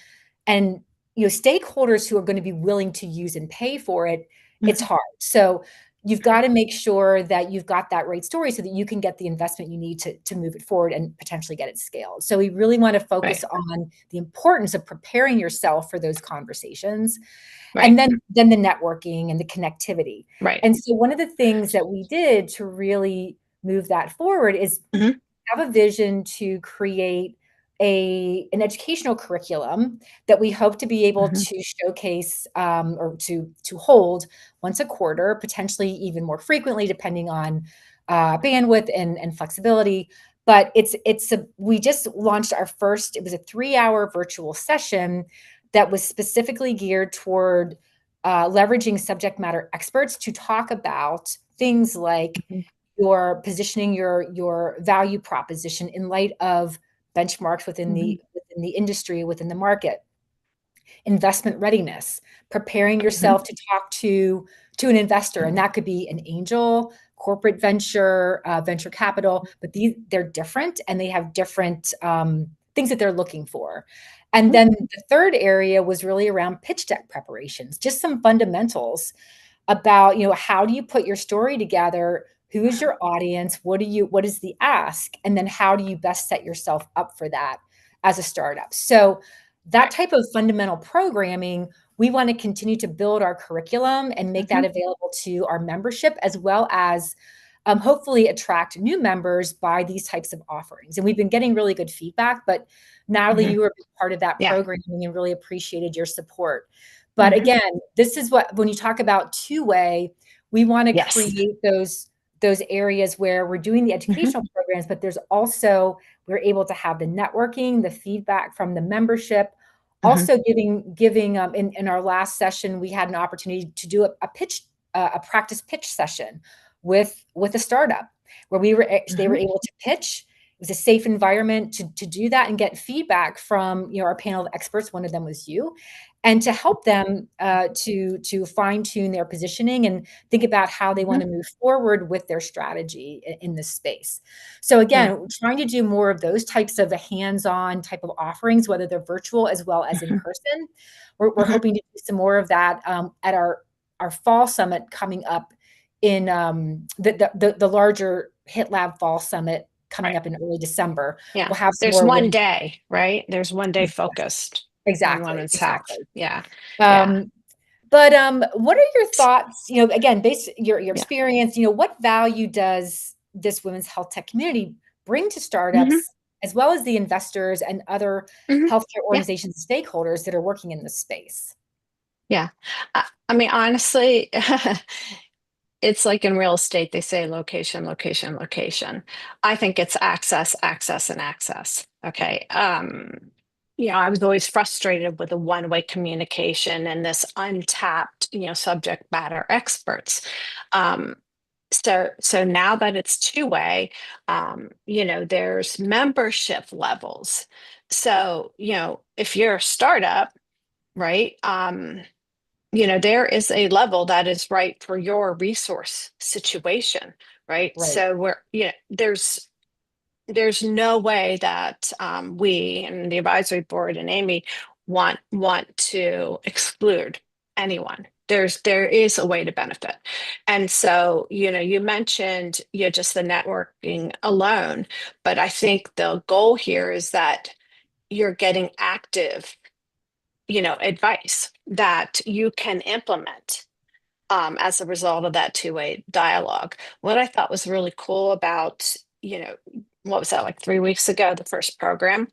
stakeholders who are going to be willing to use and pay for it, it's hard. So you've got to make sure that you've got that right story so that you can get the investment you need to move it forward and potentially get it scaled. So we really want to focus on the importance of preparing yourself for those conversations. And then the networking and the connectivity. And so one of the things that we did to really move that forward is have a vision to create an educational curriculum that we hope to be able to showcase or to hold once a quarter, potentially even more frequently, depending on bandwidth and flexibility. But we just launched our first, it was a 3-hour virtual session that was specifically geared toward leveraging subject matter experts to talk about things like your positioning, your value proposition in light of benchmarks within the industry, within the market, investment readiness, preparing yourself to talk to an investor, and that could be an angel, corporate venture, venture capital, but they're different and they have different things that they're looking for. And then the third area was really around pitch deck preparations, just some fundamentals about, how do you put your story together? Who is your audience? What is the ask? And then how do you best set yourself up for that as a startup? So that type of fundamental programming, we want to continue to build our curriculum and make that available to our membership, as well as hopefully attract new members by these types of offerings. And we've been getting really good feedback, but Natalie, you were a big part of that programming and really appreciated your support. But again, this is when you talk about two-way, we want to create those areas where we're doing the educational programs, but there's also, we're able to have the networking, the feedback from the membership, also giving in our last session, we had an opportunity to do a practice pitch session with a startup where they were able to pitch. was a safe environment to do that and get feedback from, our panel of experts. One of them was you, and to help them to fine tune their positioning and think about how they want to move forward with their strategy in this space. So again, trying to do more of those types of hands-on type of offerings, whether they're virtual as well as in person. We're hoping to do some more of that at our fall summit coming up in the larger HITLAB fall summit coming up in early December. Yeah. We'll have some There's more one day, right? There's one day focused on exactly women's exactly. health. Yeah. But what are your thoughts, again, based your experience, what value does this women's health tech community bring to startups as well as the investors and other healthcare organizations, stakeholders that are working in this space? Yeah. I mean, honestly, it's like in real estate, they say location, location, location. I think it's access, access, and access. Okay. I was always frustrated with the one-way communication and this untapped, subject matter experts. So now that it's two-way, there's membership levels. So, if you're a startup, right? There is a level that is right for your resource situation, right? So there's no way that we and the advisory board and Amy want to exclude anyone. There is a way to benefit. And so, you mentioned just the networking alone, but I think the goal here is that you're getting active advice that you can implement as a result of that two-way dialogue. What I thought was really cool about, what was that, like 3 weeks ago, the first program,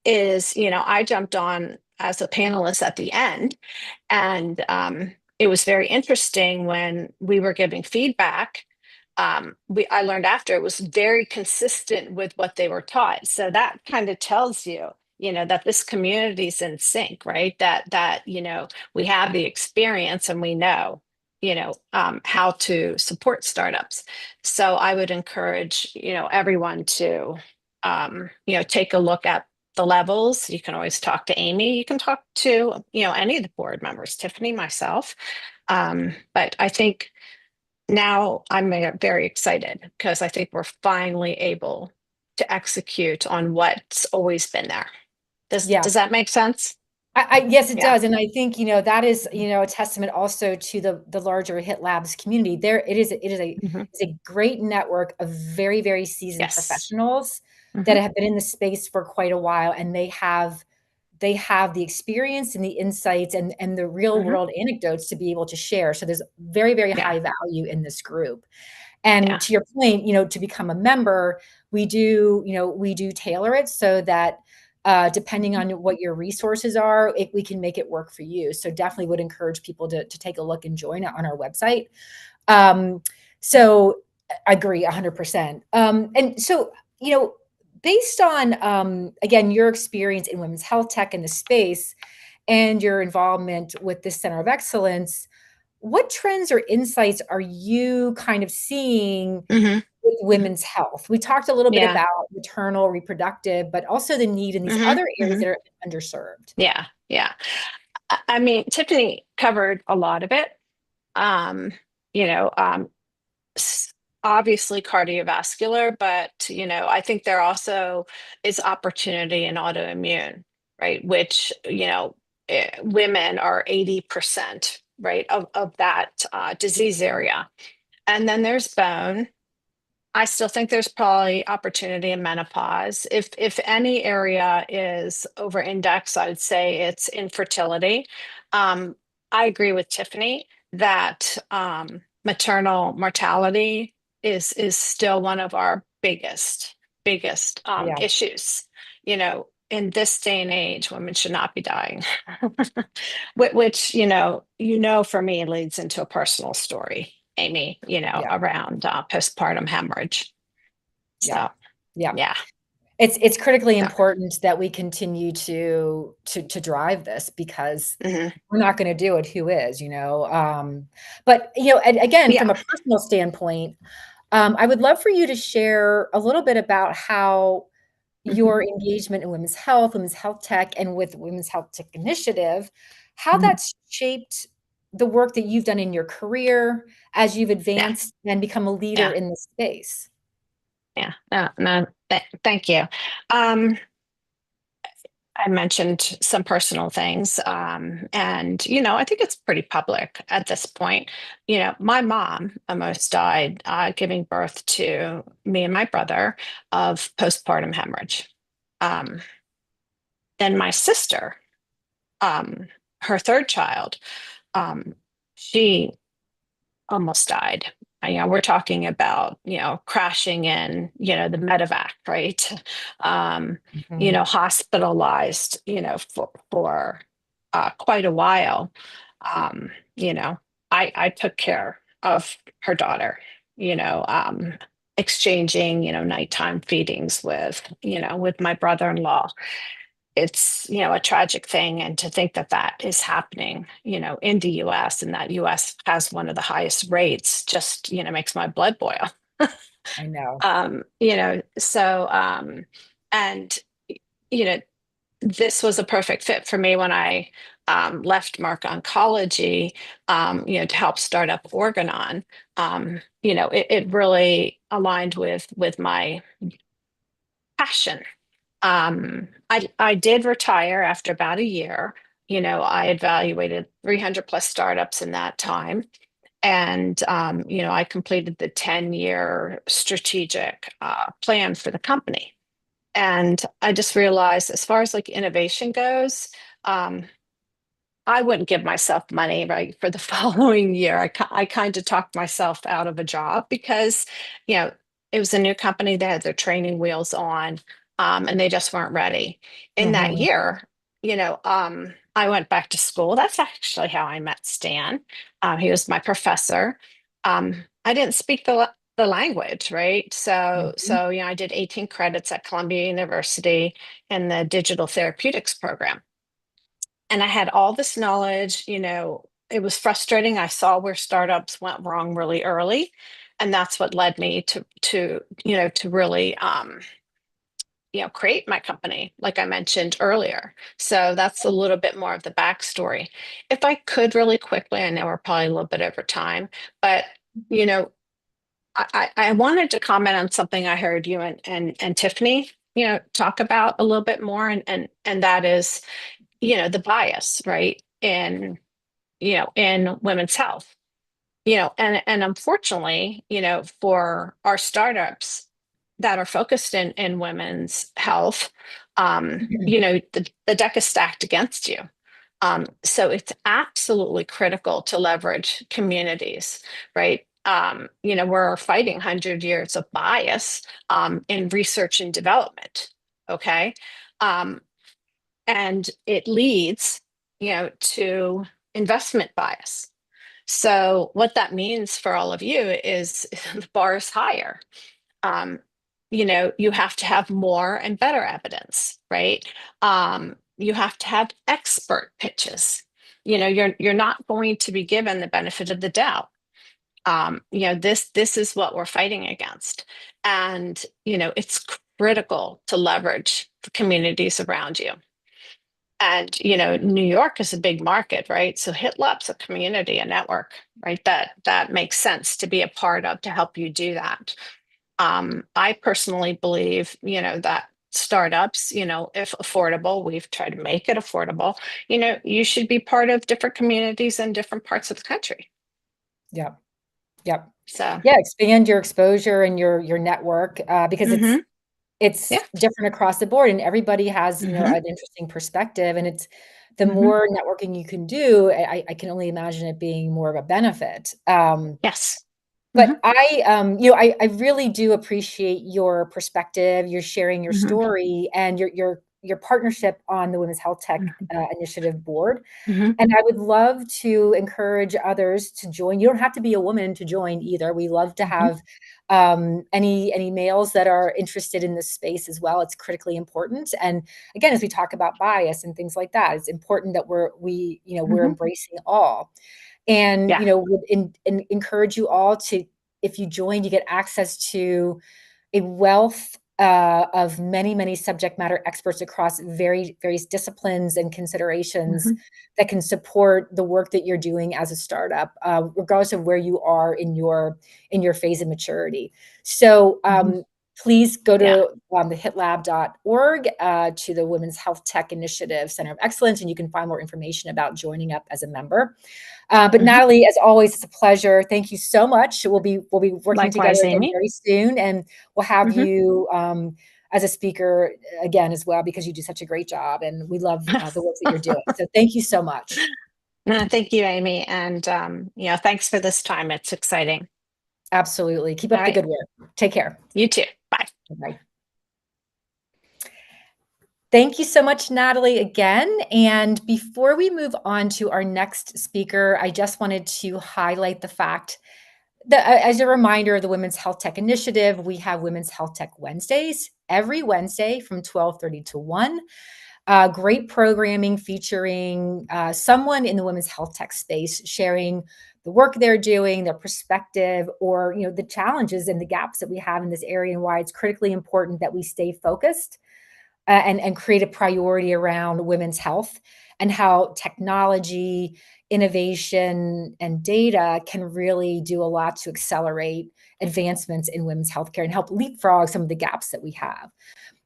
is, I jumped on as a panelist at the end, and it was very interesting when we were giving feedback. I learned after it was very consistent with what they were taught. So that kind of tells you, that this community is in sync, right? That we have the experience and we know, how to support startups. So I would encourage, everyone to, take a look at the levels. You can always talk to Amy. You can talk to, any of the board members, Tiffany, myself. But I think now I'm very excited because I think we're finally able to execute on what's always been there. Does that make sense? Yes, it does. And I think, that is, a testament also to the larger HITLABs community. It is a great network of very, very seasoned professionals that have been in the space for quite a while, and they have the experience and the insights and the real world anecdotes to be able to share. So there's very, very high value in this group. And to your point, to become a member, we do tailor it so that depending on what your resources are, we can make it work for you. So definitely would encourage people to take a look and join it on our website. So I agree 100%. And so, based on, again, your experience in women's health tech in the space and your involvement with this Center of Excellence, what trends or insights are you kind of seeing with women's health? We talked a little bit about maternal, reproductive, but also the need in these other areas that are underserved. Yeah. I mean, Tiffany covered a lot of it. Obviously cardiovascular, but I think there also is opportunity in autoimmune, right? Which women are 80%, right, of that disease area. And then there's bone. I still think there's probably opportunity in menopause. If any area is over indexed, I would say it's infertility. I agree with Tiffany that maternal mortality is still one of our biggest issues. In this day and age, women should not be dying, which for me leads into a personal story, Amy, around postpartum hemorrhage. So yeah. It's critically important that we continue to drive this, because we're not going to do it. Who is, but again, from a personal standpoint, I would love for you to share a little bit about how your engagement in women's health tech, and with Women's Health Tech Initiative, how that's shaped the work that you've done in your career as you've advanced and become a leader in the space. Yeah, thank you. I mentioned some personal things, and I think it's pretty public at this point. My mom almost died giving birth to me and my brother of postpartum hemorrhage. Then my sister, her third child, she almost died. We're talking about, crashing in, the medevac, right? Hospitalized, for quite a while. Um, you know, I took care of her daughter, exchanging, nighttime feedings with my brother-in-law. It's a tragic thing, and to think that that is happening in the US, and that US has one of the highest rates just makes my blood boil. I know. So and this was a perfect fit for me when I left Merck Oncology, to help start up Organon. It really aligned with my passion. I did retire after about a year. I evaluated 300 plus startups in that time. And, I completed the 10-year strategic plan for the company. And I just realized, as far as like innovation goes, I wouldn't give myself money, right, for the following year. I kind of talked myself out of a job because, it was a new company. They had their training wheels on, and they just weren't ready. In that year, I went back to school. That's actually how I met Stan. He was my professor. I didn't speak the language, right? So I did 18 credits at Columbia University in the digital therapeutics program. And I had all this knowledge. It was frustrating. I saw where startups went wrong really early. And that's what led me to really, create my company, like I mentioned earlier. So that's a little bit more of the backstory. If I could really quickly, I know we're probably a little bit over time, but, I wanted to comment on something I heard you and Tiffany, talk about a little bit more. And that is, the bias, right, in women's health, and unfortunately, for our startups that are focused in women's health, the deck is stacked against you. So it's absolutely critical to leverage communities, right? We're fighting 100 years of bias in research and development. Okay. And it leads, to investment bias. So what that means for all of you is the bar is higher. You have to have more and better evidence, right? You have to have expert pitches. You're not going to be given the benefit of the doubt. This is what we're fighting against. And, it's critical to leverage the communities around you. And, New York is a big market, right? So HITLAB's a community, a network, right? That makes sense to be a part of to help you do that. I personally believe, that startups, if affordable, we've tried to make it affordable, you should be part of different communities in different parts of the country. Yep. Yep. So yeah, expand your exposure and your network, because it's different across the board, and everybody has, an interesting perspective, and it's the more networking you can do, I can only imagine it being more of a benefit. Yes. But I really do appreciate your perspective, you're sharing your story, and your partnership on the Women's Health Tech Initiative board. And I would love to encourage others to join. You don't have to be a woman to join either. We love to have any males that are interested in this space as well. It's critically important. And again, as we talk about bias and things like that, it's important that we're embracing all. And would encourage you all to if you join, you get access to a wealth of many subject matter experts across various disciplines and considerations that can support the work that you're doing as a startup, regardless of where you are in your phase of maturity. So please go to the hitlab.org to the Women's Health Tech Initiative Center of Excellence, and you can find more information about joining up as a member. But Natalie, as always, it's a pleasure. Thank you so much. We'll be working Likewise, together again Amy. very soon, and we'll have you as a speaker again as well, because you do such a great job, and we love the work that you're doing. So thank you so much. No, thank you, Amy, and thanks for this time. It's exciting. Absolutely. Keep up the good work. Take care. You too. Bye. Bye. Thank you so much, Natalie, again. And before we move on to our next speaker, I just wanted to highlight the fact that, as a reminder of the Women's Health Tech Initiative, we have Women's Health Tech Wednesdays every Wednesday from 12:30 to 1. Great programming featuring someone in the women's health tech space sharing the work they're doing, their perspective, or the challenges and the gaps that we have in this area, and why it's critically important that we stay focused and create a priority around women's health, and how technology, innovation, and data can really do a lot to accelerate advancements in women's healthcare and help leapfrog some of the gaps that we have.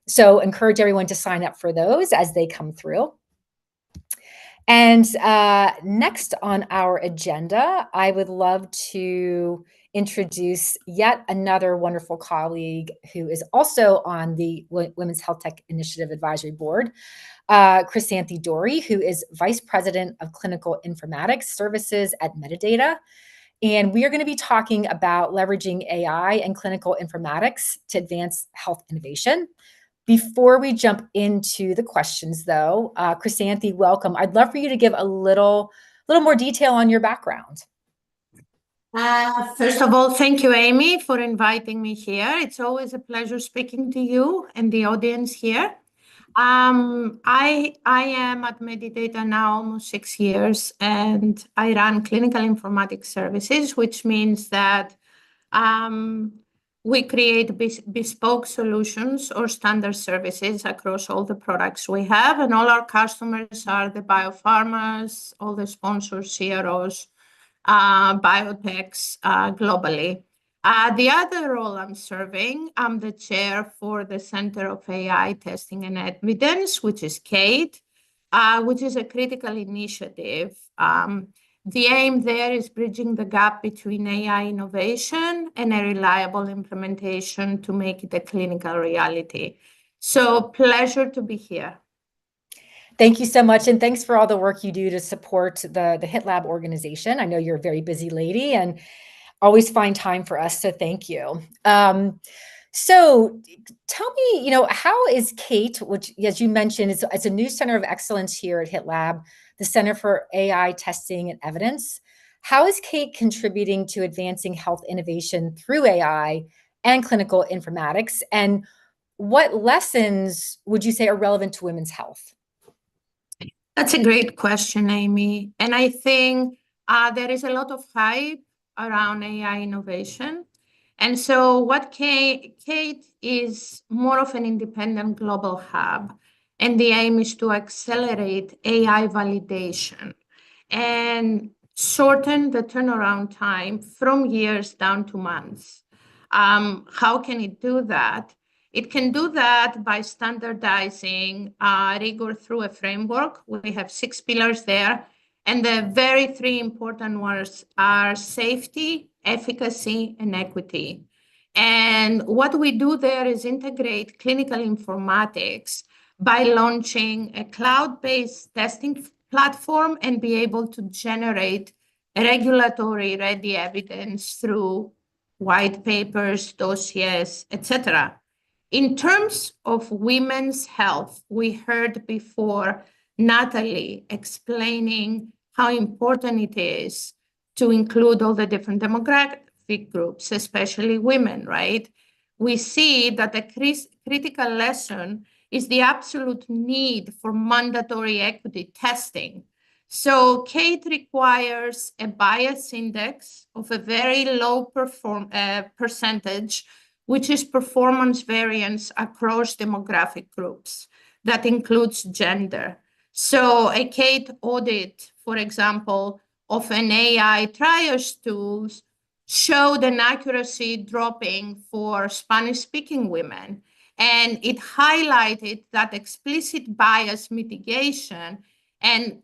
So encourage everyone to sign up for those as they come through. And next on our agenda, I would love to introduce yet another wonderful colleague who is also on the Women's Health Tech Initiative Advisory Board, Chrysanthi Dory, who is Vice President of Clinical Informatics Services at Medidata. And we are going to be talking about leveraging AI and clinical informatics to advance health innovation. Before we jump into the questions, though, Chrysanthi, welcome. I'd love for you to give a little more detail on your background. First of all, thank you, Amy, for inviting me here. It's always a pleasure speaking to you and the audience here. I am at Medidata now almost 6 years, and I run clinical informatics services, which means that we create bespoke solutions or standard services across all the products we have, and all our customers are the biopharmas, all the sponsors, CROs, biotechs globally. The other role I'm serving, I'm the chair for the Center of AI Testing and Evidence, which is CATE, which is a critical initiative. The aim there is bridging the gap between AI innovation and a reliable implementation to make it a clinical reality. So pleasure to be here. Thank you so much. And thanks for all the work you do to support the HITLAB organization. I know you're a very busy lady and always find time for us. So thank you. So tell me, how is CATE, which, as you mentioned, it's a new center of excellence here at HITLAB, the Center for AI Testing and Evidence. How is CATE contributing to advancing health innovation through AI and clinical informatics? And what lessons would you say are relevant to women's health? That's a great question, Amy. And I think there is a lot of hype around AI innovation. And so what CATE is more of an independent global hub, and the aim is to accelerate AI validation and shorten the turnaround time from years down to months. How can it do that? It can do that by standardizing rigor through a framework. We have 6 pillars there, and the very 3 important ones are safety, efficacy, and equity. And what we do there is integrate clinical informatics by launching a cloud-based testing platform and be able to generate regulatory-ready evidence through white papers, dossiers, etc. In terms of women's health, we heard before Natalie explaining how important it is to include all the different demographic groups, especially women, right? We see that the critical lesson is the absolute need for mandatory equity testing. So Kate requires a bias index of a very low percentage, which is performance variance across demographic groups. That includes gender. So a Kate audit, for example, of an AI triage tools showed an accuracy dropping for Spanish-speaking women. And it highlighted that explicit bias mitigation, and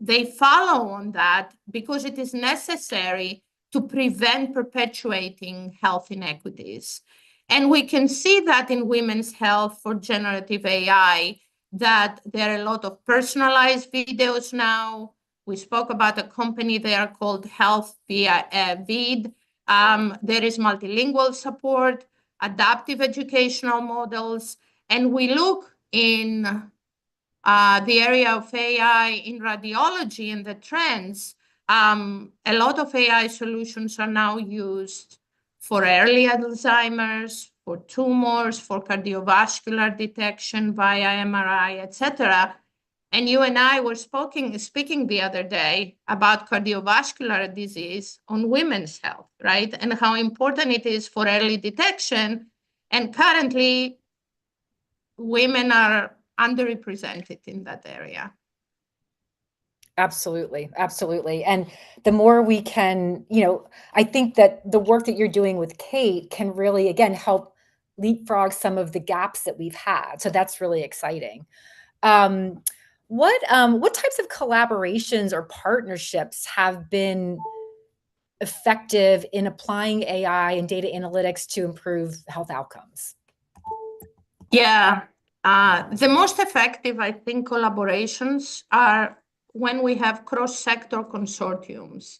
they follow on that because it is necessary to prevent perpetuating health inequities. And we can see that in women's health for generative AI, that there are a lot of personalized videos now. We spoke about a company there called Health via Vid. There is multilingual support, adaptive educational models, and we look in the area of AI in radiology and the trends. A lot of AI solutions are now used for early Alzheimer's, for tumors, for cardiovascular detection via MRI, etc. And you and I were speaking the other day about cardiovascular disease on women's health, right? And how important it is for early detection. And currently, women are underrepresented in that area. Absolutely. Absolutely. And the more we can, I think that the work that you're doing with Kate can really, again, help leapfrog some of the gaps that we've had. So that's really exciting. What types of collaborations or partnerships have been effective in applying AI and data analytics to improve health outcomes? Yeah, the most effective, I think, collaborations are when we have cross-sector consortiums.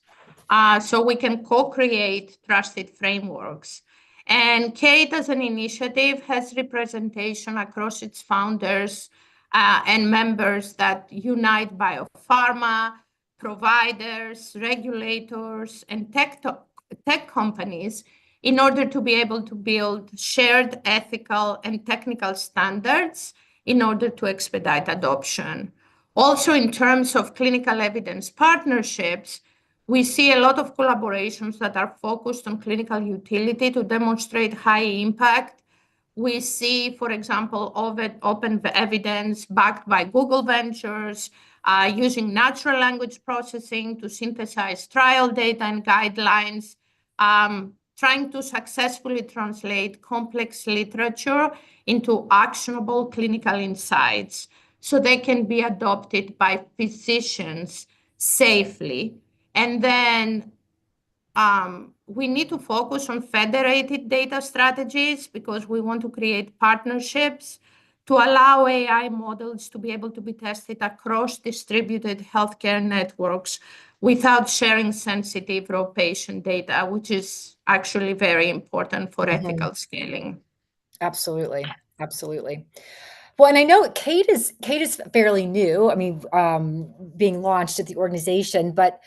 So we can co-create trusted frameworks. And Kate, as an initiative, has representation across its founders and members that unite biopharma, providers, regulators, and tech companies in order to be able to build shared ethical and technical standards in order to expedite adoption. Also, in terms of clinical evidence partnerships, we see a lot of collaborations that are focused on clinical utility to demonstrate high impact. We see, for example, open evidence backed by Google Ventures, using natural language processing to synthesize trial data and guidelines, trying to successfully translate complex literature into actionable clinical insights so they can be adopted by physicians safely. And then we need to focus on federated data strategies because we want to create partnerships to allow AI models to be able to be tested across distributed healthcare networks without sharing sensitive raw patient data, which is actually very important for ethical scaling. Absolutely. Absolutely. Well, and I know Kate is fairly new. I mean, being launched at the organization, but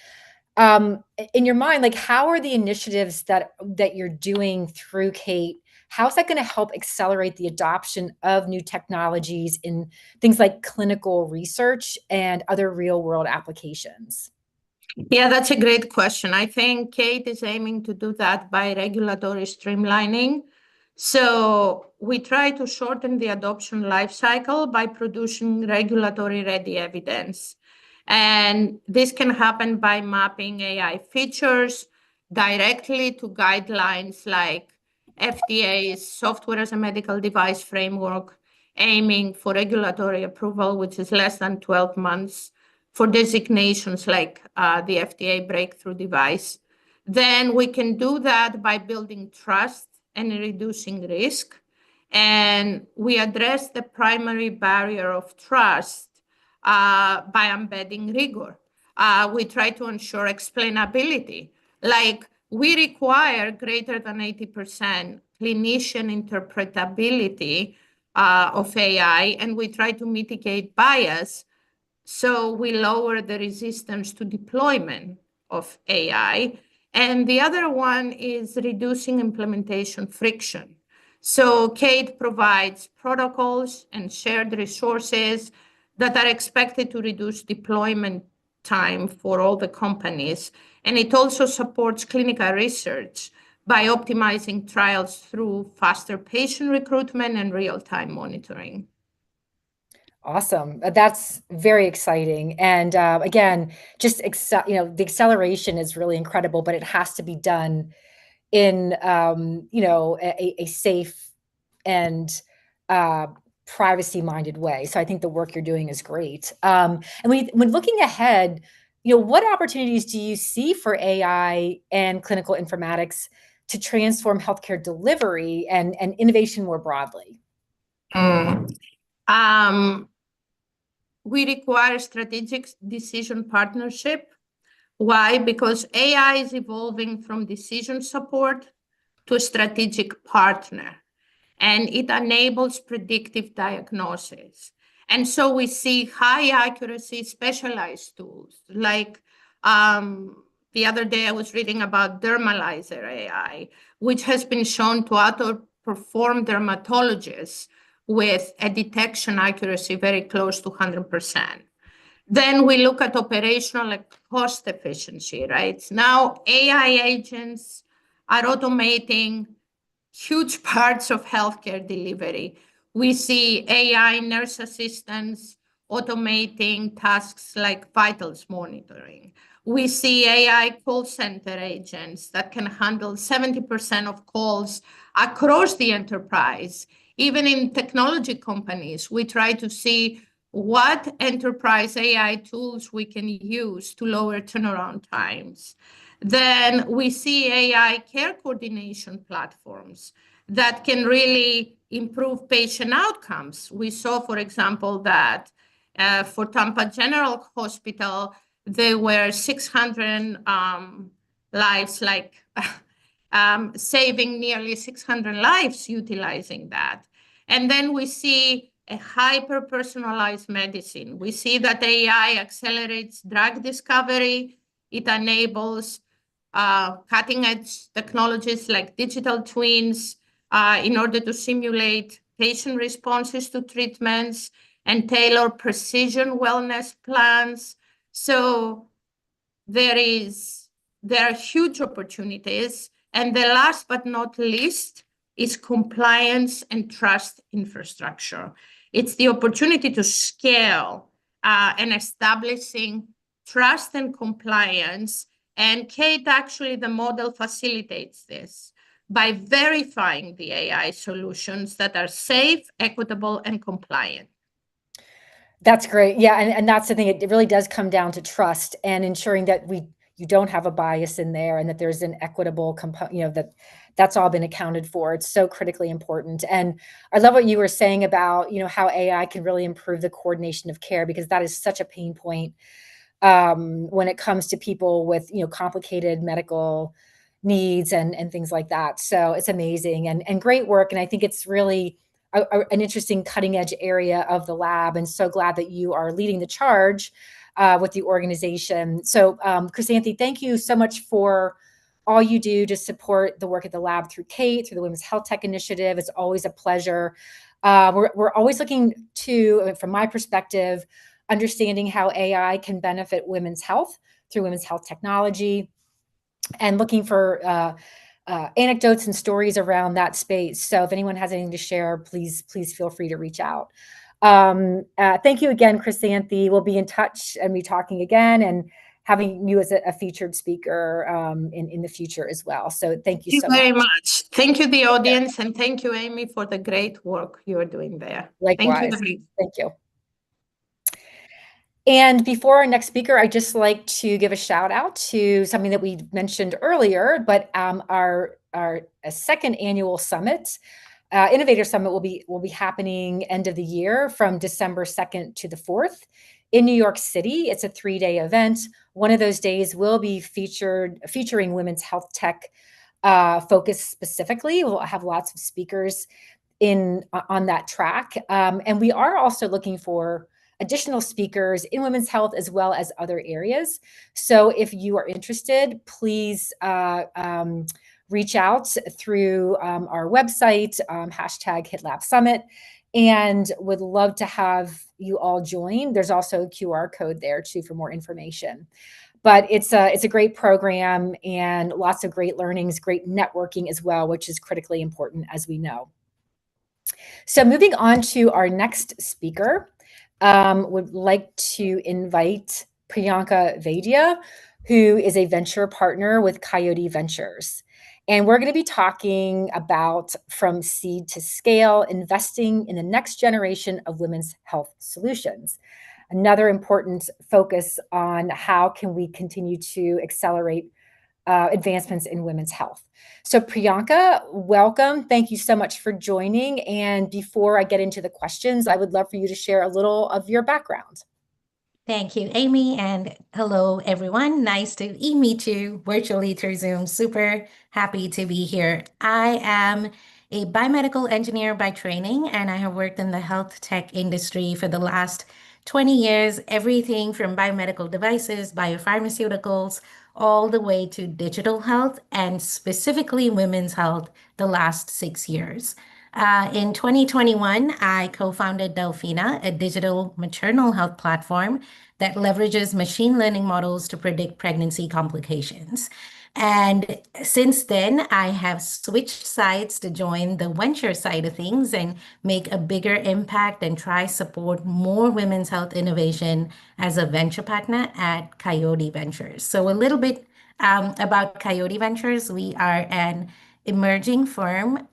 in your mind, like, how are the initiatives that you're doing through Kate? How's that going to help accelerate the adoption of new technologies in things like clinical research and other real world applications? Yeah, that's a great question. I think Kate is aiming to do that by regulatory streamlining. So we try to shorten the adoption lifecycle by producing regulatory-ready evidence. And this can happen by mapping AI features directly to guidelines like FDA's Software as a Medical Device framework, aiming for regulatory approval, which is less than 12 months, for designations like the FDA breakthrough device. Then we can do that by building trust and reducing risk. And we address the primary barrier of trust by embedding rigor. We try to ensure explainability. Like, we require greater than 80% clinician interpretability of AI, and we try to mitigate bias. So we lower the resistance to deployment of AI. And the other one is reducing implementation friction. So Kate provides protocols and shared resources that are expected to reduce deployment time for all the companies. And it also supports clinical research by optimizing trials through faster patient recruitment and real-time monitoring. Awesome. That's very exciting. And again, just the acceleration is really incredible, but it has to be done in a safe and privacy-minded way. So I think the work you're doing is great. And when looking ahead, what opportunities do you see for AI and clinical informatics to transform healthcare delivery and innovation more broadly? We require strategic decision partnership. Why? Because AI is evolving from decision support to a strategic partner, and it enables predictive diagnosis. And so we see high accuracy specialized tools. Like the other day I was reading about Dermalyzer AI, which has been shown to outperform dermatologists with a detection accuracy very close to 100%. Then we look at operational and cost efficiency, right? Now AI agents are automating huge parts of healthcare delivery. We see AI nurse assistants automating tasks like vitals monitoring. We see AI call center agents that can handle 70% of calls across the enterprise. Even in technology companies, we try to see what enterprise AI tools we can use to lower turnaround times. Then we see AI care coordination platforms that can really improve patient outcomes. We saw, for example, that for Tampa General Hospital, there were 600 lives, saving nearly 600 lives utilizing that. And then we see a hyper-personalized medicine. We see that AI accelerates drug discovery. It enables cutting-edge technologies like digital twins in order to simulate patient responses to treatments and tailor precision wellness plans. So there are huge opportunities. And the last but not least is compliance and trust infrastructure. It's the opportunity to scale and establishing trust and compliance. And Kate, actually, the model facilitates this by verifying the AI solutions that are safe, equitable, and compliant. That's great. Yeah, and that's the thing. It really does come down to trust and ensuring that you don't have a bias in there and that there's an equitable component, that's all been accounted for. It's so critically important. And I love what you were saying about, how AI can really improve the coordination of care, because that is such a pain point when it comes to people with, complicated medical needs and things like that. So it's amazing and great work. And I think it's really an interesting cutting edge area of the lab. And so glad that you are leading the charge with the organization. So Chrysanthi, thank you so much for all you do to support the work at the lab through Kate, through the Women's Health Tech Initiative. It's always a pleasure. We're always looking to, from my perspective, understanding how AI can benefit women's health through women's health technology, and looking for anecdotes and stories around that space. So if anyone has anything to share, please feel free to reach out. Thank you again, Chrysanthi. We'll be in touch and be talking again and having you as a featured speaker in the future as well. So thank you so much. Very much. Thank you, the audience, and thank you, Amy, for the great work you are doing there. Likewise. Thank you. Thank you. And before our next speaker, I'd just like to give a shout out to something that we mentioned earlier, but our second annual summit, Innovator Summit, will be happening end of the year from December 2nd to the 4th in New York City. It's a 3-day event. One of those days will be featuring women's health tech focus specifically. We'll have lots of speakers on that track. And we are also looking for additional speakers in women's health as well as other areas. So if you are interested, please reach out through our website, #HITLAB Summit, and would love to have you all join. There's also a QR code there too for more information. But it's a great program and lots of great learnings, great networking as well, which is critically important, as we know. So moving on to our next speaker, would like to invite Priyanka Vaidya, who is a venture partner with Coyote Ventures. And we're going to be talking about from seed to scale, investing in the next generation of women's health solutions. Another important focus on how can we continue to accelerate advancements in women's health. So Priyanka, welcome. Thank you so much for joining. And before I get into the questions, I would love for you to share a little of your background. Thank you, Amy, and hello, everyone. Nice to meet you virtually through Zoom. Super happy to be here. I am a biomedical engineer by training, and I have worked in the health tech industry for the last 20 years, everything from biomedical devices, biopharmaceuticals, all the way to digital health, and specifically women's health the last 6 years. In 2021, I co-founded Delphina, a digital maternal health platform that leverages machine learning models to predict pregnancy complications. And since then, I have switched sides to join the venture side of things and make a bigger impact and try support more women's health innovation as a venture partner at Coyote Ventures. So a little bit about Coyote Ventures. We are an emerging firm.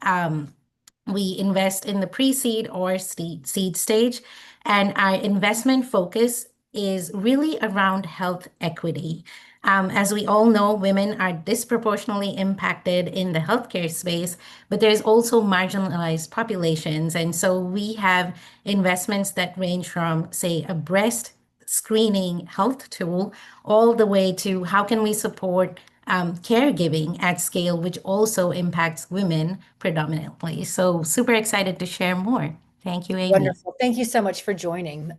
We invest in the pre-seed or seed stage, and our investment focus is really around health equity. As we all know, women are disproportionately impacted in the healthcare space, but there's also marginalized populations. And so we have investments that range from, say, a breast screening health tool all the way to how can we support caregiving at scale, which also impacts women predominantly. So super excited to share more. Thank you, Amy. Wonderful. Thank you so much for joining.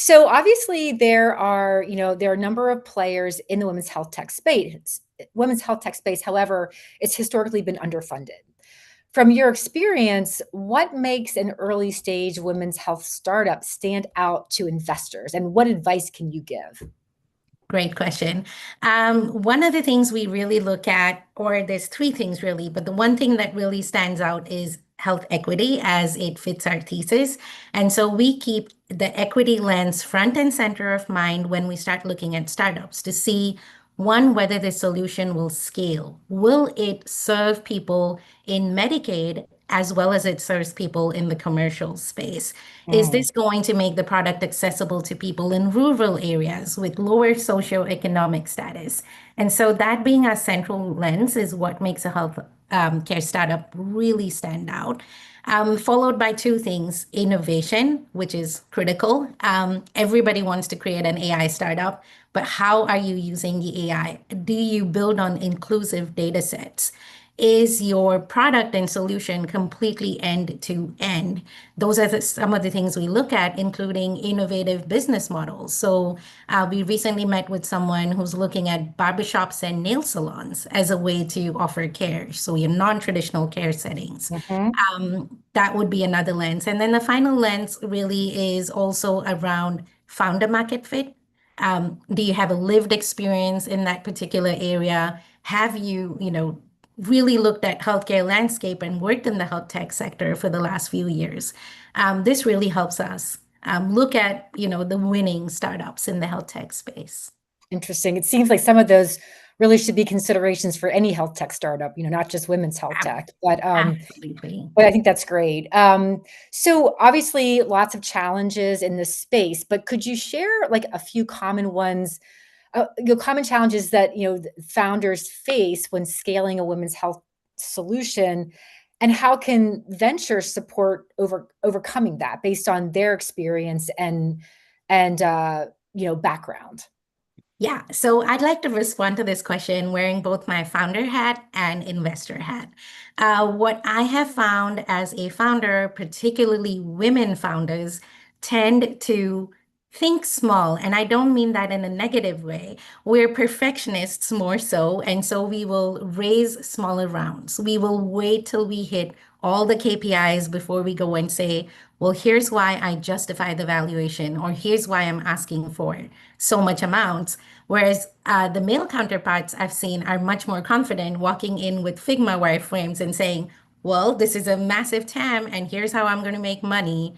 So obviously there are a number of players in the women's health tech space. However, it's historically been underfunded. From your experience, what makes an early stage women's health startup stand out to investors, and what advice can you give? Great question. One of the things we really look at, or there's three things really, but the one thing that really stands out is health equity as it fits our thesis. And so we keep the equity lens front and center of mind when we start looking at startups to see, one, whether the solution will scale. Will it serve people in Medicaid as well as it serves people in the commercial space? Is this going to make the product accessible to people in rural areas with lower socioeconomic status? And so that being our central lens is what makes a health care startup really stand out. Followed by two things: innovation, which is critical. Everybody wants to create an AI startup, but how are you using the AI? Do you build on inclusive data sets? Is your product and solution completely end to end? Those are some of the things we look at, including innovative business models. So we recently met with someone who's looking at barbershops and nail salons as a way to offer care. So your non-traditional care settings. That would be another lens. And then the final lens really is also around founder market fit. Do you have a lived experience in that particular area? Have you, really looked at healthcare landscape and worked in the health tech sector for the last few years? This really helps us look at, the winning startups in the health tech space. Interesting. It seems like some of those really should be considerations for any health tech startup, not just women's health tech, but I think that's great. So obviously lots of challenges in this space, but could you share like a few common ones, common challenges that, founders face when scaling a women's health solution, and how can ventures support overcoming that based on their experience and background? Yeah, so I'd like to respond to this question wearing both my founder hat and investor hat. What I have found as a founder, particularly women founders, tend to think small, and I don't mean that in a negative way. We're perfectionists more so, and so we will raise smaller rounds. We will wait till we hit all the KPIs before we go and say, well, here's why I justify the valuation, or here's why I'm asking for so much amounts. Whereas the male counterparts I've seen are much more confident walking in with Figma wireframes and saying, well, this is a massive TAM and here's how I'm going to make money.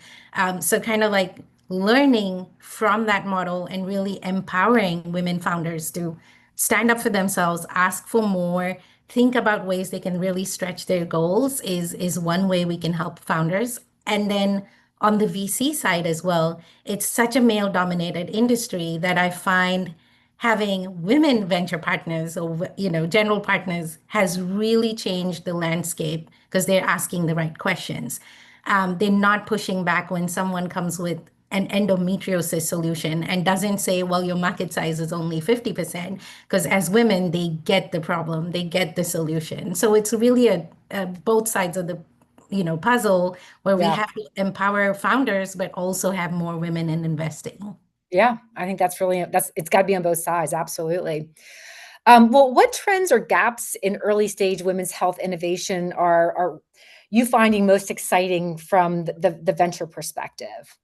So kind of like learning from that model and really empowering women founders to stand up for themselves, ask for more, think about ways they can really stretch their goals is one way we can help founders. And then on the VC side as well, it's such a male-dominated industry that I find having women venture partners or general partners has really changed the landscape because they're asking the right questions. They're not pushing back when someone comes with an endometriosis solution and doesn't say, well, your market size is only 50%, because as women, they get the problem, they get the solution. So it's really a both sides of the puzzle where we have to empower founders, but also have more women in investing. Yeah, I think it's got to be on both sides. Absolutely. Well, what trends or gaps in early stage women's health innovation are you finding most exciting from the venture perspective?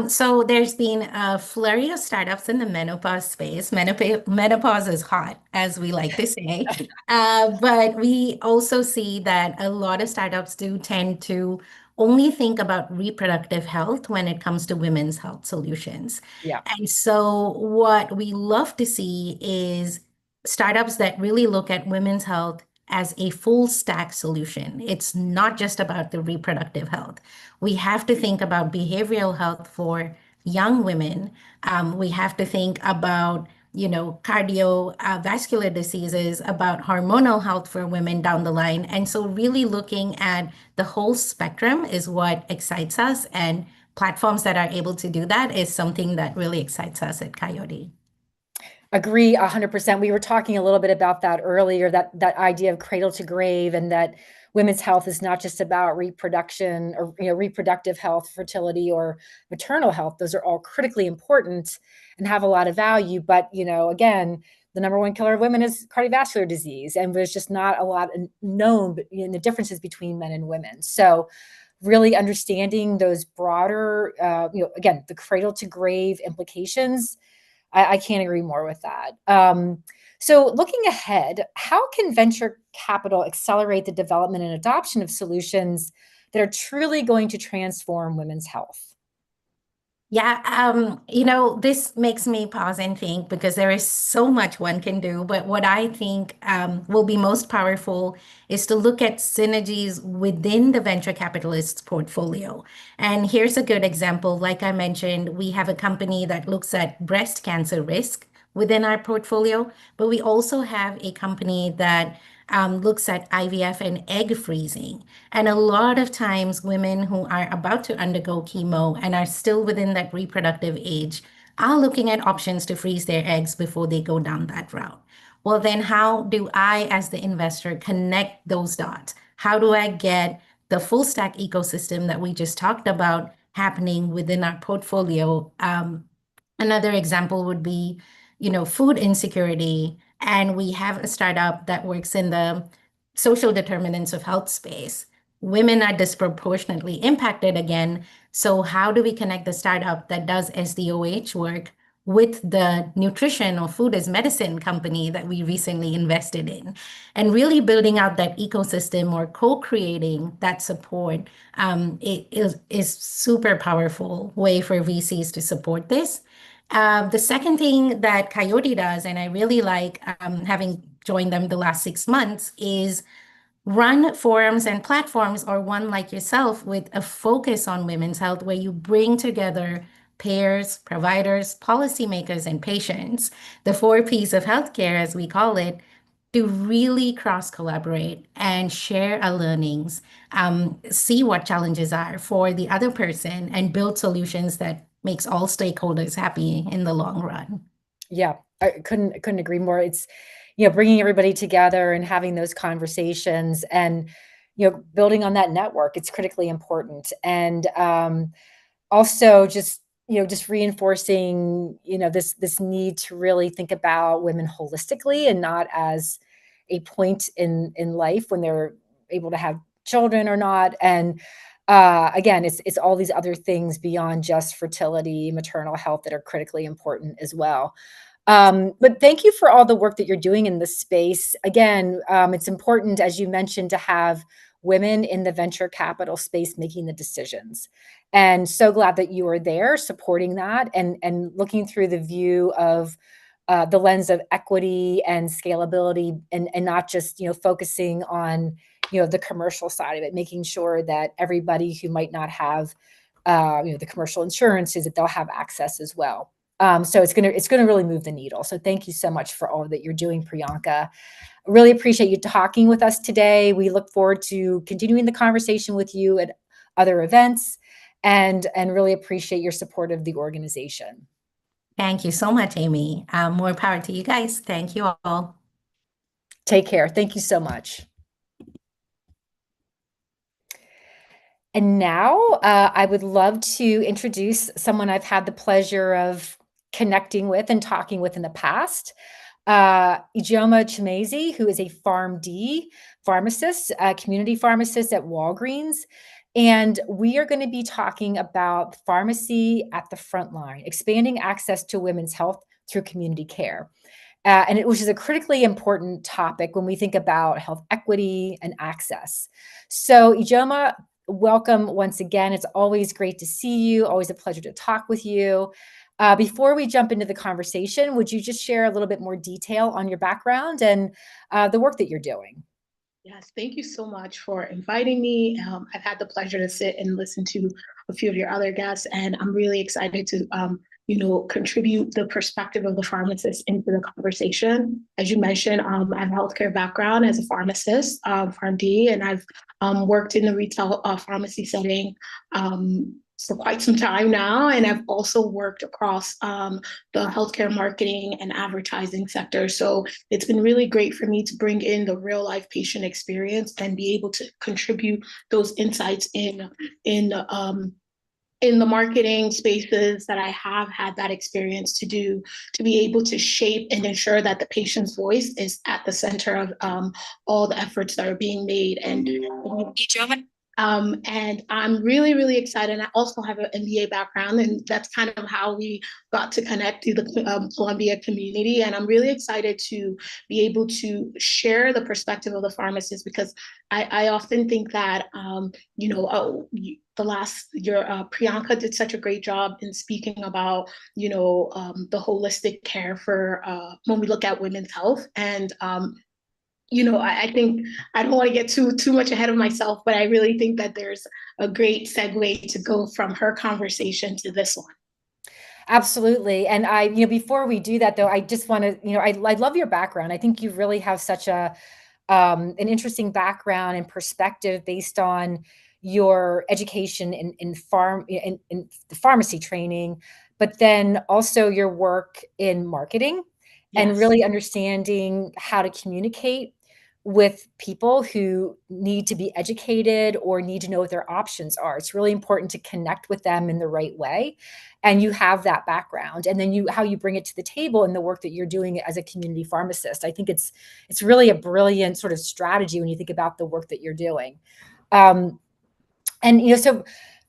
So there's been a flurry of startups in the menopause space. Menopause is hot, as we like to say. But we also see that a lot of startups do tend to only think about reproductive health when it comes to women's health solutions. Yeah. And so what we love to see is startups that really look at women's health as a full stack solution. It's not just about the reproductive health. We have to think about behavioral health for young women. We have to think about, cardiovascular diseases, about hormonal health for women down the line. And so really looking at the whole spectrum is what excites us. And platforms that are able to do that is something that really excites us at Coyote. Agree 100%. We were talking a little bit about that earlier, that idea of cradle to grave, and that women's health is not just about reproduction or reproductive health, fertility, or maternal health. Those are all critically important and have a lot of value. But again, the number one killer of women is cardiovascular disease, and there's just not a lot known in the differences between men and women. So really understanding those broader, again, the cradle to grave implications. I can't agree more with that. So looking ahead, how can venture capital accelerate the development and adoption of solutions that are truly going to transform women's health? Yeah, this makes me pause and think because there is so much one can do. But what I think will be most powerful is to look at synergies within the venture capitalist's portfolio. And here's a good example. Like I mentioned, we have a company that looks at breast cancer risk within our portfolio, but we also have a company that looks at IVF and egg freezing. And a lot of times, women who are about to undergo chemo and are still within that reproductive age are looking at options to freeze their eggs before they go down that route. Well, then how do I, as the investor, connect those dots? How do I get the full stack ecosystem that we just talked about happening within our portfolio? Another example would be, food insecurity. And we have a startup that works in the social determinants of health space. Women are disproportionately impacted again. So how do we connect the startup that does SDOH work with the nutrition or food as medicine company that we recently invested in? And really building out that ecosystem or co-creating that support is super powerful way for VCs to support this. The second thing that Coyote does, and I really like having joined them the last 6 months, is run forums and platforms, or one like yourself, with a focus on women's health, where you bring together payers, providers, policymakers, and patients, the 4 Ps of healthcare, as we call it, to really cross-collaborate and share our learnings, see what challenges are for the other person, and build solutions that makes all stakeholders happy in the long run. Yeah, I couldn't agree more. It's, bringing everybody together and having those conversations and, building on that network. It's critically important. And also just reinforcing, this need to really think about women holistically and not as a point in life when they're able to have children or not. And again, it's all these other things beyond just fertility, maternal health that are critically important as well. But thank you for all the work that you're doing in this space. Again, it's important, as you mentioned, to have women in the venture capital space making the decisions. And so glad that you are there supporting that and looking through the view of the lens of equity and scalability, and not just, focusing on, the commercial side of it, making sure that everybody who might not have, the commercial insurances, that they'll have access as well. So it's gonna really move the needle. So thank you so much for all that you're doing, Priyanka. Really appreciate you talking with us today. We look forward to continuing the conversation with you at other events, and really appreciate your support of the organization. Thank you so much, Amy. More power to you guys. Thank you all. Take care. Thank you so much. And now I would love to introduce someone I've had the pleasure of connecting with and talking with in the past. Ijeoma Chimezie, who is a PharmD pharmacist, a community pharmacist at Walgreens. And we are going to be talking about pharmacy at the front line, expanding access to women's health through community care. Which is a critically important topic when we think about health equity and access. So Ijeoma, welcome once again. It's always great to see you, always a pleasure to talk with you. Before we jump into the conversation, would you just share a little bit more detail on your background and the work that you're doing? Yes, thank you so much for inviting me. I've had the pleasure to sit and listen to a few of your other guests, and I'm really excited to contribute the perspective of the pharmacist into the conversation. As you mentioned, I have a healthcare background as a pharmacist, PharmD, and I've worked in the retail pharmacy setting for quite some time now. And I've also worked across the healthcare marketing and advertising sector. So it's been really great for me to bring in the real life patient experience and be able to contribute those insights in the marketing spaces that I have had that experience to do, to be able to shape and ensure that the patient's voice is at the center of all the efforts that are being made. And I'm really, really excited. I also have an MBA background, and that's kind of how we got to connect to the Columbia community. And I'm really excited to be able to share the perspective of the pharmacist, because I often think that, the last year, Priyanka did such a great job in speaking about, the holistic care for when we look at women's health. And I think I don't want to get too much ahead of myself, but I really think that there's a great segue to go from her conversation to this one. Absolutely. And before we do that though, I just want to, I love your background. I think you really have such an interesting background and perspective based on your education in the pharmacy training, but then also your work in marketing. Yes. And really understanding how to communicate with people who need to be educated or need to know what their options are. It's really important to connect with them in the right way. And you have that background, and then how you bring it to the table in the work that you're doing as a community pharmacist. I think it's really a brilliant sort of strategy when you think about the work that you're doing. So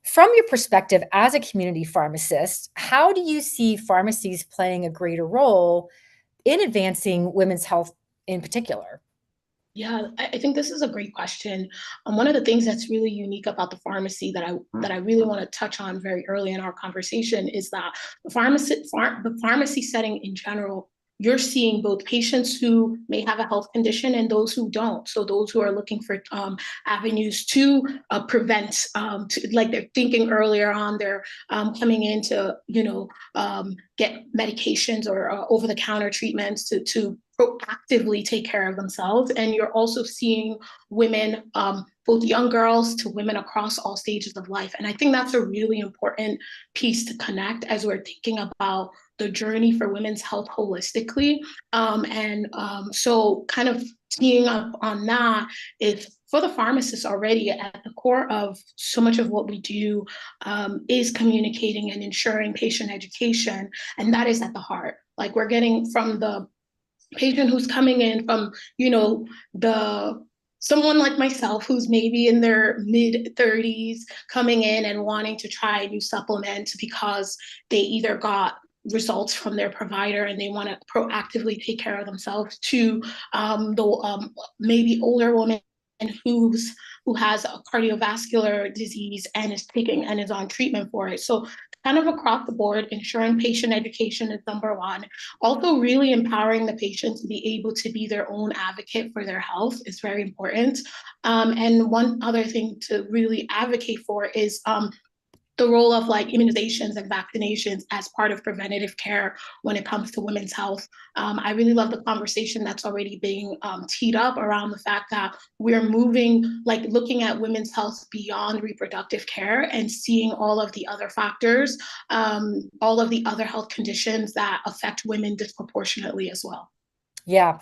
from your perspective as a community pharmacist, how do you see pharmacies playing a greater role in advancing women's health in particular? Yeah, I think this is a great question. One of the things that's really unique about the pharmacy that I really want to touch on very early in our conversation is that the pharmacy setting in general, you're seeing both patients who may have a health condition and those who don't. So those who are looking for avenues to prevent, like they're thinking earlier on, they're coming in to get medications or over-the-counter treatments to proactively take care of themselves. And you're also seeing women, both young girls to women across all stages of life. And I think that's a really important piece to connect as we're thinking about the journey for women's health holistically. So kind of teeing up on that is for the pharmacists already at the core of so much of what we do is communicating and ensuring patient education. And that is at the heart. Like we're getting from the patient who's coming in from, the someone like myself who's maybe in their mid 30s coming in and wanting to try a new supplement because they either got results from their provider and they want to proactively take care of themselves, to the maybe older woman who has a cardiovascular disease and is on treatment for it. So kind of across the board, ensuring patient education is number one. Also really empowering the patient to be able to be their own advocate for their health is very important. And one other thing to really advocate for is the role of like immunizations and vaccinations as part of preventative care when it comes to women's health. I really love the conversation that's already being teed up around the fact that we're moving, like looking at women's health beyond reproductive care and seeing all of the other factors, all of the other health conditions that affect women disproportionately as well. Yeah.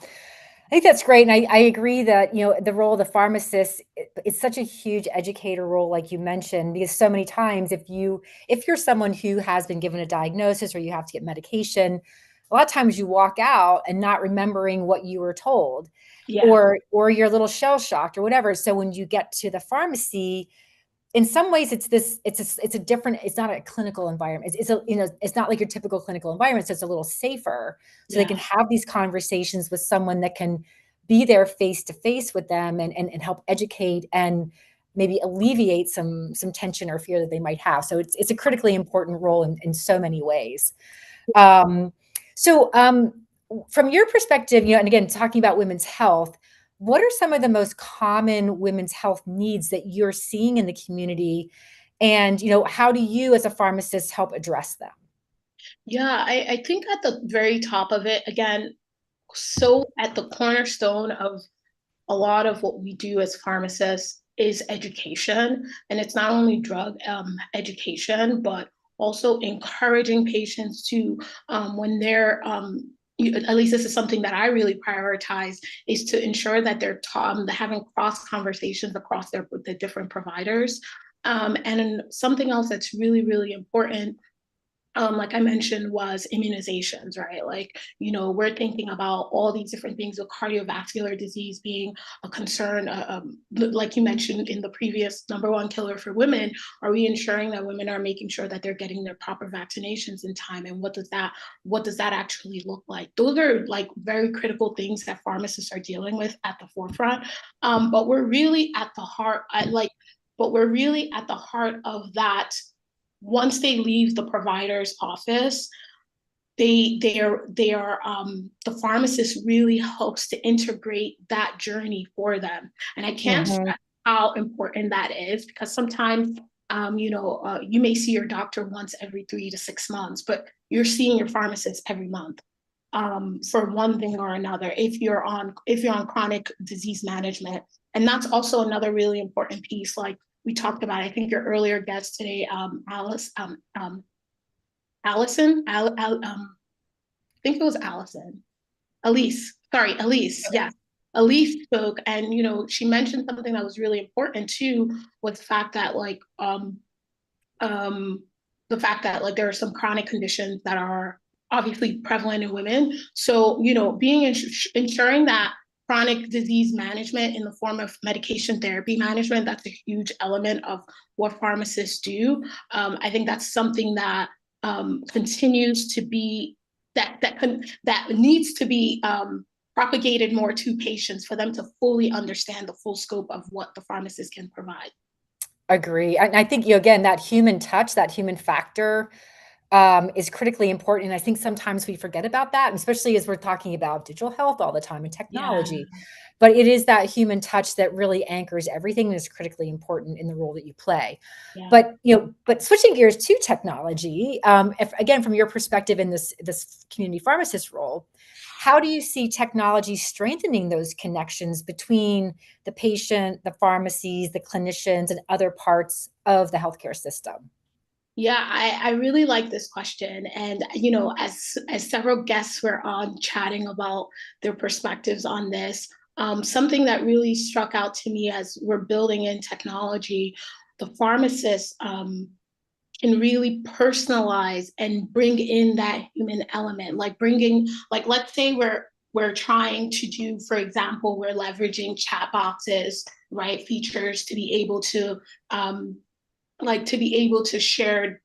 I think that's great. And I agree that, the role of the pharmacist, it's such a huge educator role, like you mentioned, because so many times if you're someone who has been given a diagnosis or you have to get medication, a lot of times you walk out and not remembering what you were told, Yeah. or you're a little shell shocked or whatever. So when you get to the pharmacy, in some ways it's a different, it's not a clinical environment. It's not like your typical clinical environment. So it's a little safer. So they can have these conversations with someone that can be there face to face with them and help educate and maybe alleviate some tension or fear that they might have. So it's a critically important role in so many ways. From your perspective, and again, talking about women's health, what are some of the most common women's health needs that you're seeing in the community? And, how do you as a pharmacist help address them? Yeah, I think at the very top of it, again, so at the cornerstone of a lot of what we do as pharmacists is education. And it's not only drug education, but also encouraging patients to, when they're, at least this is something that I really prioritize, is to ensure that they're having cross conversations across the different providers. And something else that's really, really important, like I mentioned, was immunizations, right? Like, we're thinking about all these different things with cardiovascular disease being a concern. Like you mentioned in the previous #1 killer for women, are we ensuring that women are making sure that they're getting their proper vaccinations in time? And what does that actually look like? Those are like very critical things that pharmacists are dealing with at the forefront. But we're really at the heart, of that. Once they leave the provider's office, the pharmacist really helps to integrate that journey for them. And I can't stress how important that is, because sometimes, you may see your doctor once every 3 to 6 months, but you're seeing your pharmacist every month, for one thing or another, if you're on chronic disease management. And that's also another really important piece. Like we talked about, I think your earlier guest today, Allison, I think it was Allison. Elise, yes. Elise spoke, and she mentioned something that was really important too, was the fact that there are some chronic conditions that are obviously prevalent in women. So, ensuring that chronic disease management in the form of medication therapy management, that's a huge element of what pharmacists do. I think that's something that continues to be, that needs to be propagated more to patients for them to fully understand the full scope of what the pharmacist can provide. Agree. And I think, again, that human touch, that human factor, is critically important. And I think sometimes we forget about that, especially as we're talking about digital health all the time and technology. Yeah. But it is that human touch that really anchors everything and is critically important in the role that you play. Yeah. But switching gears to technology, again, from your perspective in this community pharmacist role, how do you see technology strengthening those connections between the patient, the pharmacies, the clinicians, and other parts of the healthcare system? Yeah, I really like this question. And, as several guests were on chatting about their perspectives on this, something that really struck out to me as we're building in technology, the pharmacist can really personalize and bring in that human element, let's say we're trying to do, for example, we're leveraging chat boxes, right, features to be able to share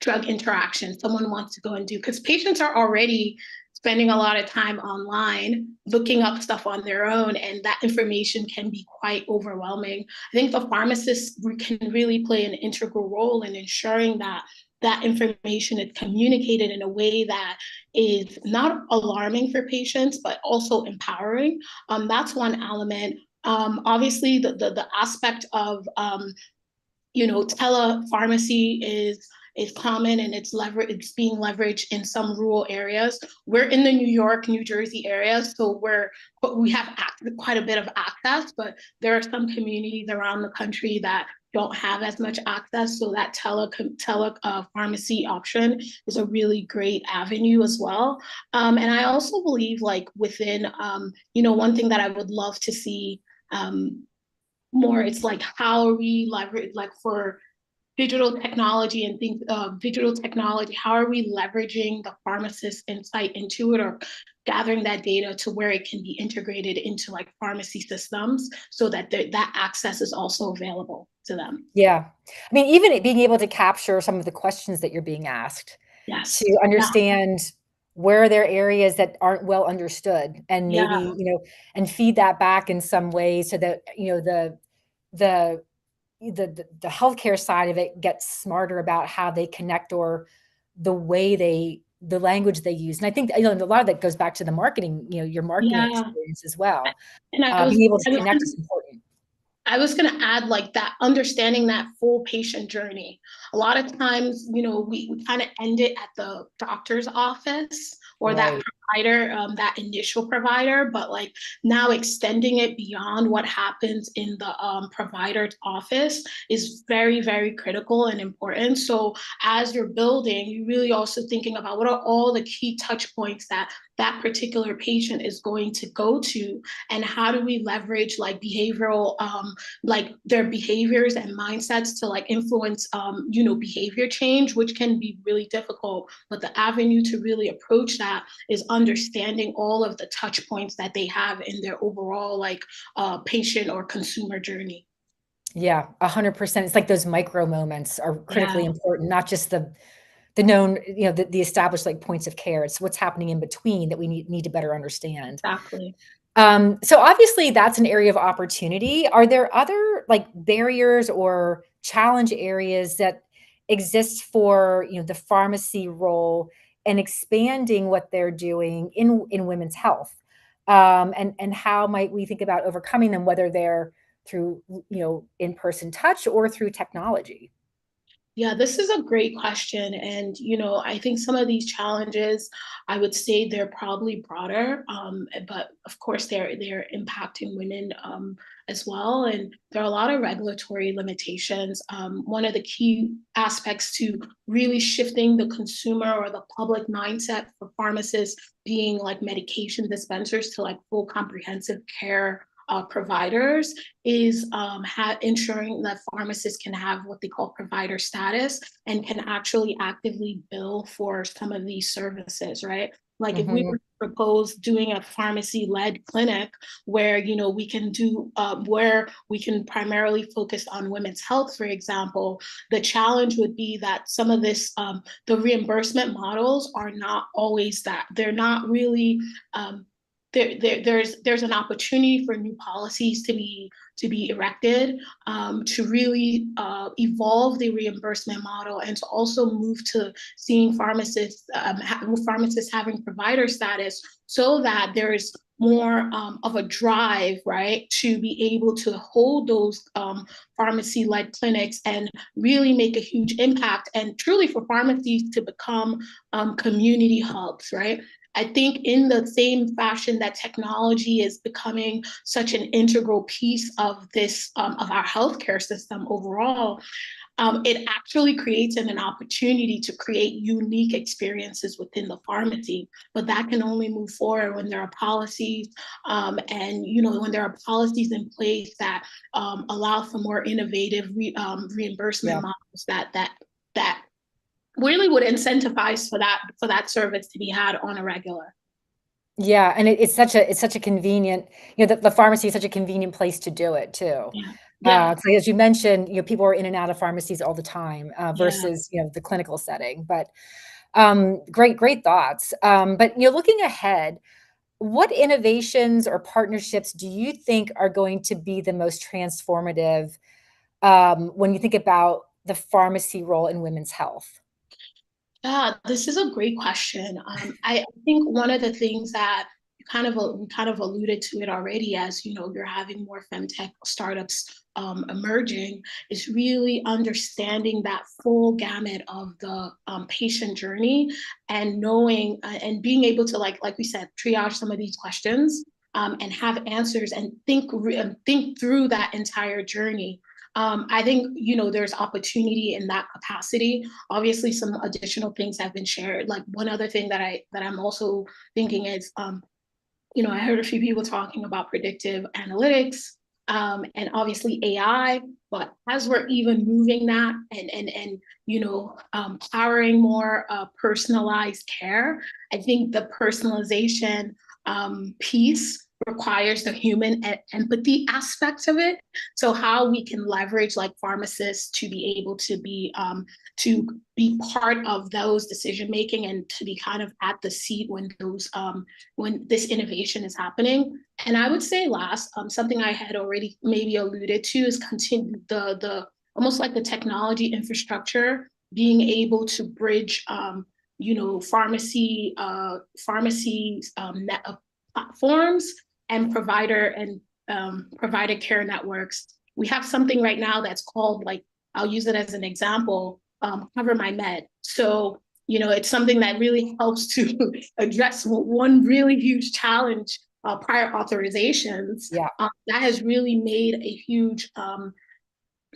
drug interaction. Someone wants to go and do, because patients are already spending a lot of time online looking up stuff on their own, and that information can be quite overwhelming. I think the pharmacists can really play an integral role in ensuring that that information is communicated in a way that is not alarming for patients, but also empowering. That's one element. Obviously, the aspect of telepharmacy is common, and it's being leveraged in some rural areas. We're in the New York, New Jersey area, so we have quite a bit of access, but there are some communities around the country that don't have as much access. So that pharmacy option is a really great avenue as well. And I also believe, like, within, one thing that I would love to see more, it's like, how are we leverage, like, for digital technology and things, how are we leveraging the pharmacist insight into it, or gathering that data to where it can be integrated into, like, pharmacy systems, so that that access is also available to them. Yeah. I mean, even being able to capture some of the questions that you're being asked. Yes. To understand where there are areas that aren't well understood, and maybe, and feed that back in some way, so that, the healthcare side of it gets smarter about how they connect, or the language they use. And I think, a lot of that goes back to the marketing, your marketing experience as well. And being able to connect is important. I was going to add, like, that understanding that full patient journey. A lot of times, we kind of end it at the doctor's office, or that provider, that initial provider, but, like, now extending it beyond what happens in the provider's office is very, very critical and important. So as you're building, you're really also thinking about what are all the key touch points that that particular patient is going to go to, and how do we leverage, like, behavioral, like, their behaviors and mindsets to, like, influence, behavior change, which can be really difficult. But the avenue to really approach that is understanding all of the touch points that they have in their overall, like, patient or consumer journey. Yeah, 100%. It's like those micro moments are critically important, not just the known, the established, like, points of care. It's what's happening in between that we need to better understand. Exactly. So obviously that's an area of opportunity. Are there other, like, barriers or challenge areas that exist for, the pharmacy role and expanding what they're doing in women's health? And how might we think about overcoming them, whether they're through, in-person touch or through technology? Yeah, this is a great question. And, I think some of these challenges, I would say they're probably broader, but of course they're impacting women as well. And there are a lot of regulatory limitations. One of the key aspects to really shifting the consumer or the public mindset for pharmacists being, like, medication dispensers to, like, full comprehensive care providers is ensuring that pharmacists can have what they call provider status, and can actually actively bill for some of these services, right? Like, if we were to propose doing a pharmacy-led clinic where, we can do, where we can primarily focus on women's health, for example, the challenge would be that some of this, the reimbursement models are not always that. They're not really, there's an opportunity for new policies to be erected, to really evolve the reimbursement model, and to also move to seeing pharmacists having provider status, so that there's more of a drive, right, to be able to hold those pharmacy-led clinics and really make a huge impact, and truly for pharmacies to become community hubs, right? I think in the same fashion that technology is becoming such an integral piece of this, of our healthcare system overall, it actually creates an opportunity to create unique experiences within the pharmacy. But that can only move forward when there are policies, and when there are policies in place that allow for more innovative reimbursement models that really would incentivize for that service to be had on a regular. Yeah, and it's such a convenient, the pharmacy is such a convenient place to do it too. Yeah. So as you mentioned, people are in and out of pharmacies all the time, Yeah. versus, the clinical setting. But great thoughts. But looking ahead, what innovations or partnerships do you think are going to be the most transformative, when you think about the pharmacy role in women's health? Yeah, this is a great question. I think one of the things that you we kind of alluded to it already, as you're having more femtech startups emerging, is really understanding that full gamut of the patient journey, and knowing and being able to, like we said, triage some of these questions, and have answers, and think through that entire journey. I think there's opportunity in that capacity. Obviously, some additional things have been shared. Like, one other thing that I'm also thinking is, I heard a few people talking about predictive analytics, and obviously AI. But as we're even moving that, and powering more personalized care, I think the personalization piece requires the human empathy aspect of it. So how we can leverage, like, pharmacists to be able to be part of those decision making, and to be kind of at the seat when this innovation is happening. And I would say last, something I had already maybe alluded to, is continue the almost like the technology infrastructure, being able to bridge pharmacy platforms and provider care networks. We have something right now that's called, like, I'll use it as an example, Cover My Med. So, it's something that really helps to address one really huge challenge, prior authorizations. Yeah. That has really made a huge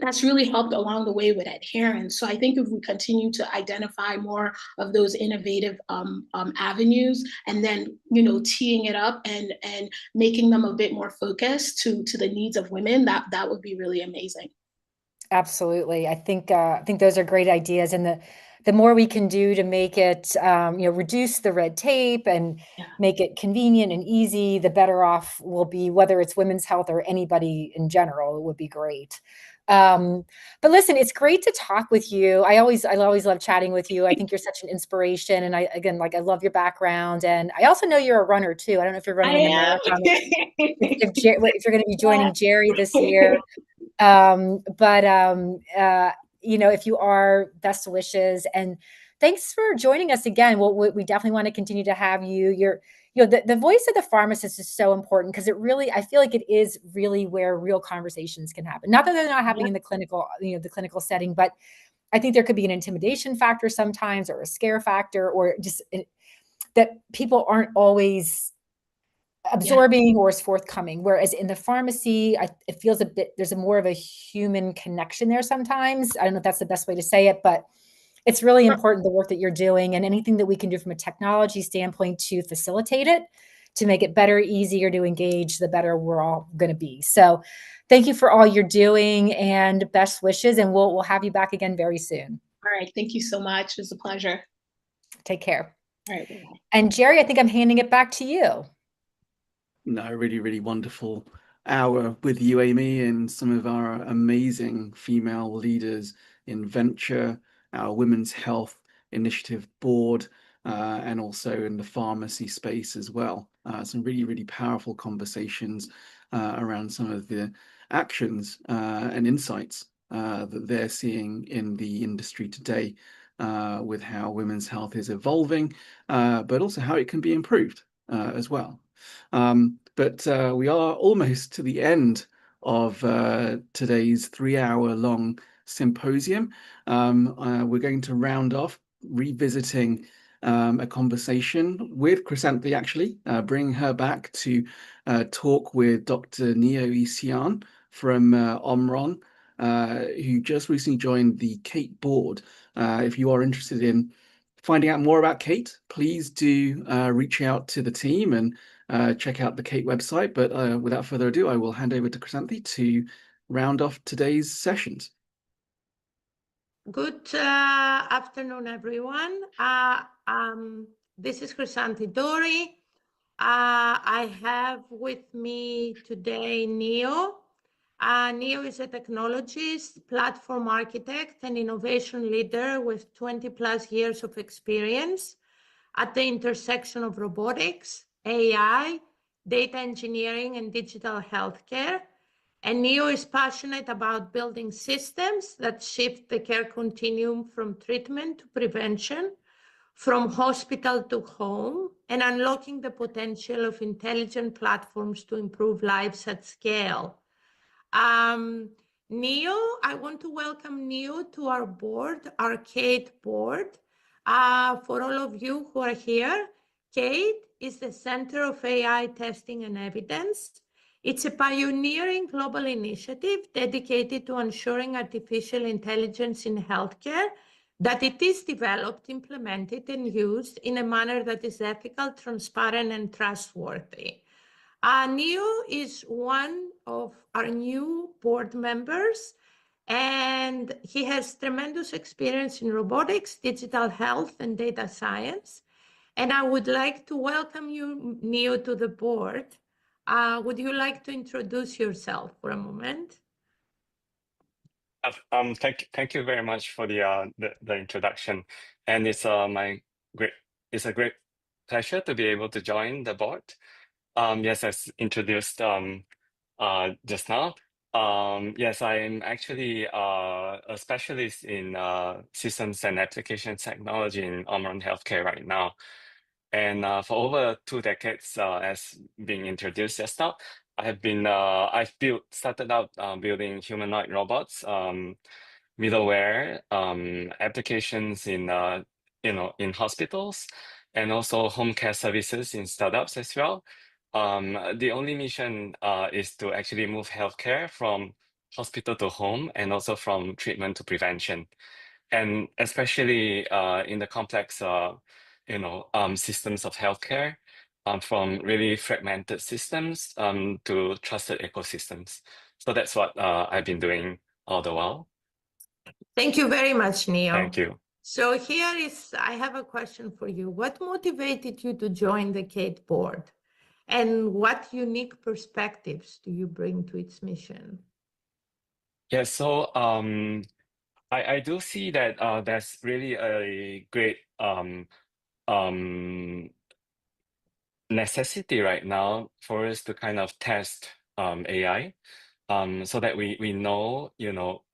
that's really helped along the way with adherence. So I think if we continue to identify more of those innovative avenues, and then teeing it up and making them a bit more focused to the needs of women, that would be really amazing. Absolutely. I think those are great ideas, and the more we can do to make it, reduce the red tape and make it convenient and easy, the better off we'll be, whether it's women's health or anybody in general. It would be great. But listen, it's great to talk with you. I always love chatting with you. I think you're such an inspiration, and I love your background, and I also know you're a runner too. I don't know if you're running a marathon. If you're going to be joining Jerry this year. If you are, best wishes, and thanks for joining us again. We definitely want to continue to have you. The voice of the pharmacist is so important, because I feel like it is really where real conversations can happen. Not that they're not happening in the clinical setting, but I think there could be an intimidation factor sometimes, or a scare factor, or just that people aren't always absorbing or is forthcoming. Whereas in the pharmacy, it feels there's more of a human connection there sometimes. I don't know if that's the best way to say it, but it's really important, the work that you're doing, and anything that we can do from a technology standpoint to facilitate it, to make it better, easier to engage, the better we're all going to be. So thank you for all you're doing, and best wishes, and we'll have you back again very soon. All right. Thank you so much. It was a pleasure. Take care. All right. Bye-bye. And Jerry, I think I'm handing it back to you. No, really, really wonderful hour with you, Amy, and some of our amazing female leaders in venture, our Women's Health Initiative board, and also in the pharmacy space as well. Some really, really powerful conversations around some of the actions and insights that they're seeing in the industry today, with how women's health is evolving, but also how it can be improved as well. But we are almost to the end of today's 3-hour long symposium. We're going to round off revisiting a conversation with Chrysanthi, actually, bringing her back to talk with Dr. Neo Isian from Omron, who just recently joined the Kate board. If you are interested in finding out more about Kate, please do reach out to the team and check out the Kate website. But without further ado, I will hand over to Chrysanthi to round off today's sessions. Good afternoon, everyone. This is Chrysanthi Dori. I have with me today Neo. Neo is a technologist, platform architect, and innovation leader with 20 plus years of experience at the intersection of robotics, AI, data engineering, and digital healthcare. And Neo is passionate about building systems that shift the care continuum from treatment to prevention, from hospital to home, and unlocking the potential of intelligent platforms to improve lives at scale. Neo, I want to welcome Neo to our board, our Kate board. For all of you who are here, Kate is the Center of AI Testing and Evidence. It's a pioneering global initiative dedicated to ensuring artificial intelligence in healthcare, that it is developed, implemented, and used in a manner that is ethical, transparent, and trustworthy. Neo is one of our new board members, and he has tremendous experience in robotics, digital health, and data science. And I would like to welcome you, Neo, to the board. Would you like to introduce yourself for a moment? Thank you very much for the introduction, and it's a great pleasure to be able to join the board. Yes, as introduced just now. Yes, I'm actually a specialist in systems and application technology in Omron Healthcare right now. And for over 2 decades, as being introduced just now, I've started out building humanoid robots, middleware, applications in in hospitals, and also home care services in startups as well. The only mission is to actually move healthcare from hospital to home, and also from treatment to prevention, and especially in the complex systems of healthcare, from really fragmented systems to trusted ecosystems. So that's what I've been doing all the while. Thank you very much, Neo. Thank you. So I have a question for you. What motivated you to join the Kate board? And what unique perspectives do you bring to its mission? Yeah, so I do see that there's really a great necessity right now for us to kind of test AI, so that we know,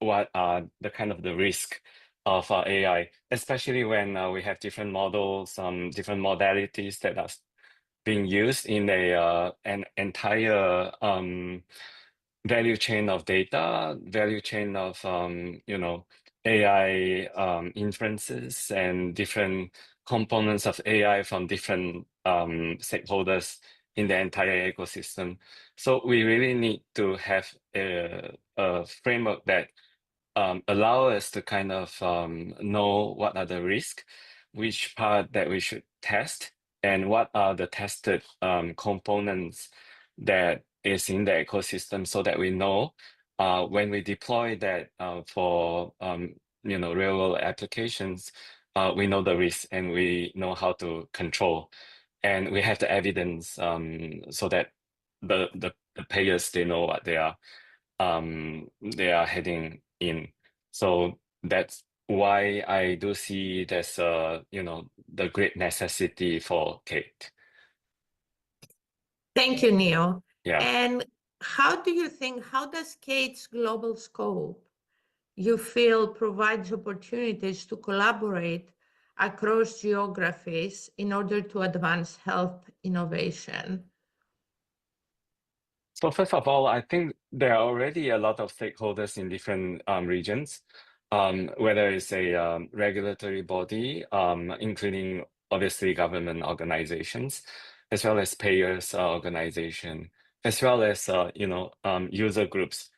what are the kind of the risk of AI, especially when we have different models, different modalities that are being used in an entire value chain of data, value chain of AI inferences, and different components of AI from different stakeholders in the entire ecosystem. So we really need to have a framework that allow us to kind of know what are the risks, which part that we should test, and what are the tested components that is in the ecosystem, so that we know when we deploy that for real world applications, we know the risk and we know how to control, and we have the evidence, so that the payers, they know what they are heading in. So that's why I do see there's the great necessity for Kate. Thank you, Neo. Yeah. And how does Kate's global scope, you feel, provides opportunities to collaborate across geographies in order to advance health innovation? So first of all, I think there are already a lot of stakeholders in different regions, whether it's a regulatory body, including obviously government organizations, as well as payers organization, as well as user groups,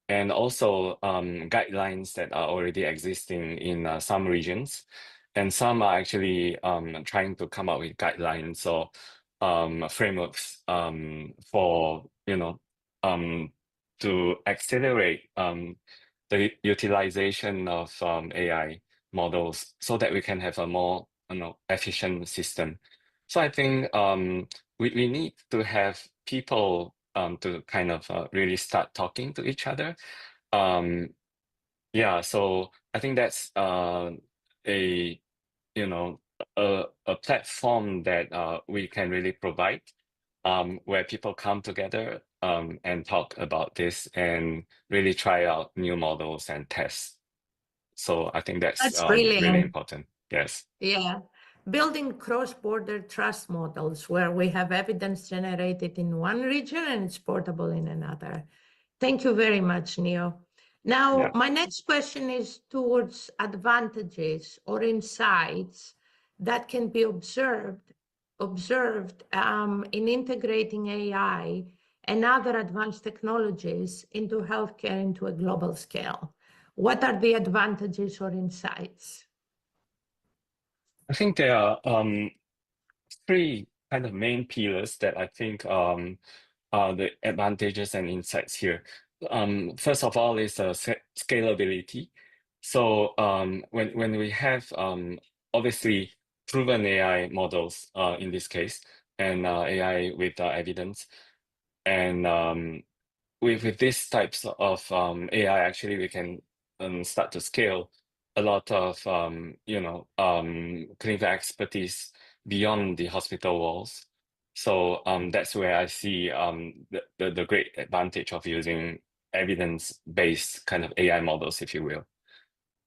and also guidelines that are already existing in some regions, and some are actually trying to come up with guidelines or frameworks for to accelerate the utilization of AI models, so that we can have a more efficient system. So I think we need to have people to kind of really start talking to each other. Yeah, so I think that's a you know a platform that we can really provide where people come together and talk about this and really try out new models and tests. So I think that's That's really brilliant. important. Yes. Yeah. Building cross-border trust models where we have evidence generated in one region and it's portable in another. Thank you very much, Neo. Now, Yeah. my next question is towards advantages or insights that can be observed in integrating AI and other advanced technologies into healthcare into a global scale. What are the advantages or insights? I think there are three kind of main pillars that I think are the advantages and insights here. First of all is scalability. So when we have obviously proven AI models in this case, and AI with evidence, and with these types of AI, actually we can start to scale a lot of clinical expertise beyond the hospital walls. So that's where I see the great advantage of using evidence-based kind of AI models, if you will.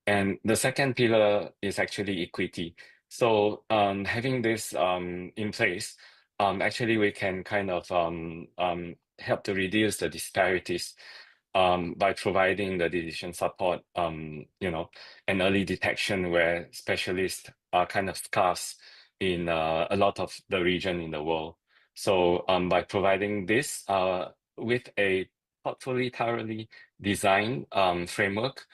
And the second pillar is actually equity. So having this in place, actually we can kind of help to reduce the disparities by providing the decision support, and early detection where specialists are kind of scarce in a lot of the region in the world. So by providing this with a thoroughly designed framework,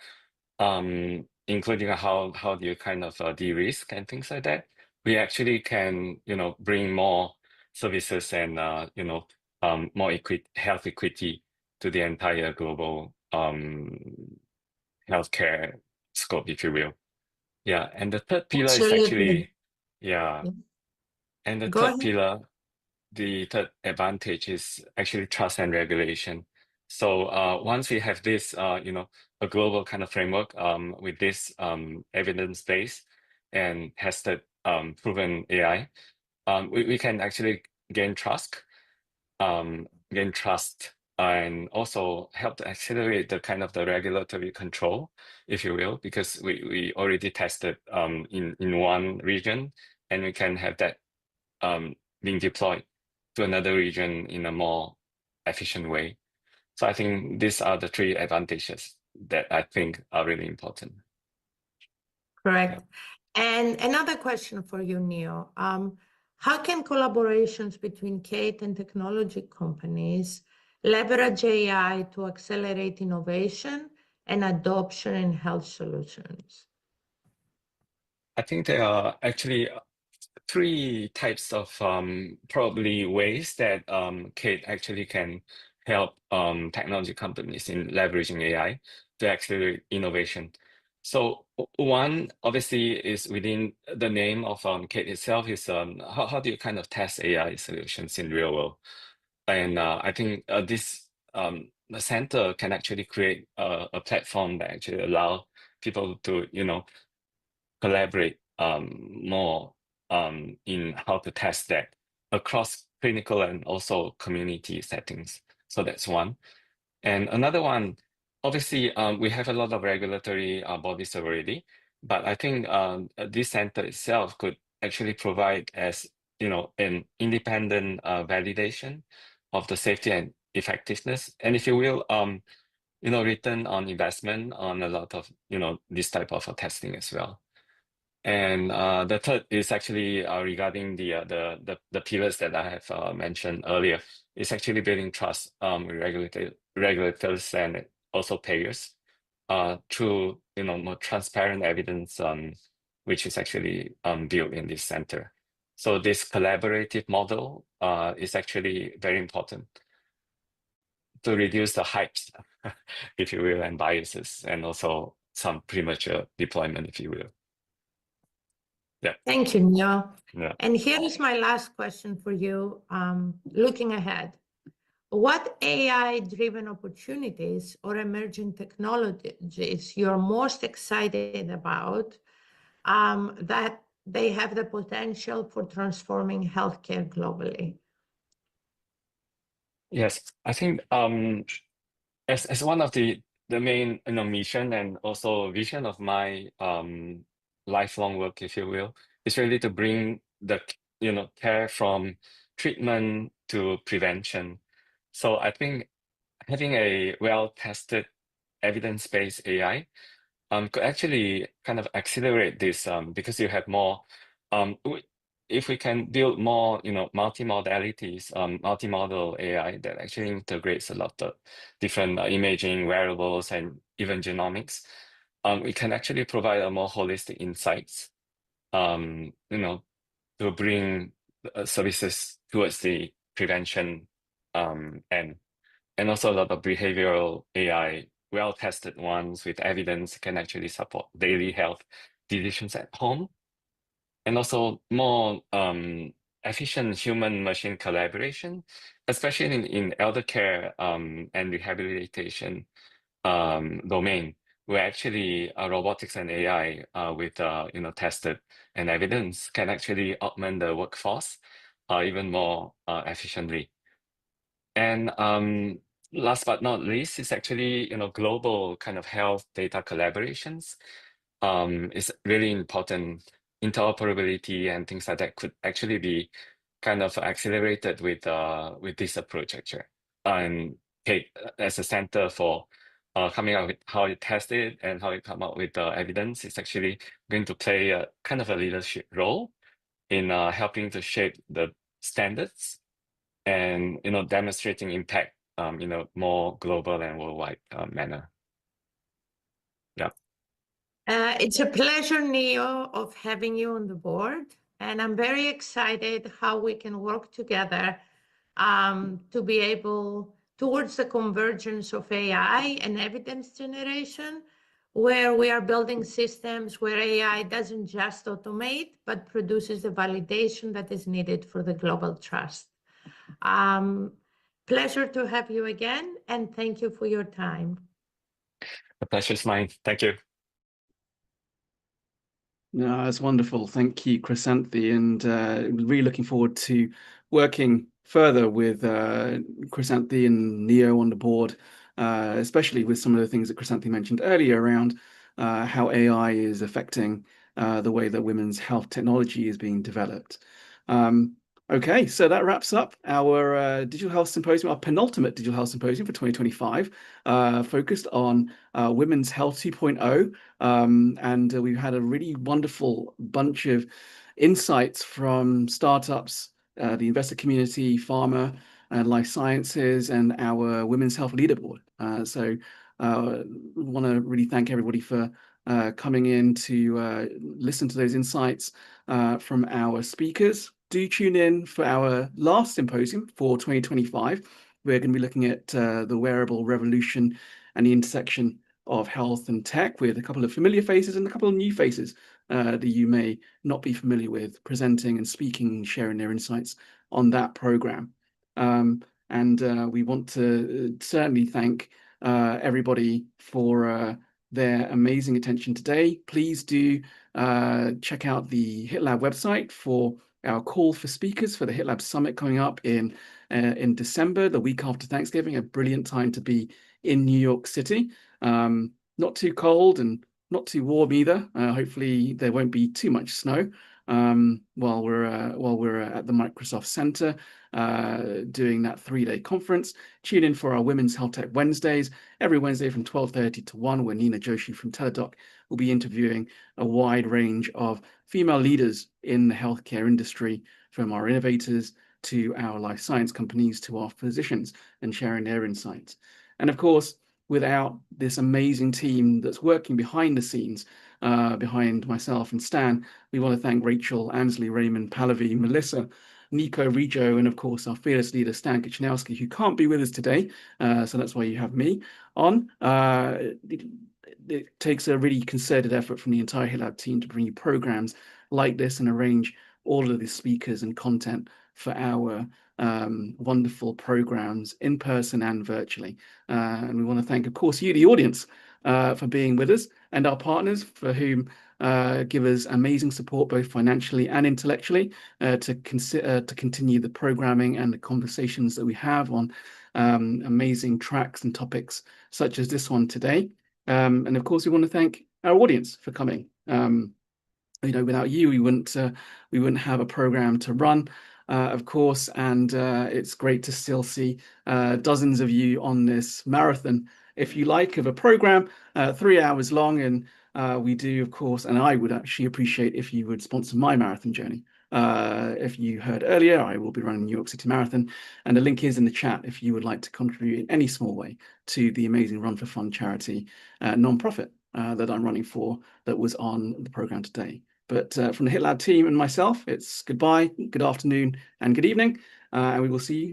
including how do you kind of de-risk and things like that, we actually can bring more services and more health equity to the entire global healthcare scope, if you will. Yeah, and the third pillar is actually and the Go third ahead. pillar, the third advantage is actually trust and regulation. So once we have this, a global kind of framework with this evidence base and tested, proven AI, we can actually gain trust, and also help to accelerate the kind of the regulatory control, if you will, because we already tested in one region, and we can have that being deployed to another region in a more efficient way. So I think these are the three advantages that I think are really important. Correct. And another question for you, Neo. How can collaborations between Kate and technology companies leverage AI to accelerate innovation and adoption in health solutions? I think there are actually three types of probably ways that Kate actually can help technology companies in leveraging AI to accelerate innovation. So one obviously is within the name of Kate itself is how do you kind of test AI solutions in real world? And I think this the center can actually create a platform that actually allow people to collaborate more in how to test that across clinical and also community settings. So that's one. And another one, obviously, we have a lot of regulatory bodies already, but I think this center itself could actually provide as an independent validation of the safety and effectiveness, and if you will, return on investment on a lot of this type of testing as well. And the third is actually regarding the pillars that I have mentioned earlier. It's actually building trust with regulators and also payers through more transparent evidence, which is actually built in this center. So this collaborative model is actually very important to reduce the hypes, if you will, and biases, and also some premature deployment, if you will. Yeah. Thank you, Neil. Yeah. And here is my last question for you. Looking ahead, what AI-driven opportunities or emerging technologies you're most excited about that they have the potential for transforming healthcare globally? Yes, I think as one of the main mission and also vision of my lifelong work, if you will, is really to bring the care from treatment to prevention. So I think having a well-tested evidence-based AI could actually kind of accelerate this because you have more if we can build more multimodalities, multimodal AI that actually integrates a lot of different imaging wearables and even genomics, we can actually provide a more holistic insights to bring services towards the prevention and also a lot of behavioral AI, well-tested ones with evidence can actually support daily health decisions at home. And also more efficient human-machine collaboration, especially in elder care and rehabilitation domain, where actually robotics and AI with tested and evidence can actually augment the workforce even more efficiently. And last but not least is actually global kind of health data collaborations is really important. Interoperability and things like that could actually be kind of accelerated with this approach actually. And take as a center for coming out with how you test it and how you come out with the evidence, it's actually going to play a kind of a leadership role in helping to shape the standards and demonstrating impact more global and worldwide manner. Yeah. It's a pleasure, Neil, of having you on the board, and I'm very excited how we can work together to be able towards the convergence of AI and evidence generation, where we are building systems where AI doesn't just automate, but produces the validation that is needed for the global trust. Pleasure to have you again, and thank you for your time. The pleasure is mine. Thank you. No, that's wonderful. Thank you, Chrysanthi, and really looking forward to working further with Chrysanthi and Neo on the board, especially with some of the things that Chrysanthi mentioned earlier around how AI is affecting the way that women's health technology is being developed. Okay, so that wraps up our Digital Health Symposium, our penultimate Digital Health Symposium for 2025, focused on Women's Health 2.0. And we've had a really wonderful bunch of insights from startups, the investor community, pharma, and life sciences, and our Women's Health Leaderboard. So we want to really thank everybody for coming in to listen to those insights from our speakers. Do tune in for our last symposium for 2025. We're going to be looking at the wearable revolution and the intersection of health and tech with a couple of familiar faces and a couple of new faces that you may not be familiar with, presenting and speaking and sharing their insights on that program. And we want to certainly thank everybody for their amazing attention today. Please do check out the HITLAB website for our call for speakers for the HITLAB Summit coming up in December, the week after Thanksgiving, a brilliant time to be in New York City. Not too cold and not too warm either. Hopefully there won't be too much snow while we're at the Microsoft Center doing that 3-day conference. Tune in for our Women's Health Tech Wednesdays, every Wednesday from 12:30 to 1, where Nina Joshi from Teladoc will be interviewing a wide range of female leaders in the healthcare industry, from our innovators to our life science companies to our physicians, and sharing their insights. And of course, without this amazing team that's working behind the scenes, behind myself and Stan, we want to thank Rachel, Ansley, Raymond, Pallavi, Melissa, Nico, Rijo, and of course our fearless leader, Stan Kichinowski, who can't be with us today. So that's why you have me on. It takes a really concerted effort from the entire HITLAB team to bring you programs like this and arrange all of the speakers and content for our wonderful programs in person and virtually. And we want to thank, of course, you, the audience, for being with us, and our partners for whom give us amazing support both financially and intellectually to continue the programming and the conversations that we have on amazing tracks and topics such as this one today. And of course, we want to thank our audience for coming. Without you, we wouldn't have a program to run, of course, and it's great to still see dozens of you on this marathon, if you like, of a program, 3 hours long. And we do, of course, and I would actually appreciate if you would sponsor my marathon journey. If you heard earlier, I will be running the New York City Marathon, and the link is in the chat if you would like to contribute in any small way to the amazing Run for Fun charity nonprofit that I'm running for, that was on the program today. But from the HITLAB team and myself, it's goodbye, good afternoon, and good evening, and we will see you